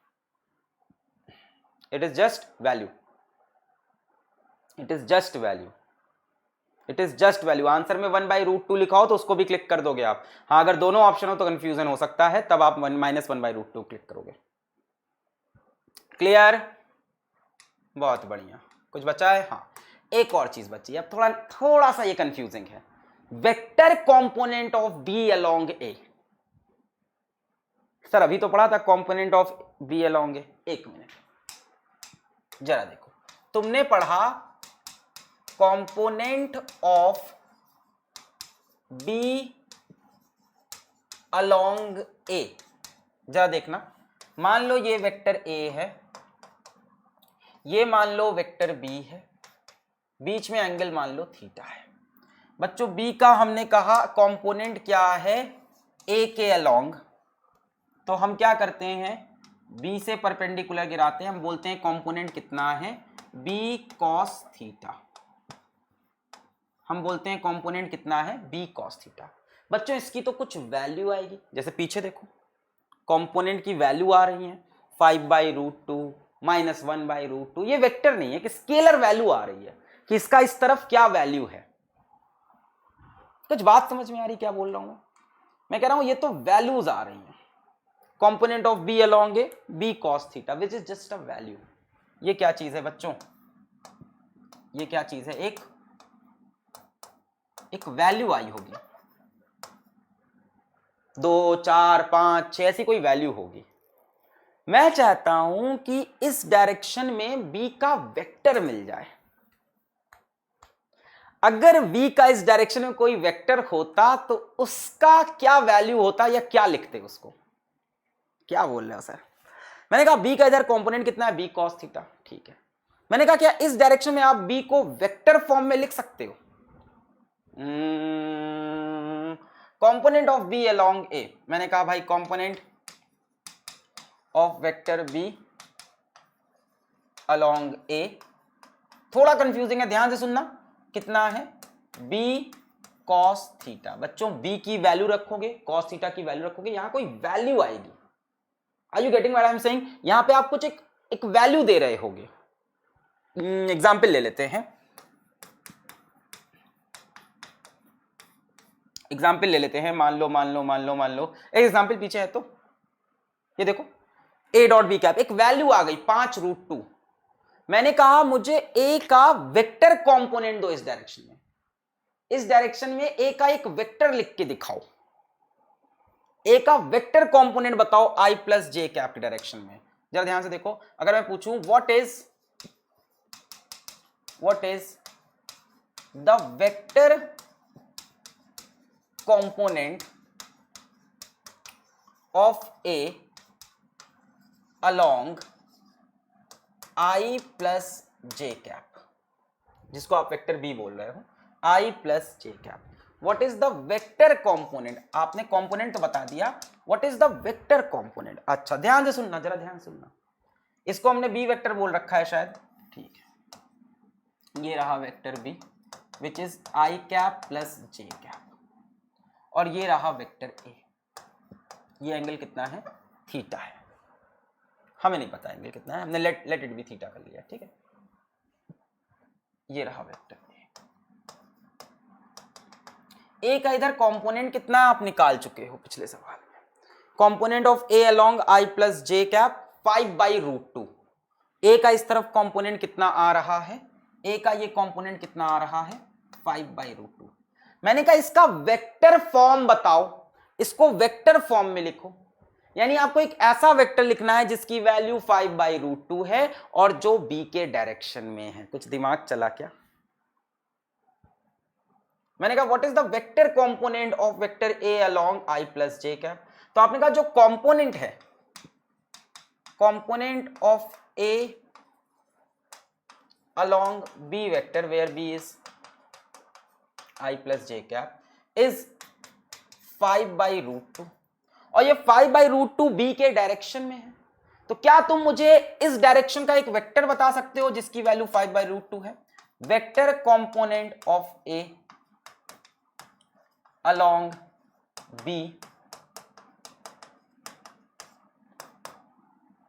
it is just value, it is just value, it is just value. Answer में 1/√2 लिखा हो तो उसको भी क्लिक कर दोगे आप। हाँ अगर दोनों ऑप्शन हो तो कंफ्यूजन हो सकता है, तब आप -1/√2 क्लिक करोगे। क्लियर, बहुत बढ़िया। कुछ बचा है, हाँ एक और चीज बची है, अब थोड़ा सा ये कंफ्यूजिंग है। Vector component of B along a, sir अभी तो पढ़ा था component of B along a, एक मिनट जरा देखो, तुमने पढ़ा component of B along a, जरा देखना, मान लो ये वेक्टर ए है, ये मान लो वेक्टर बी है, बीच में एंगल मान लो थीटा है, बच्चों बी का हमने कहा कंपोनेंट क्या है, ए के अलोंग, तो हम क्या करते हैं, बी से परपेंडिकुलर गिराते हैं, हम बोलते हैं कंपोनेंट कितना है, बी कॉस थीटा। हम बोलते हैं कंपोनेंट कितना है, बी कॉस थीटा। बच्चों इसकी तो कुछ वैल्यू आएगी, जैसे पीछे देखो कंपोनेंट की वैल्यू आ रही है 5/√2 -1/√2। ये वेक्टर नहीं है कि स्केलर वैल्यू आ रही है कि इसका इस तरफ क्या वैल्यू है। कुछ बात समझ में आ रही क्या बोल रहा हूं मैं कह रहा हूं ये तो वैल्यूज आ रही हैं। Component of B along a B cos theta which is just a value. ये क्या चीज है बच्चों, ये क्या चीज है, एक वैल्यू आई होगी, 2, 4, 5, 6 ऐसी कोई वैल्यू होगी। मैं चाहता हूं कि इस डायरेक्शन में बी का वेक्टर मिल जाए। अगर v का इस डायरेक्शन में कोई वेक्टर होता तो उसका क्या वैल्यू होता या क्या लिखते उसको, क्या बोल रहे हो सर। मैंने कहा b का इधर कंपोनेंट कितना है, b cos थीटा, ठीक है। मैंने कहा क्या इस डायरेक्शन में आप b को वेक्टर फॉर्म में लिख सकते हो, component of b along a। मैंने कहा भाई component of vector b along a, थोड़ा कंफ्यूजिंग है, ध्यान से सुनना, कितना है, b cos थीटा। बच्चों b की वैल्यू रखोगे, cos थीटा की वैल्यू रखोगे, यहां कोई वैल्यू आएगी। Are you getting what I am saying, यहां पे आप कुछ एक वैल्यू दे रहे होगे। एग्जाम्पल ले लेते हैं, एग्जाम्पल ले लेते हैं, मान लो एक एग्जाम्पल पीछे है, तो ये देखो a डॉट बी कैप, एक वैल्यू आ गई 5√2। मैंने कहा मुझे a का वेक्टर कंपोनेंट दो इस डायरेक्शन में, इस डायरेक्शन में a का एक वेक्टर लिख के दिखाओ, a का वेक्टर कंपोनेंट बताओ i प्लस जे कैप की डायरेक्शन में। जरा ध्यान से देखो, अगर मैं पूछूं what is the vector component of a along i plus J cap, जिसको आप वेक्टर b बोल रहे हो, i plus J cap. What is the vector component, आपने कंपोनेंट तो बता दिया, what is the vector component. अच्छा ध्यान से सुनना, जरा ध्यान से सुनना, इसको हमने b वेक्टर बोल रखा है शायद, ठीक है। ये रहा vector b which is i cap plus J cap, और ये रहा वेक्टर a, ये एंगल कितना है, थीटा है। हमें नहीं पता एंगल कितना है, हमने लेट इट बी थीटा कर लिया, ठीक है। ये रहा वेक्टर ए का इधर कंपोनेंट कितना आप निकाल चुके हो पिछले सवाल में, component of a along i plus J cap 5/√2। ए का इस तरफ कंपोनेंट कितना आ रहा है, ए का ये कंपोनेंट कितना आ रहा है 5/√2। मैंने कहा इसका वेक्टर फॉर्म बताओ, इसको वेक्टर फॉर्म में लिखो, यानी आपको एक ऐसा वेक्टर लिखना है जिसकी वैल्यू 5/√2 है और जो b के डायरेक्शन में है। कुछ दिमाग चला क्या। मैंने कहा what is the vector component of vector a along i plus J cap, तो आपने कहा जो कंपोनेंट है, component of a along b vector where b is i plus J cap is 5/√2, और ये 5/√2 b के डायरेक्शन में है। तो क्या तुम मुझे इस डायरेक्शन का एक वेक्टर बता सकते हो जिसकी वैल्यू 5/√2 है, vector component of a along b,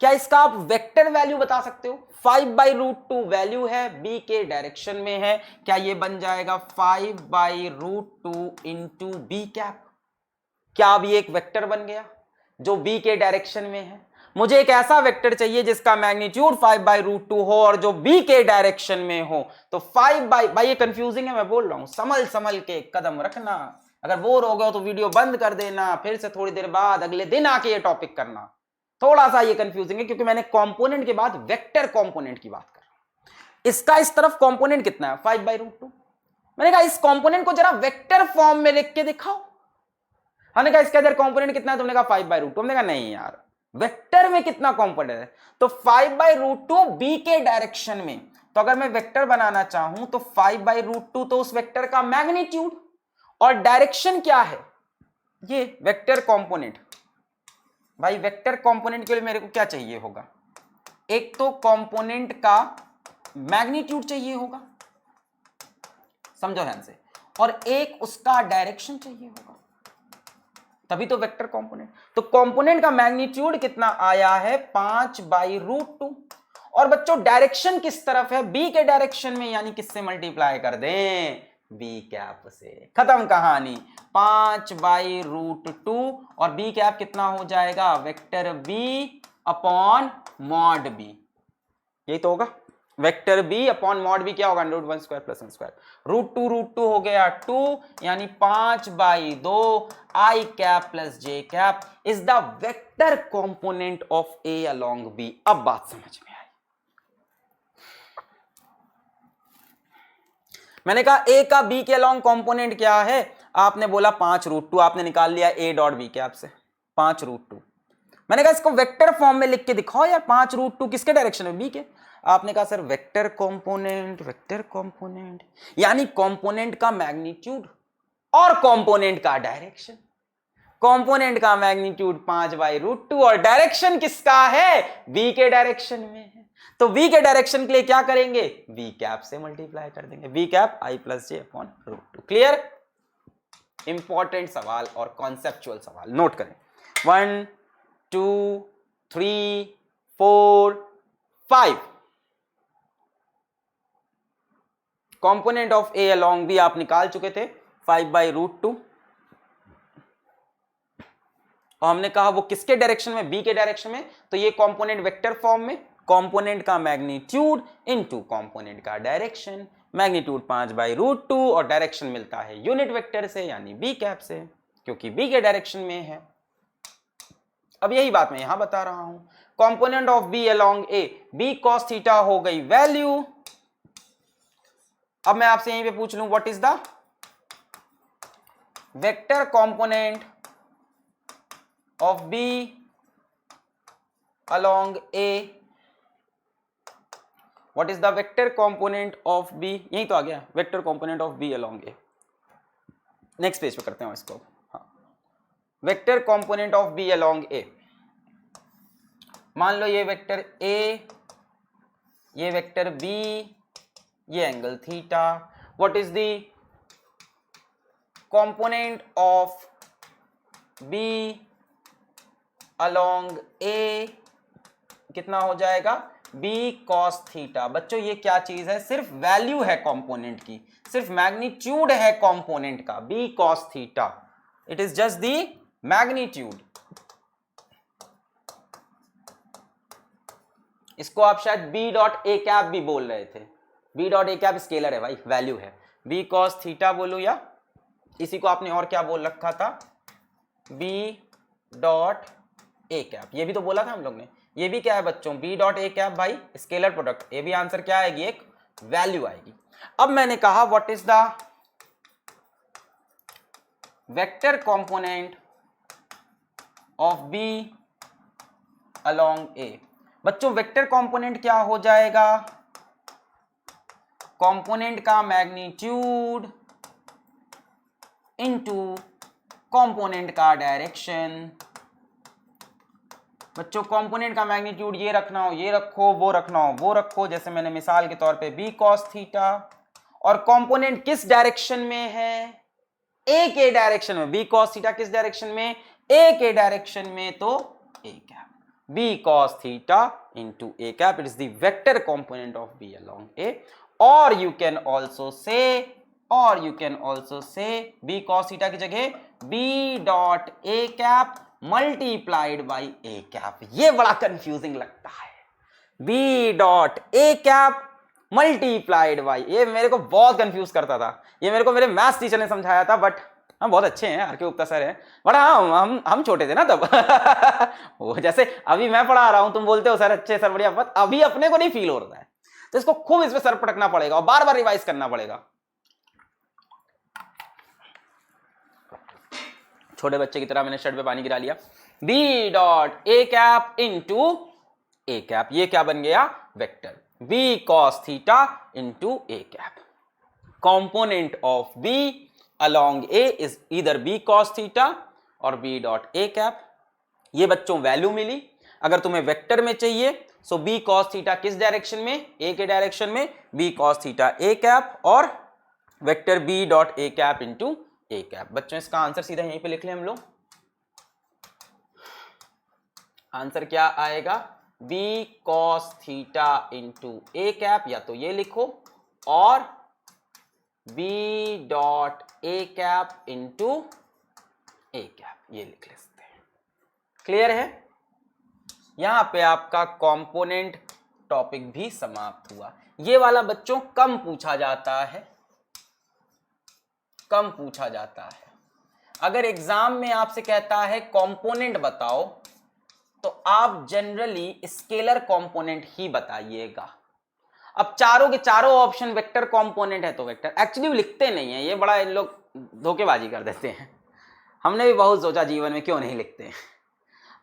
क्या इसका आप वेक्टर वैल्यू बता सकते हो। 5/√2 वैल्यू है, b के डायरेक्शन में है, क्या ये बन जाएगा 5/√2 इंटू बी कैप। क्या अब ये एक वेक्टर बन गया जो b के डायरेक्शन में है। मुझे एक ऐसा वेक्टर चाहिए जिसका मैग्नीट्यूड 5/√2 हो और जो b के डायरेक्शन में हो, तो 5/, ये कंफ्यूजिंग है मैं बोल रहा हूं, संभल के कदम रखना। अगर बोर हो गए तो वीडियो बंद कर देना, फिर से थोड़ी देर बाद अगले दिन आके ये टॉपिक करना। थोड़ा सा ये कंफ्यूजिंग है क्योंकि मैंने कंपोनेंट के बाद वेक्टर कंपोनेंट की बात कर रहा हूं। इसका इस तरफ कंपोनेंट कितना है 5/√2। मैंने कहा इस कंपोनेंट को जरा वेक्टर फॉर्म में लिख के दिखाओ। हमने कहा इसका इधर कंपोनेंट कितना है, तुमने कहा 5/√2। हमने कहा नहीं यार, वेक्टर में कितना कंपोनेंट है, तो 5/√2 b के डायरेक्शन में। तो अगर मैं वेक्टर बनाना चाहूं तो 5/√2 तो उस वेक्टर का मैग्नीट्यूड, और डायरेक्शन क्या है, ये वेक्टर कंपोनेंट। भाई वेक्टर कंपोनेंट के लिए मेरे को क्या चाहिए होगा, एक तो कंपोनेंट का मैग्नीट्यूड चाहिए होगा, समझो ध्यान से, और एक उसका डायरेक्शन चाहिए होगा, तभी तो वेक्टर कंपोनेंट। तो कंपोनेंट का मैग्नीट्यूड कितना आया है 5/√2, और बच्चों डायरेक्शन किस तरफ है, बी के डायरेक्शन में, यानी किससे मल्टीप्लाई कर दें, बी कैप से, खत्म कहानी। 5/√2 और बी कैप कितना हो जाएगा, vector B upon mod b, यही तो होगा, vector B upon mod B क्या होगा, √1² + 1², √2 हो गया 2, यानी 5/2 I cap plus J cap is the vector component of A along B. अब बात समझ में आई। मैंने कहा ए का बी के अलोंग कंपोनेंट क्या है, आपने बोला 5√2, आपने निकाल लिया ए डॉट बी कैप से 5√2। मैंने कहा इसको वेक्टर फॉर्म में लिख के दिखाओ यार, 5√2 किसके डायरेक्शन में, बी के। आपने कहा सर वेक्टर कंपोनेंट यानी कंपोनेंट का मैग्नीट्यूड और कंपोनेंट का डायरेक्शन। कंपोनेंट का मैग्नीट्यूड 5/√2 और डायरेक्शन किसका है, बी के डायरेक्शन में है, तो v के डायरेक्शन के लिए क्या करेंगे, v कैप से मल्टीप्लाई कर देंगे, v cap i + j upon √2। Clear. Important सवाल और कॉन्सेप्चुअल सवाल नोट करें। 1 2 3 4 5 component of a along b आप निकाल चुके थे 5/√2, और हमने कहा वो किसके डायरेक्शन में, b के डायरेक्शन में, तो ये कंपोनेंट वेक्टर फॉर्म में, कंपोनेंट का मैग्नीट्यूड इनटू कंपोनेंट का डायरेक्शन, मैग्नीट्यूड 5/√2 और डायरेक्शन मिलता है यूनिट वेक्टर से यानी बी कैप से, क्योंकि बी के डायरेक्शन में है। अब यही बात मैं यहां बता रहा हूं, component of B along a, B cos theta हो गई वैल्यू। अब मैं आपसे यहीं पे पूछ लूं what is the vector component of B along A, what is the vector component of B, यही तो आ गया vector component of B along A. Next page पे करते हैं इसको। हाँ, vector component of B along A, मान लो ये वेक्टर ए, ये वेक्टर बी, ये angle theta, what is the component of B along A, कितना हो जाएगा, b cos थीटा। बच्चों ये क्या चीज है, सिर्फ वैल्यू है कंपोनेंट की, सिर्फ मैग्नीट्यूड है कंपोनेंट का, b cos theta, it is just the magnitude. इसको आप शायद b डॉट ए कैप भी बोल रहे थे, b dot A cap scalar है भाई, वैल्यू है, b cos थीटा बोलो, या इसी को आपने और क्या बोल रखा था, b डॉट ए कैप, ये भी तो बोला था हम लोग ने, ये भी क्या है बच्चों, b डॉट ए कैप भाई स्केलर प्रोडक्ट, ये भी आंसर क्या आएगी, एक वैल्यू आएगी। अब मैंने कहा what is the vector component of b along A. बच्चों वेक्टर कंपोनेंट क्या हो जाएगा, कंपोनेंट का मैग्नीट्यूड इनटू कंपोनेंट का डायरेक्शन। बच्चों कंपोनेंट का मैग्नीट्यूड ये रखना हो ये रखो, वो रखना हो वो रखो, जैसे मैंने मिसाल के तौर पे b cos थीटा, और कंपोनेंट किस डायरेक्शन में है, a के डायरेक्शन में, b cos थीटा किस डायरेक्शन में, a के डायरेक्शन में, तो a cap, b cos theta into a cap, it is the vector component of b along a। और you can also say b cos थीटा की जगह b dot a cap multiplied by A cap. ये बड़ा confusing लगता है, b dot A cap multiplied by, ये मेरे को बहुत कंफ्यूज करता था, ये मेरे को मेरे मैथ्स टीचर ने समझाया था, बट हम बहुत अच्छे हैं, आर के गुप्ता सर हैं, बट हाँ हम छोटे थे ना तब वो जैसे अभी मैं पढ़ा रहा हूं, तुम बोलते हो सर अच्छे सर बढ़िया, बट अभी अपने को नहीं फील हो रहा है, तो इसको खूब इस पे सर पटकना पड़ेगा और बार बार रिवाइज करना पड़ेगा। छोटे बच्चे की तरह मैंने शर्ट पे पानी गिरा लिया, b dot A cap into A cap, ये क्या बन गया, vector b cos theta into A cap, component of b along A is either B cos theta और B डॉट A कैप। ये बच्चों वैल्यू मिली। अगर तुम्हें वेक्टर में चाहिए सो B cos थीटा किस डायरेक्शन में, A के डायरेक्शन में, B cos theta A cap और vector B dot A cap into A cap. बच्चों इसका आंसर सीधा यहीं पे लिख लें हम लोग। आंसर क्या आएगा, B cos theta into A cap, या तो ये लिखो और B dot A cap into A cap, ये लिख लेते हैं। क्लियर है? यहां पे आपका कंपोनेंट टॉपिक भी समाप्त हुआ। ये वाला बच्चों कम पूछा जाता है, कम पूछा जाता है। अगर एग्जाम में आपसे कहता है कंपोनेंट बताओ तो आप जनरली स्केलर कंपोनेंट ही बताइएगा। अब चारों के चारों ऑप्शन वेक्टर कंपोनेंट है तो वेक्टर, एक्चुअली लिखते नहीं है, ये बड़ा इन लोग धोखेबाजी कर देते हैं। हमने भी बहुत सोचा जीवन में क्यों नहीं लिखते हैं।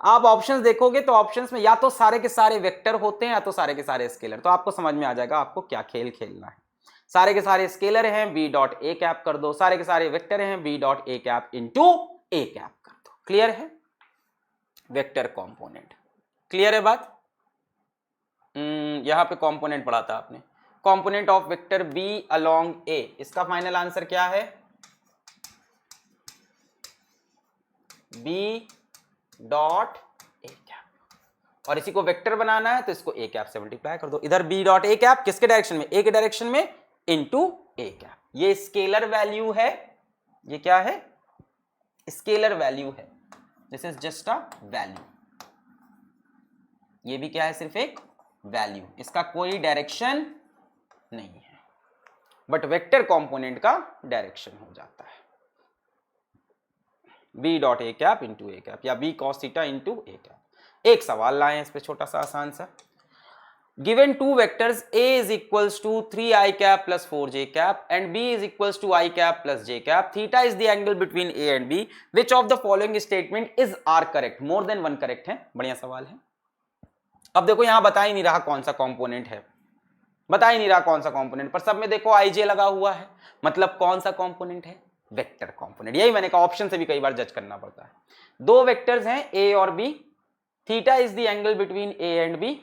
आप ऑप्शंस देखोगे तो ऑप्शंस में या तो सारे के सारे वेक्टर होते हैं या तो सारे के सारे स्केलर, तो आपको समझ में आ जाएगा आपको क्या खेल खेलना है। सारे के सारे स्केलर हैं B डॉट A कैप कर दो, सारे के सारे वेक्टर हैं B dot A cap into A cap कर दो। क्लियर है? Vector component. क्लियर है बात? यहां पे कंपोनेंट पढ़ा था आपने, component of vector B along A। इसका फाइनल आंसर क्या है, B डॉट A कैप। और इसी को वेक्टर बनाना है तो इसको A कैप से मल्टीप्लाई कर दो। इधर B डॉट A कैप किसके डायरेक्शन में, A के डायरेक्शन में, इंटू A कैप। ये स्केलर वैल्यू है, ये क्या है, स्केलर वैल्यू है। This is just a value. ये भी क्या है, सिर्फ एक वैल्यू, इसका कोई डायरेक्शन नहीं है, बट वेक्टर कंपोनेंट का डायरेक्शन हो जाता है B dot A cap into A cap या B cos theta into A cap. एक सवाल लाए हैं इस पे छोटा सा आसान सा। Given two vectors A is equals to 3i cap plus 4j cap and B is equals to i cap plus j cap. Theta is the angle between A and B. Which of the following statement is are correct? More than one correct है। बढ़िया सवाल है। अब देखो यहां बता ही नहीं रहा कौन सा कंपोनेंट है, बता ही नहीं रहा कौन सा कंपोनेंट, पर सब में देखो ij लगा हुआ है, मतलब कौन सा कंपोनेंट है, वेक्टर कंपोनेंट। यही मैंने कहा ऑप्शन से भी कई बार जज करना पड़ता है। दो वेक्टर्स हैं A और B, theta is the angle between A and B।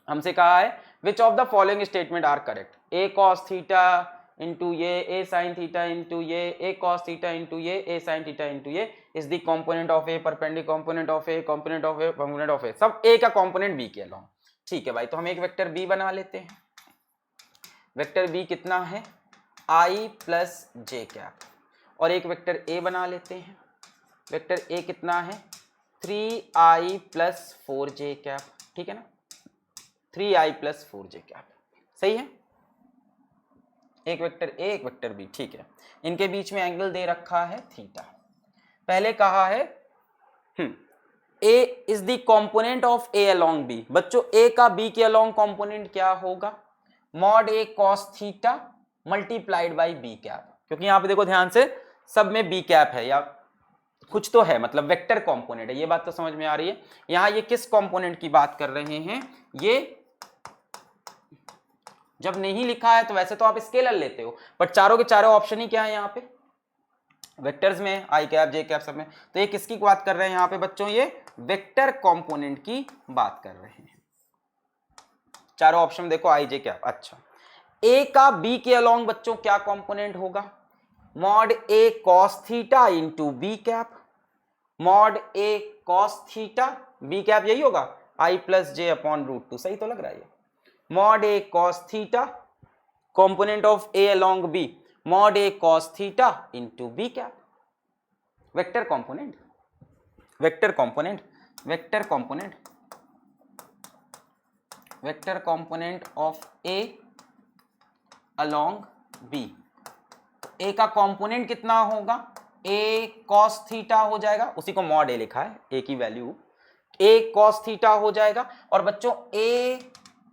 हमसे कहा है which of the following statement are correct, A cos theta into ये, A sin थीटा इंटू ये, A cos थीटा इंटू ये, A sin थीटा इंटू ये is the component of A, perpendicular component of A, component of A, component of A, सब A का component B के along. ठीक है भाई, तो हम एक वेक्टर B बना लेते हैं। वेक्टर B कितना है, I प्लस j कैप, और एक वेक्टर A बना लेते हैं। वेक्टर A कितना है, 3i प्लस 4j कैप। ठीक है ना, 3i प्लस 4j कैप, सही है। एक वेक्टर A एक वेक्टर B, ठीक है। इनके बीच में एंगल दे रखा है थीटा। पहले कहा है A is the component of A along B। बच्चों A का B के अलोंग कंपोनेंट क्या होगा, mod A cos theta multiplied by B cap. क्योंकि यहां पे देखो ध्यान से सब में B कैप है या कुछ तो है, मतलब वेक्टर कंपोनेंट है, ये बात तो समझ में आ रही है। यहां ये किस कंपोनेंट की बात कर रहे हैं, ये जब नहीं लिखा है तो वैसे तो आप स्केलर लेते हो, बट चारों के चारों ऑप्शन ही क्या है यहाँ पे, वेक्टर्स में, आई कैप जे कैप सब में। तो ये किसकी बात कर रहे हैं यहाँ पे बच्चों, ये वेक्टर कंपोनेंट की बात कर रहे हैं। चारों ऑप्शन देखो आई जे कैप। अच्छा, ए का बी के अलोंग बच्चों क्या कंपोनेंट होगा, mod a cos theta into b cap. Mod a cos theta b cap यही होगा, i plus j upon root 2। सही तो लग रहा है ये, mod a cos theta component of A along b, mod a cos theta into b cap. Vector component, vector component, vector component, vector component of A along b. A का component कितना होगा, ए cos theta हो जाएगा, उसी को mod ए लिखा है, ए की वैल्यू ए कॉस थीटा हो जाएगा। और बच्चों ए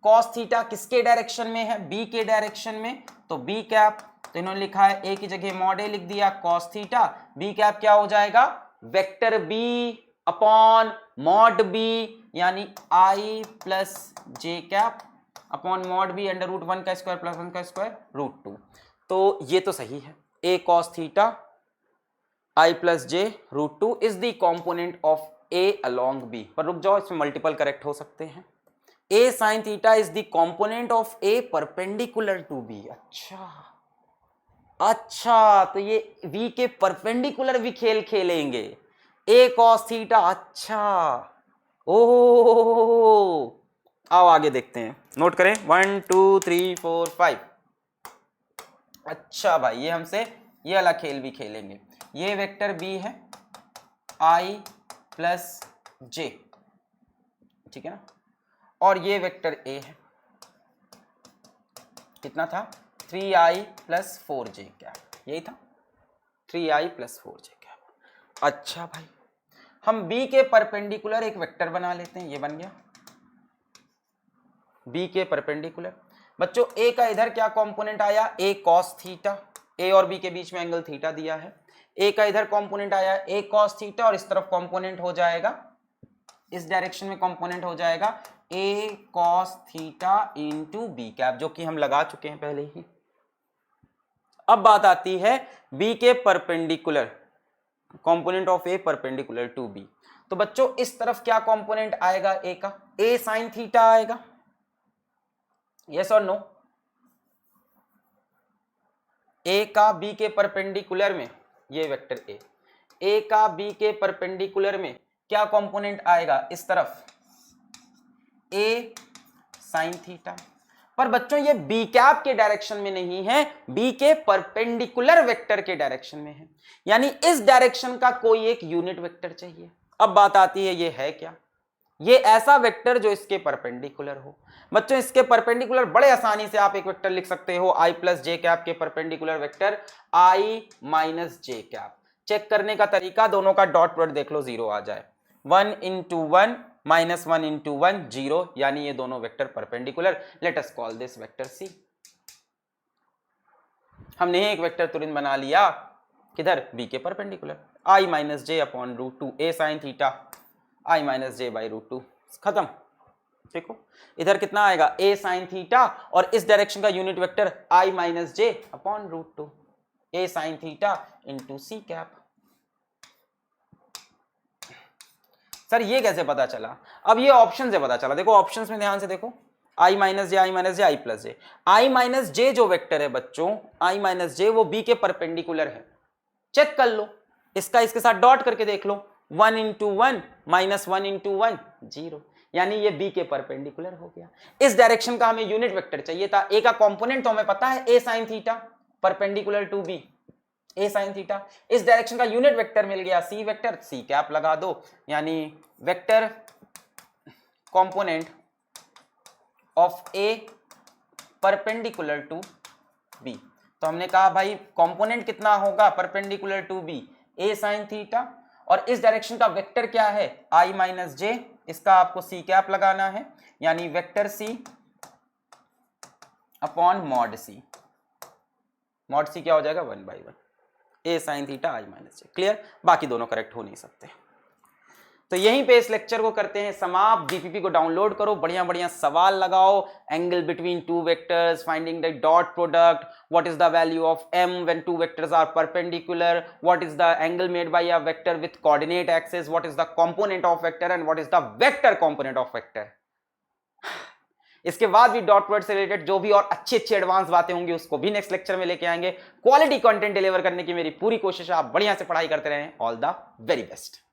कॉस थीटा किसके डायरेक्शन में है, बी के डायरेक्शन में, तो बी कैप, तो इन्होंने लिखा है ए की जगह मॉड ए लिख दिया कॉस थीटा, बी कैप क्या हो जाएगा, vector B upon mod b, यानी i plus J cap upon mod B under root 1 का स्क्वायर प्लस 1 का स्क्वायर रूट 2। तो ये तो सही है, a cos theta I plus j रूट 2 इज the component of a along b। पर रुक जाओ, इसमें मल्टीपल करेक्ट हो सकते हैं। a sin theta is the component of a perpendicular to b। अच्छा, तो ये v के परपेंडिकुलर भी खेल खेलेंगे। a cos थीटा, अच्छा, ओह, आओ आगे देखते हैं, नोट करें 1 2 3 4 5। अच्छा भाई, ये हमसे ये वाला खेल भी खेलेंगे। ये वेक्टर b है i प्लस j, ठीक है ना, और ये वेक्टर a है, कितना था 3i प्लस 4j क्या, यही था 3i प्लस 4j क्या। अच्छा भाई, हम b के परपेंडिकुलर एक वेक्टर बना लेते हैं, ये बन गया b के परपेंडिकुलर। बच्चों a का इधर क्या कंपोनेंट आया, a cos थीटा, a और b के बीच में एंगल थीटा दिया है। a का इधर कंपोनेंट आया a cos थीटा, और इस तरफ कंपोनेंट हो जाएगा, इस डायरेक्शन में कंपोनेंट हो जाएगा a cos theta into b cap, जो कि हम लगा चुके हैं पहले ही। अब बात आती है b के perpendicular, component of a perpendicular to b। तो बच्चों इस तरफ क्या कंपोनेंट आएगा a का, a sin थीटा आएगा, यस और नो। a का b के परपेंडिकुलर में, ये वेक्टर a का b के परपेंडिकुलर में क्या कंपोनेंट आएगा, इस तरफ a sin थीटा। पर बच्चों ये b कैप के डायरेक्शन में नहीं है, b के परपेंडिकुलर वेक्टर के डायरेक्शन में है, यानी इस डायरेक्शन का कोई एक यूनिट वेक्टर चाहिए। अब बात आती है ये है क्या, ये ऐसा वेक्टर जो इसके परपेंडिकुलर हो। बच्चों इसके परपेंडिकुलर बड़े आसानी से आप एक वेक्टर लिख सकते हो, i प्लस जे कैप के perpendicular vector i minus j cap. Check करने का तरीका, दोनों का डॉट प्रोडक्ट देख लो, 0 आ जाए, 1 इंटू 1 माइनस 1 इंटू 1 0, यानी ये दोनों vector perpendicular. Let us call this vector c। हमने एक वेक्टर तुरंत बना लिया, किधर, b के perpendicular, i minus j upon root 2 a sine theta i minus j by root 2, खत्म। देखो इधर कितना आएगा a साइन थीटा, और इस डायरेक्शन का unit vector i minus j upon root 2 a sine theta into c cap. Sir ये कैसे पता चला, अब ये ऑप्शन से पता चला। देखो ऑप्शंस में ध्यान से देखो, i minus j, i minus j, i plus j. i minus j जो वेक्टर है बच्चों, i माइनस जे वो b के परपेंडिकुलर है, चेक कर लो, इसका इसके साथ डॉट करके देख लो, 1 इंटू 1 माइनस 1 इंटू 1 0, यानी ये b के परपेंडिकुलर हो गया। इस डायरेक्शन का हमें यूनिट वेक्टर चाहिए था, a का कंपोनेंट तो हमें पता है a sine theta perpendicular to b, a sine theta. इस डायरेक्शन का यूनिट वेक्टर मिल गया c वेक्टर, c कैप लगा दो, यानी vector component of a perpendicular to b। तो हमने कहा भाई कंपोनेंट कितना होगा perpendicular to b, a sine theta, और इस डायरेक्शन का वेक्टर क्या है i माइनस जे, इसका आपको c कैप लगाना है, यानी vector c upon mod c। Mod c क्या हो जाएगा 1/1 a sine theta i minus J. Clear, बाकी दोनों करेक्ट हो नहीं सकते। तो यहीं पे इस लेक्चर को करते हैं समाप्त। जीपीपी को डाउनलोड करो, बढ़िया बढ़िया सवाल लगाओ, angle between two vectors, finding the dot product, what is the value of m when two vectors are perpendicular, what is the angle made by a vector with coordinate axis, what is the component of vector and what is the vector component of vector. इसके बाद भी dot product से related जो भी और अच्छी अच्छी advance बातें होंगी उसको भी नेक्स्ट लेक्चर में लेके आएंगे। क्वालिटी कंटेंट डिलीवर करने की मेरी पूरी कोशिश है, आप बढ़िया से पढ़ाई करते रहें। All the very best.